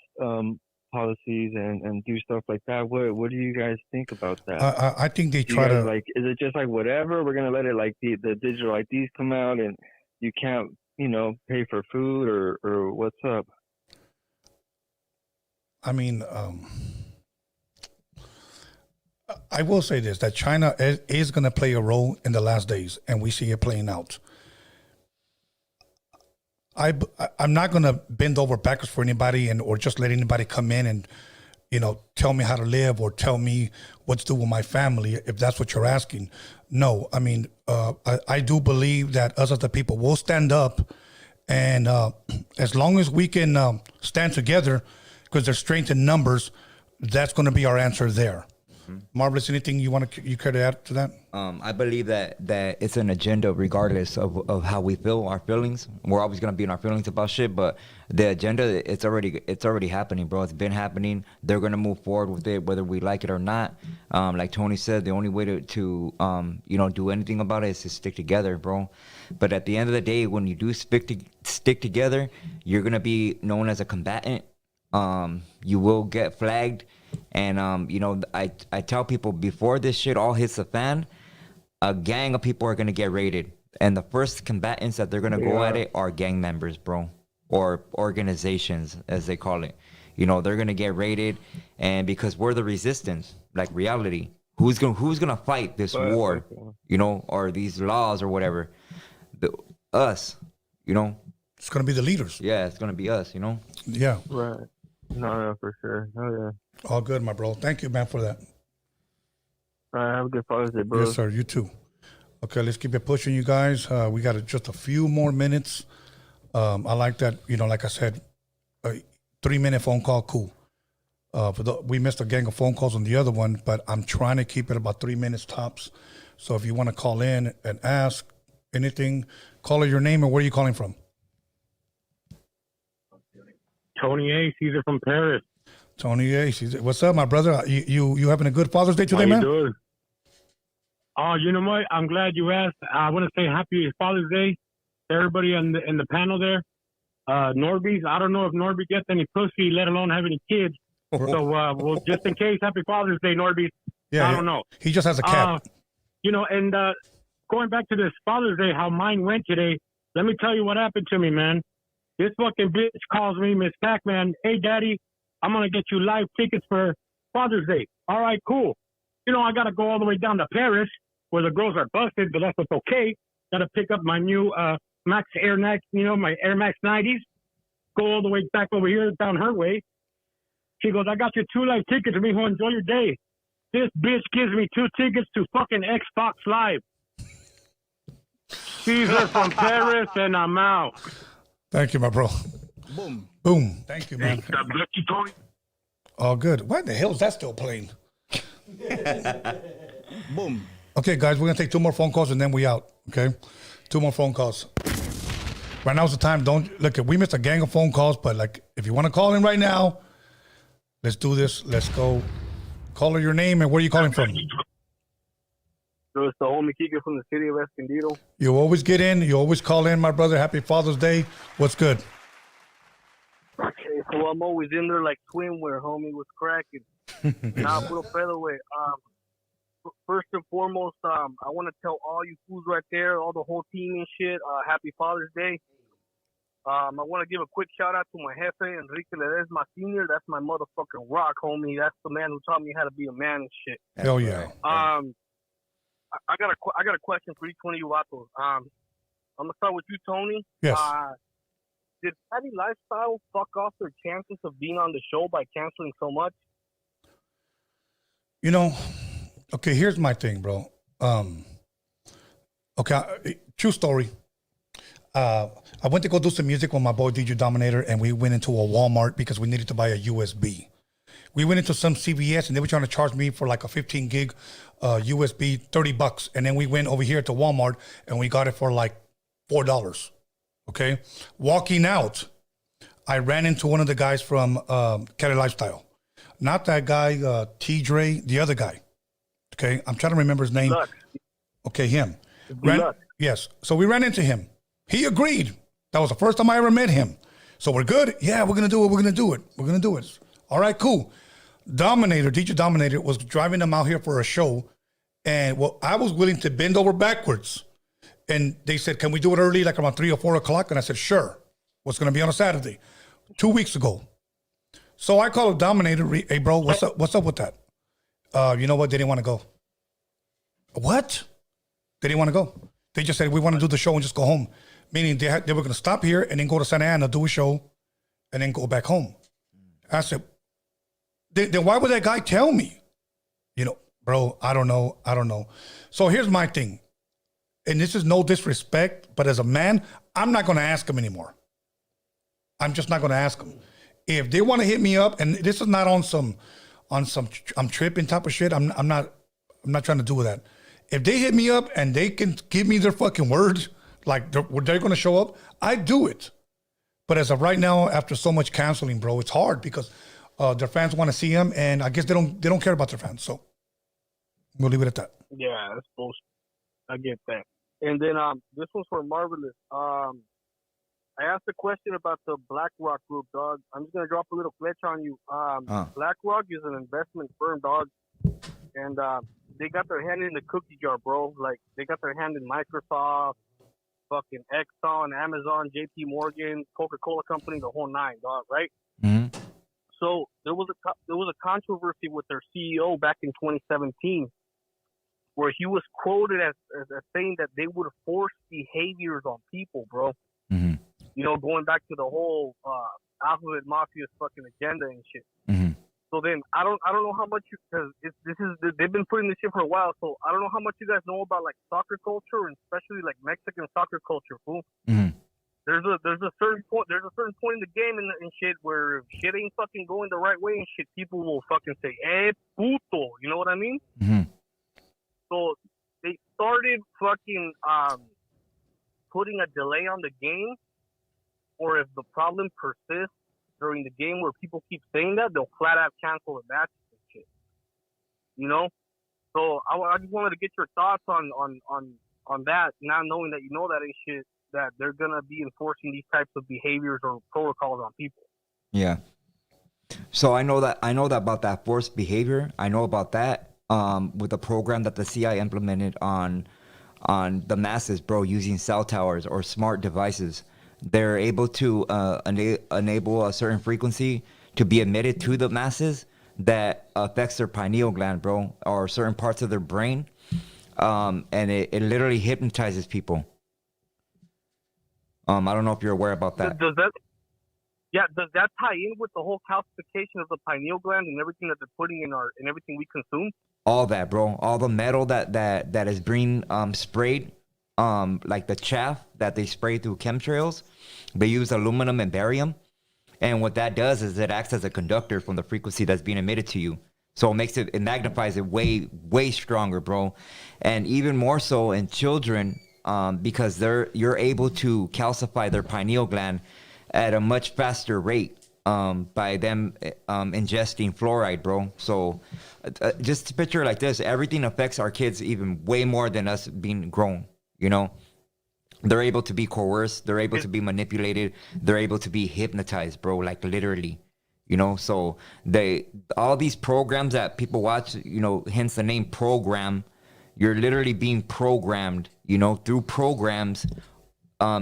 policies and do stuff like that. What do you guys think about that? I think they Do you try guys, to. like, is it just like whatever? We're gonna let it like the digital IDs come out and you can't, pay for food or what's up? I mean, I will say this: that China is going to play a role in the last days, and we see it playing out. I'm not going to bend over backwards for anybody, or just let anybody come in and tell me how to live or tell me what to do with my family, if that's what you're asking. No, I mean, I do believe that us as the people will stand up, and as long as we can stand together, because there's strength in numbers, that's going to be our answer there. Marvelous, anything you care to add to that? I believe that it's an agenda regardless of how we feel, our feelings. We're always gonna be in our feelings about shit, but the agenda, it's already happening, bro. It's been happening. They're gonna move forward with it, whether we like it or not. Like Tony said, the only way to do anything about it is to stick together, bro. But at the end of the day, when you do stick together, you're gonna be known as a combatant. You will get flagged. And, I tell people before this shit all hits the fan, a gang of people are going to get raided. And the first combatants that they're going to go at it are gang members, bro. Or organizations, as they call it. They're going to get raided. And because we're the resistance, like reality, who's going to fight this war, or these laws or whatever? Us, It's going to be the leaders. Yeah, it's going to be us, Yeah. Right. No, for sure. Oh, yeah. All good, my bro. Thank you, man, for that. All right, have a good Father's Day, bro. Yes, sir. You too. Okay, let's keep it pushing, you guys. We got just a few more minutes. I like that, like I said, a 3-minute phone call, cool. We missed a gang of phone calls on the other one, but I'm trying to keep it about 3 minutes tops. So if you want to call in and ask anything, call her your name and where are you calling from? Tony A. Caesar from Paris. Tony A. What's up, my brother? You having a good Father's Day today, How man? you doing? Oh, you know what? I'm glad you asked. I want to say happy Father's Day to everybody in the panel there. Norby's, I don't know if Norby gets any pussy, let alone have any kids. So, well, just in case, happy Father's Day, Norby. Yeah, I don't know. He just has a cat. And going back to this Father's Day, how mine went today, let me tell you what happened to me, man. This fucking bitch calls me, Miss Pac-Man. Hey, Daddy, I'm going to get you live tickets for Father's Day. All right, cool. I got to go all the way down to Paris where the girls are busted, but that's what's okay. Got to pick up my new Max Air Max, my Air Max 90s. Go all the way back over here down her way. She goes, I got you 2 live tickets. Mijo, enjoy your day. This bitch gives me 2 tickets to fucking Xbox Live. Caesar from Paris, and I'm out. Thank you, my bro. Boom. Boom. Thank you, man. God bless you, Tony. All good. Why the hell is that still playing? Boom. Okay, guys, we're going to take 2 more phone calls and then we out, okay? 2 more phone calls. Right now's the time. Look, we missed a gang of phone calls, but, if you want to call in right now, let's do this. Let's go. Call her your name and where are you calling from? So it's the homie Kika from the city of Escondido. You always get in. You always call in, my brother. Happy Father's Day. What's good? Okay, so I'm always in there like swimwear, homie, was cracking. Nah, puro featherweight. First and foremost, I want to tell all you fools right there, all the whole team and shit, happy Father's Day. I want to give a quick shout out to my jefe, Enrique Ledesma Sr. That's my motherfucking rock, homie. That's the man who taught me how to be a man and shit. Hell yeah. I got a question for each one of you vatos. I'm gonna start with you, Tony. Yes. Did Patty Lifestyle fuck off their chances of being on the show by canceling so much? Okay, here's my thing, bro. True story. I went to go do some music with my boy DJ Dominator, and we went into a Walmart because we needed to buy a USB. We went into some CVS, and they were trying to charge me for like a 15 gig USB, $30. And then we went over here to Walmart, and we got it for like $4. Okay? Walking out, I ran into one of the guys from CALI Lifestyle. Not that guy, T-Dre, the other guy. Okay? I'm trying to remember his name. Luck. Okay, him. Luck. Yes. So we ran into him. He agreed. That was the first time I ever met him. So we're good? Yeah, we're going to do it. We're going to do it. We're going to do it. All right, cool. DJ Dominator was driving them out here for a show. And I was willing to bend over backwards. And they said, can we do it early, like around 3 or 4 o'clock? And I said, sure. What's going to be on a Saturday? 2 weeks ago. So I called Dominator. Hey, bro, what's up with that? You know what? They didn't want to go. What? They didn't want to go. They just said, we want to do the show and just go home. Meaning they were going to stop here and then go to Santa Ana, do a show, and then go back home. I said, then why would that guy tell me? Bro, I don't know. So here's my thing. And this is no disrespect, but as a man, I'm not going to ask him anymore. I'm just not going to ask him. If they want to hit me up, and this is not on some I'm tripping type of shit. I'm not trying to do that. If they hit me up and they can give me their fucking word, like they're going to show up, I do it. But as of right now, after so much canceling, bro, it's hard because their fans want to see them, and I guess they don't care about their fans. So we'll leave it at that. Yeah, that's bullshit. I get that. And then this one's for Marvelous. I asked a question about the BlackRock group, dog. I'm just gonna drop a little fletch on you. BlackRock is an investment firm, dog, and they got their hand in the cookie jar, bro. Like they got their hand in Microsoft, fucking Exxon, Amazon, J.P. Morgan, Coca-Cola Company, the whole nine, dog. Right? Mm-hmm. So there was a controversy with their CEO back in 2017, where he was quoted as saying that they would force behaviors on people, bro. Mm-hmm. Going back to the whole Alphabet Mafia's fucking agenda and shit. Mm-hmm. So then I don't know how much because they've been putting this shit for a while. So I don't know how much you guys know about like soccer culture and especially like Mexican soccer culture, fool. Mm-hmm. There's a certain point in the game and shit where if shit ain't fucking going the right way and shit, people will fucking say, "Eh, puto," you know what I mean? Mm-hmm. So they started fucking putting a delay on the game, or if the problem persists during the game where people keep saying that, they'll flat out cancel the matches and shit. So I just wanted to get your thoughts on that, not knowing that you know that and shit, that they're gonna be enforcing these types of behaviors or protocols on people. Yeah. So I know that about that forced behavior. I know about that with the program that the CI implemented on the masses, bro, using cell towers or smart devices. They're able to enable a certain frequency to be emitted to the masses that affects their pineal gland, bro, or certain parts of their brain. And it literally hypnotizes people. I don't know if you're aware about that. Does that tie in with the whole calcification of the pineal gland and everything that they're putting in everything we consume? All that, bro. All the metal that is being sprayed, like the chaff that they spray through chemtrails, they use aluminum and barium. And what that does is it acts as a conductor from the frequency that's being emitted to you. So it magnifies it way, way stronger, bro. And even more so in children, because you're able to calcify their pineal gland at a much faster rate by them ingesting fluoride, bro. So just to picture it like this, everything affects our kids even way more than us being grown, They're able to be coerced. They're able to be manipulated. They're able to be hypnotized, bro, like literally, So all these programs that people watch, hence the name program, you're literally being programmed, through programs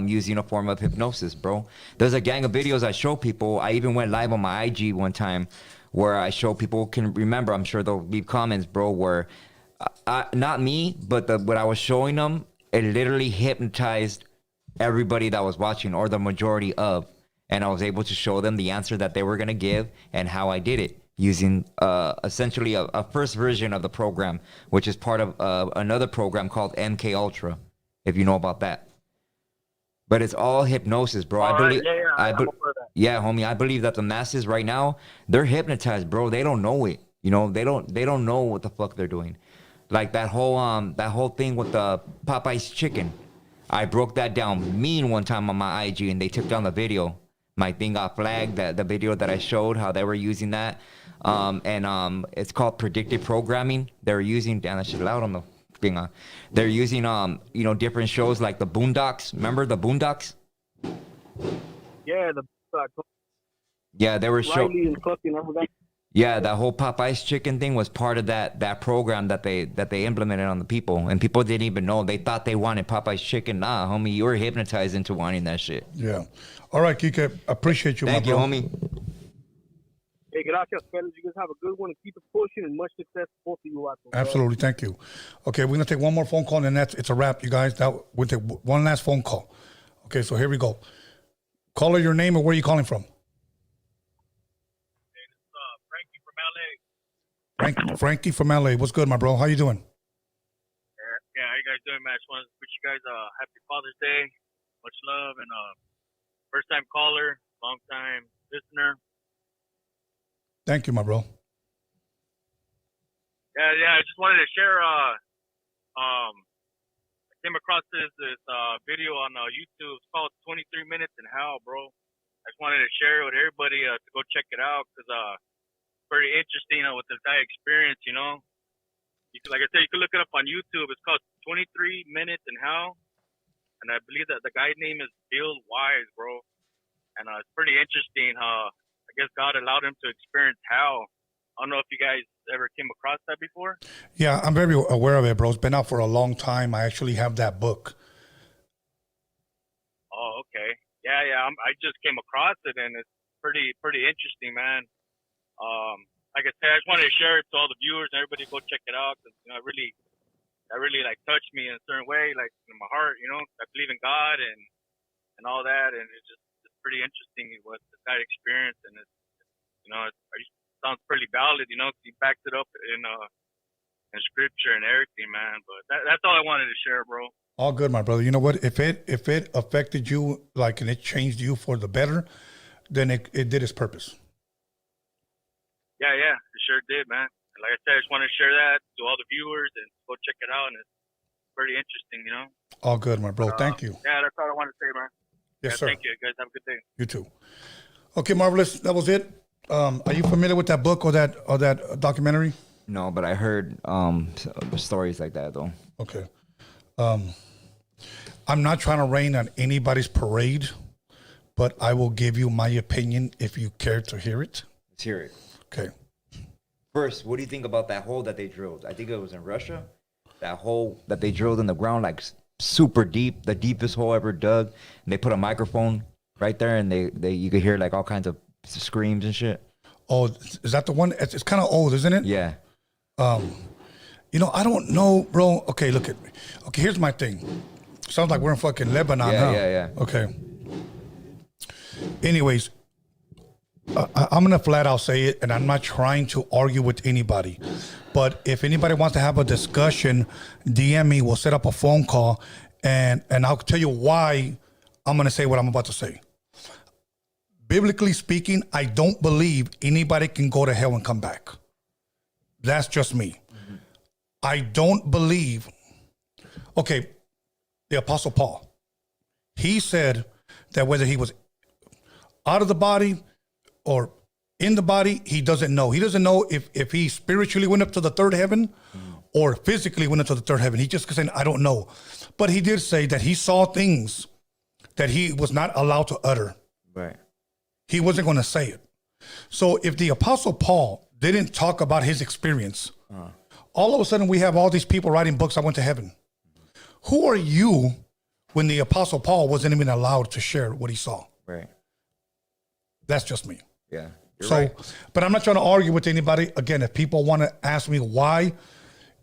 using a form of hypnosis, bro. There's a gang of videos I show people. I even went live on my IG one time where I show people can remember. I'm sure they'll leave comments, bro, where not me, but what I was showing them, it literally hypnotized everybody that was watching, or the majority of, and I was able to show them the answer that they were going to give and how I did it using essentially a first version of the program, which is part of another program called MK Ultra, if you know about that. But it's all hypnosis, bro. Yeah, homie. I believe that the masses right now, they're hypnotized, bro. They don't know it. They don't know what the fuck they're doing. Like that whole thing with the Popeye's chicken. I broke that down mean one time on my IG, and they took down the video. My thing got flagged. The video that I showed how they were using that, and it's called predictive programming. They're using that shit loud on the thing. They're using different shows like the Boondocks. Remember the Boondocks? Yeah, the Yeah, they were showing. Riley and fucking I forgot. Yeah, that whole Popeye's chicken thing was part of that program that they implemented on the people, and people didn't even know. They thought they wanted Popeye's chicken. Nah, homie, you were hypnotized into wanting that shit. Yeah. All right, Kike. Appreciate you, Thank my you, bro. homie. Hey, gracias, fellas. You guys have a good one and keep it pushing and much success to both of you out there. Absolutely. Thank you. Okay, we're going to take one more phone call, and it's a wrap, you guys. We'll take one last phone call. Okay, so here we go. Caller, your name and where are you calling from? Frankie from LA. What's good, my bro? How you doing? Yeah, how you guys doing, man? I just want to wish you guys a happy Father's Day. Much love and first time caller, long time listener. Thank you, my bro. Yeah, I just wanted to share I came across this video on YouTube. It's called 23 Minutes in Hell, bro. I just wanted to share it with everybody to go check it out because pretty interesting what this guy experienced, you know. Like I said, you can look it up on YouTube. It's called 23 Minutes in Hell. And I believe that the guy's name is Bill Wise, bro. And it's pretty interesting how I guess God allowed him to experience hell. I don't know if you guys ever came across that before. Yeah, I'm very aware of it, bro. It's been out for a long time. I actually have that book. Oh, okay. Yeah. I just came across it, and it's pretty interesting, man. Like I said, I just wanted to share it to all the viewers and everybody go check it out because that really like touched me in a certain way, like in my heart. You know, I believe in God and all that, and it's pretty interesting what this guy experienced, and it sounds pretty valid. You know, he backed it up in scripture and everything, man. But that's all I wanted to share, bro. All good, my brother. You know what? If it affected you, like, and it changed you for the better, then it did its purpose. Yeah, it sure did, man. And like I said, I just want to share that to all the viewers and go check it out. And it's pretty interesting, you know. All good, my bro. Thank you. Yeah, that's all I want to say, man. Yes, sir. Thank you, guys. Have a good day. You too. Okay, Marvelous. That was it. Are you familiar with that book or that documentary? No, but I heard stories like that though. Okay. I'm not trying to rain on anybody's parade, but I will give you my opinion if you care to hear it. Let's hear it. Okay. First, what do you think about that hole that they drilled? I think it was in Russia. That hole that they drilled in the ground, like super deep, the deepest hole ever dug. And they put a microphone right there, and you could hear like all kinds of screams and shit. Oh, is that the one? It's kind of old, isn't it? Yeah. You know, I don't know, bro. Okay, look at me. Okay, here's my thing. Sounds like we're in fucking Lebanon, huh? Yeah. Okay. Anyways, I'm going to flat out say it, and I'm not trying to argue with anybody. But if anybody wants to have a discussion, DM me. We'll set up a phone call, and I'll tell you why I'm going to say what I'm about to say. Biblically speaking, I don't believe anybody can go to hell and come back. That's just me. Mm-hmm. I don't believe. Okay, the Apostle Paul, he said that whether he was out of the body or in the body, he doesn't know. He doesn't know if he spiritually went up to the third heaven or physically went up to the third heaven. He just saying, I don't know. But he did say that he saw things that he was not allowed to utter. Right. He wasn't going to say it. So if the Apostle Paul didn't talk about his experience, all of a sudden we have all these people writing books, I went to heaven. Who are you when the Apostle Paul wasn't even allowed to share what he saw? Right. That's just me. Yeah. Right. But I'm not trying to argue with anybody. Again, if people want to ask me why,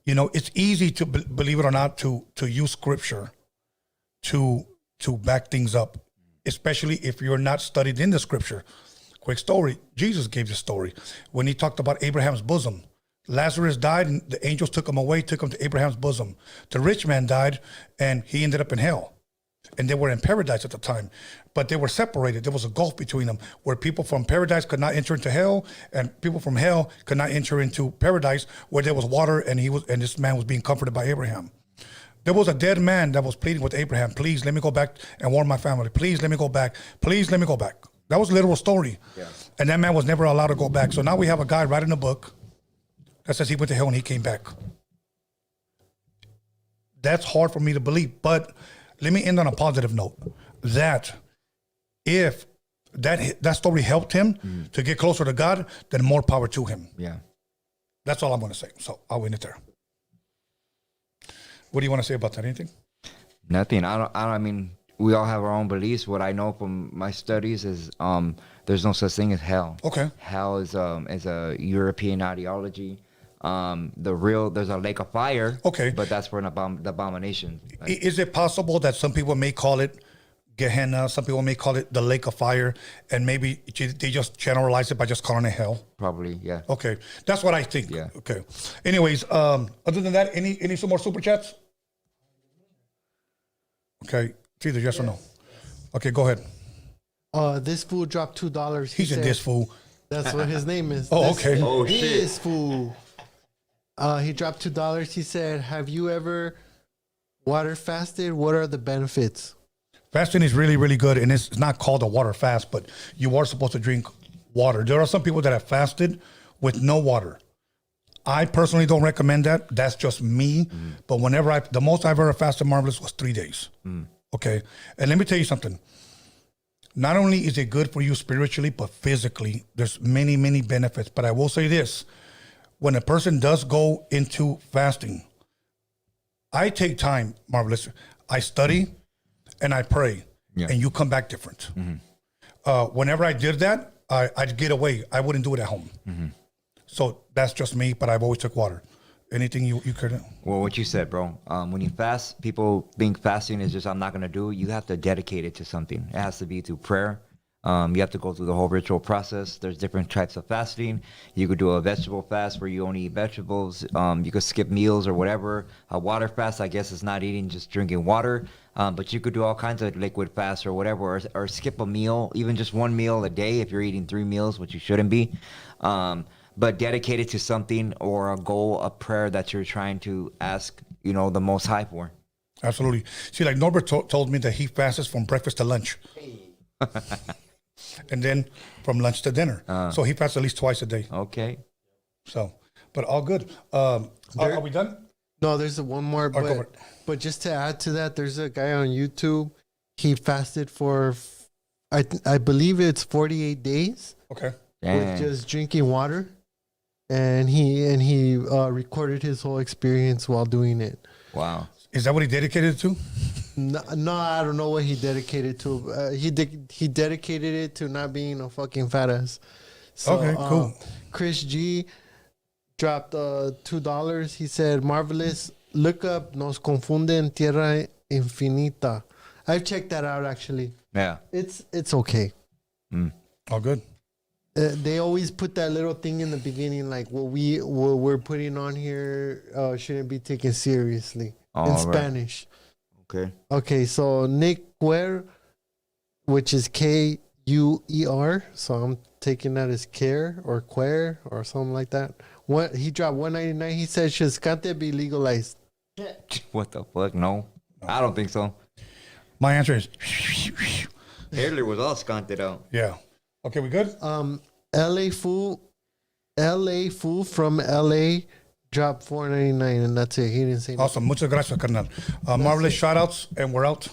you know, it's easy to believe it or not to use scripture to back things up, especially if you're not studied in the scripture. Quick story. Jesus gave the story when he talked about Abraham's bosom. Lazarus died and the angels took him away, took him to Abraham's bosom. The rich man died and he ended up in hell. And they were in paradise at the time, but they were separated. There was a gulf between them where people from paradise could not enter into hell and people from hell could not enter into paradise where there was water and this man was being comforted by Abraham. There was a dead man that was pleading with Abraham, please let me go back and warn my family. Please let me go back. Please let me go back. That was a literal story. Yeah. And that man was never allowed to go back. So now we have a guy writing a book that says he went to hell and he came back. That's hard for me to believe, but let me end on a positive note that if that story helped him to get closer to God, then more power to him. Yeah. That's all I'm going to say. So I'll win it there. What do you want to say about that? Anything? Nothing. I mean, we all have our own beliefs. What I know from my studies is there's no such thing as hell. Okay. Hell is a European ideology. There's a lake of fire. Okay. But that's for the abomination. Is it possible that some people may call it Gehenna, some people may call it the lake of fire, and maybe they just generalize it by just calling it hell? Probably, yeah. Okay. That's what I think. Yeah. Okay. Anyways, other than that, any some more super chats? Okay. It's either yes or no. Okay, go ahead. This fool dropped $2. He said this fool. That's what his name is. Oh, okay. Oh, shit. This fool. He dropped $2. He said, "Have you ever water fasted? What are the benefits?" Fasting is really, really good, and it's not called a water fast, but you are supposed to drink water. There are some people that have fasted with no water. I personally don't recommend that. That's just me. But the most I've ever fasted, Marvelous, was 3 days. Okay? And let me tell you something. Not only is it good for you spiritually, but physically, there's many, many benefits. But I will say this. When a person does go into fasting, I take time, Marvelous. I study and I pray, and you come back different. Whenever I did that, I'd get away. I wouldn't do it at home. So that's just me, but I've always took water. Anything you could? Well, what you said, bro. When you fast, people think fasting is just, I'm not going to do it. You have to dedicate it to something. It has to be through prayer. You have to go through the whole ritual process. There's different types of fasting. You could do a vegetable fast where you only eat vegetables. You could skip meals or whatever. A water fast, I guess, is not eating, just drinking water. But you could do all kinds of liquid fasts or whatever, or skip a meal, even just one meal a day if you're eating 3 meals, which you shouldn't be. But dedicate it to something or a goal, a prayer that you're trying to ask, the Most High for. Absolutely. See, like Norbert told me that he fasts from breakfast to lunch. And then from lunch to dinner. So he fasts at least twice a day. Okay. So, but all good. Are we done? No, there's one more. But just to add to that, there's a guy on YouTube. He fasted for, I believe it's 48 days. Okay. With just drinking water. And he recorded his whole experience while doing it. Wow. Is that what he dedicated it to? No, I don't know what he dedicated to. He dedicated it to not being a fucking fat ass. So, okay, cool. Chris G dropped $2. He said, "Marvelous, look up Nos Confunden Tierra Infinita." I've checked that out actually. Yeah. It's okay. All good. They always put that little thing in the beginning, like what we're putting on here shouldn't be taken seriously in Spanish. Okay. Okay, so Nick Quer, which is Kuer, so I'm taking that as care or queer or something like that. What he dropped $1.99. He said, "Should Scante be legalized?" What the fuck? No, I don't think so. My answer is Hitler was all scanted out. yeah. Okay, we good? LA Fool from LA dropped $4.99, and that's it. He didn't say awesome. Muchas gracias, carnal. Marvelous shout outs, and we're out.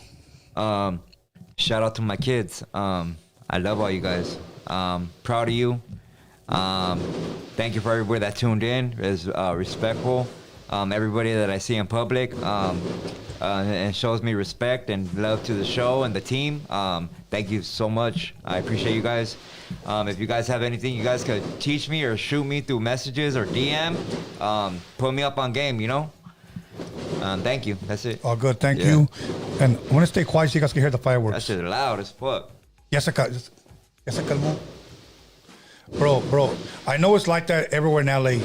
Shout out to my kids. I love all you guys. Proud of you. Thank you for everybody that tuned in. Is respectful. Everybody that I see in public and shows me respect and love to the show and the team. Thank you so much. I appreciate you guys. If you guys have anything you guys could teach me or shoot me through messages or DM, put me up on game, Thank you. That's it. All good. Thank you. And I want to stay quiet so you guys can hear the fireworks. That shit loud as fuck. Ya se calmó. Bro, I know it's like that everywhere in LA,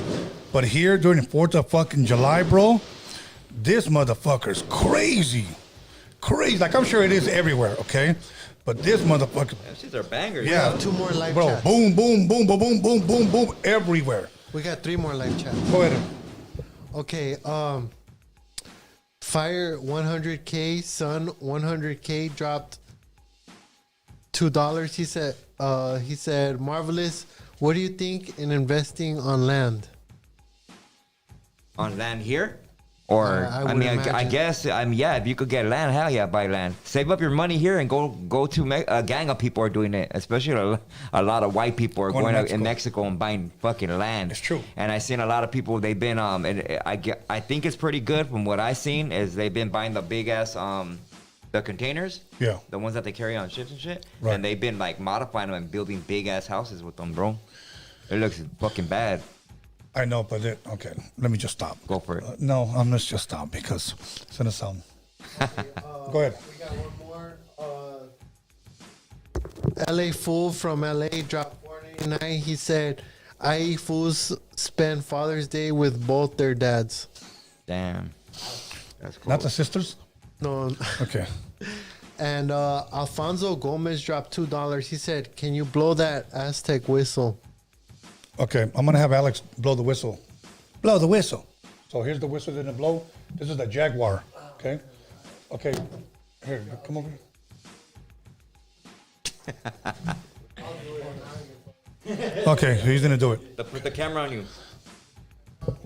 but here during the 4th of fucking July, bro, this motherfucker's crazy. Crazy. Like, I'm sure it is everywhere, okay? But this motherfucker. These are bangers. Yeah. Two more live bro, chats. boom, boom, boom, boom, boom, boom, boom, boom, everywhere. We got 3 more live chats. Go ahead. Okay, Fire 100K, Sun 100K dropped $2. He said, "Marvelous, what do you think in investing on land?" On land here? Or I I would mean, I imagine. guess yeah, if you could get land, hell yeah, buy land. Save up your money here and go to a gang of people are doing it. Especially a lot of white people are Going to going out Mexico. in Mexico and buying fucking land. It's true. And I seen a lot of people. They've been and I think it's pretty good from what I seen is they've been buying the big ass the containers. Yeah. The ones that they carry on ships and shit. Right. And they've been like modifying them and building big ass houses with them, bro. It looks fucking bad. I know, but okay, let me just stop. Go for it. No, I'm just stop because it's gonna sound. Go ahead. We got one more. LA Fool from LA dropped 499. He said, IE fools spend Father's Day with both their dads. Damn. That's cool. Not the sisters. No. Okay. And Alfonso Gomez dropped $2. He said, can you blow that Aztec whistle? Okay, I'm gonna have Alex blow the whistle. Blow the whistle. So here's the whistle that it blow. This is the Jaguar. Okay. Okay. Here, come over. Okay, so he's gonna do it. Put the camera on you.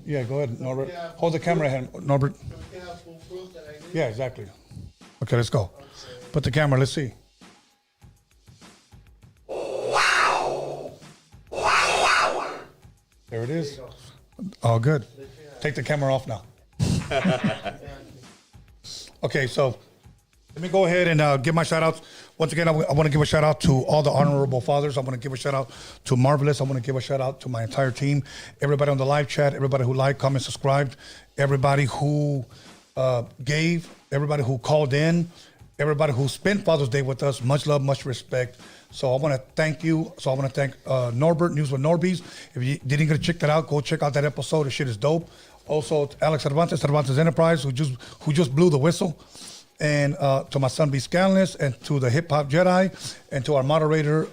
Yeah, go ahead, Norbert. Hold the camera hand, Norbert. Yeah, exactly. Okay, let's go. Put the camera. Let's see. There it is. Oh, good. Take the camera off now. Okay, so let me go ahead and give my shout outs. Once again, I want to give a shout out to all the honorable fathers. I want to give a shout out to Marvelous. I want to give a shout out to my entire team, everybody on the live chat, everybody who liked, comment, subscribed, everybody who gave, everybody who called in, everybody who spent Father's Day with us. Much love, much respect. So I want to thank you. So I want to thank Norbert, News with Norbies. If you didn't get to check that out, go check out that episode. The shit is dope. Also, Alex Cervantes Enterprise, who just blew the whistle. And to my son B-SKANLESS, and to the Hip Hop Jedi, and to our moderator,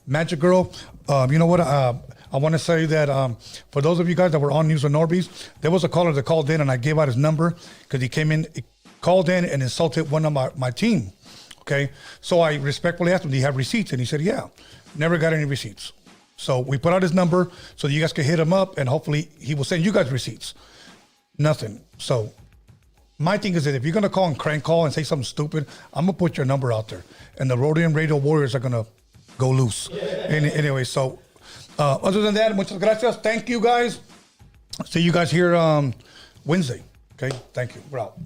Magic Girl. You know what? I want to say that for those of you guys that were on News with Norbies, there was a caller that called in, and I gave out his number because he came in, called in and insulted one of my team. Okay, so I respectfully asked him, do you have receipts? And he said, yeah. Never got any receipts. So we put out his number so that you guys can hit him up, and hopefully he will send you guys receipts. Nothing. So my thing is that if you're going to call and crank call and say something stupid, I'm going to put your number out there. And the Roadium Radio Warriors are going to go loose. Anyway, so other than that, muchas gracias. Thank you, guys. See you guys here Wednesday. Okay, thank you. We're out.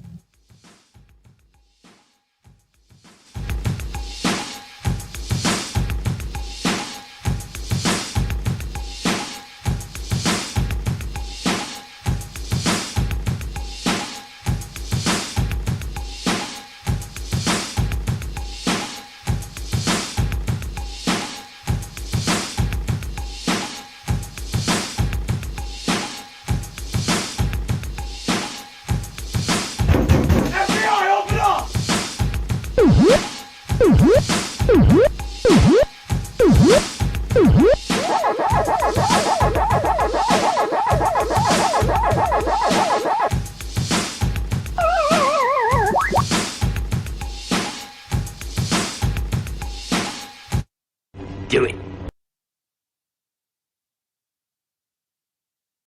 FBI, open up!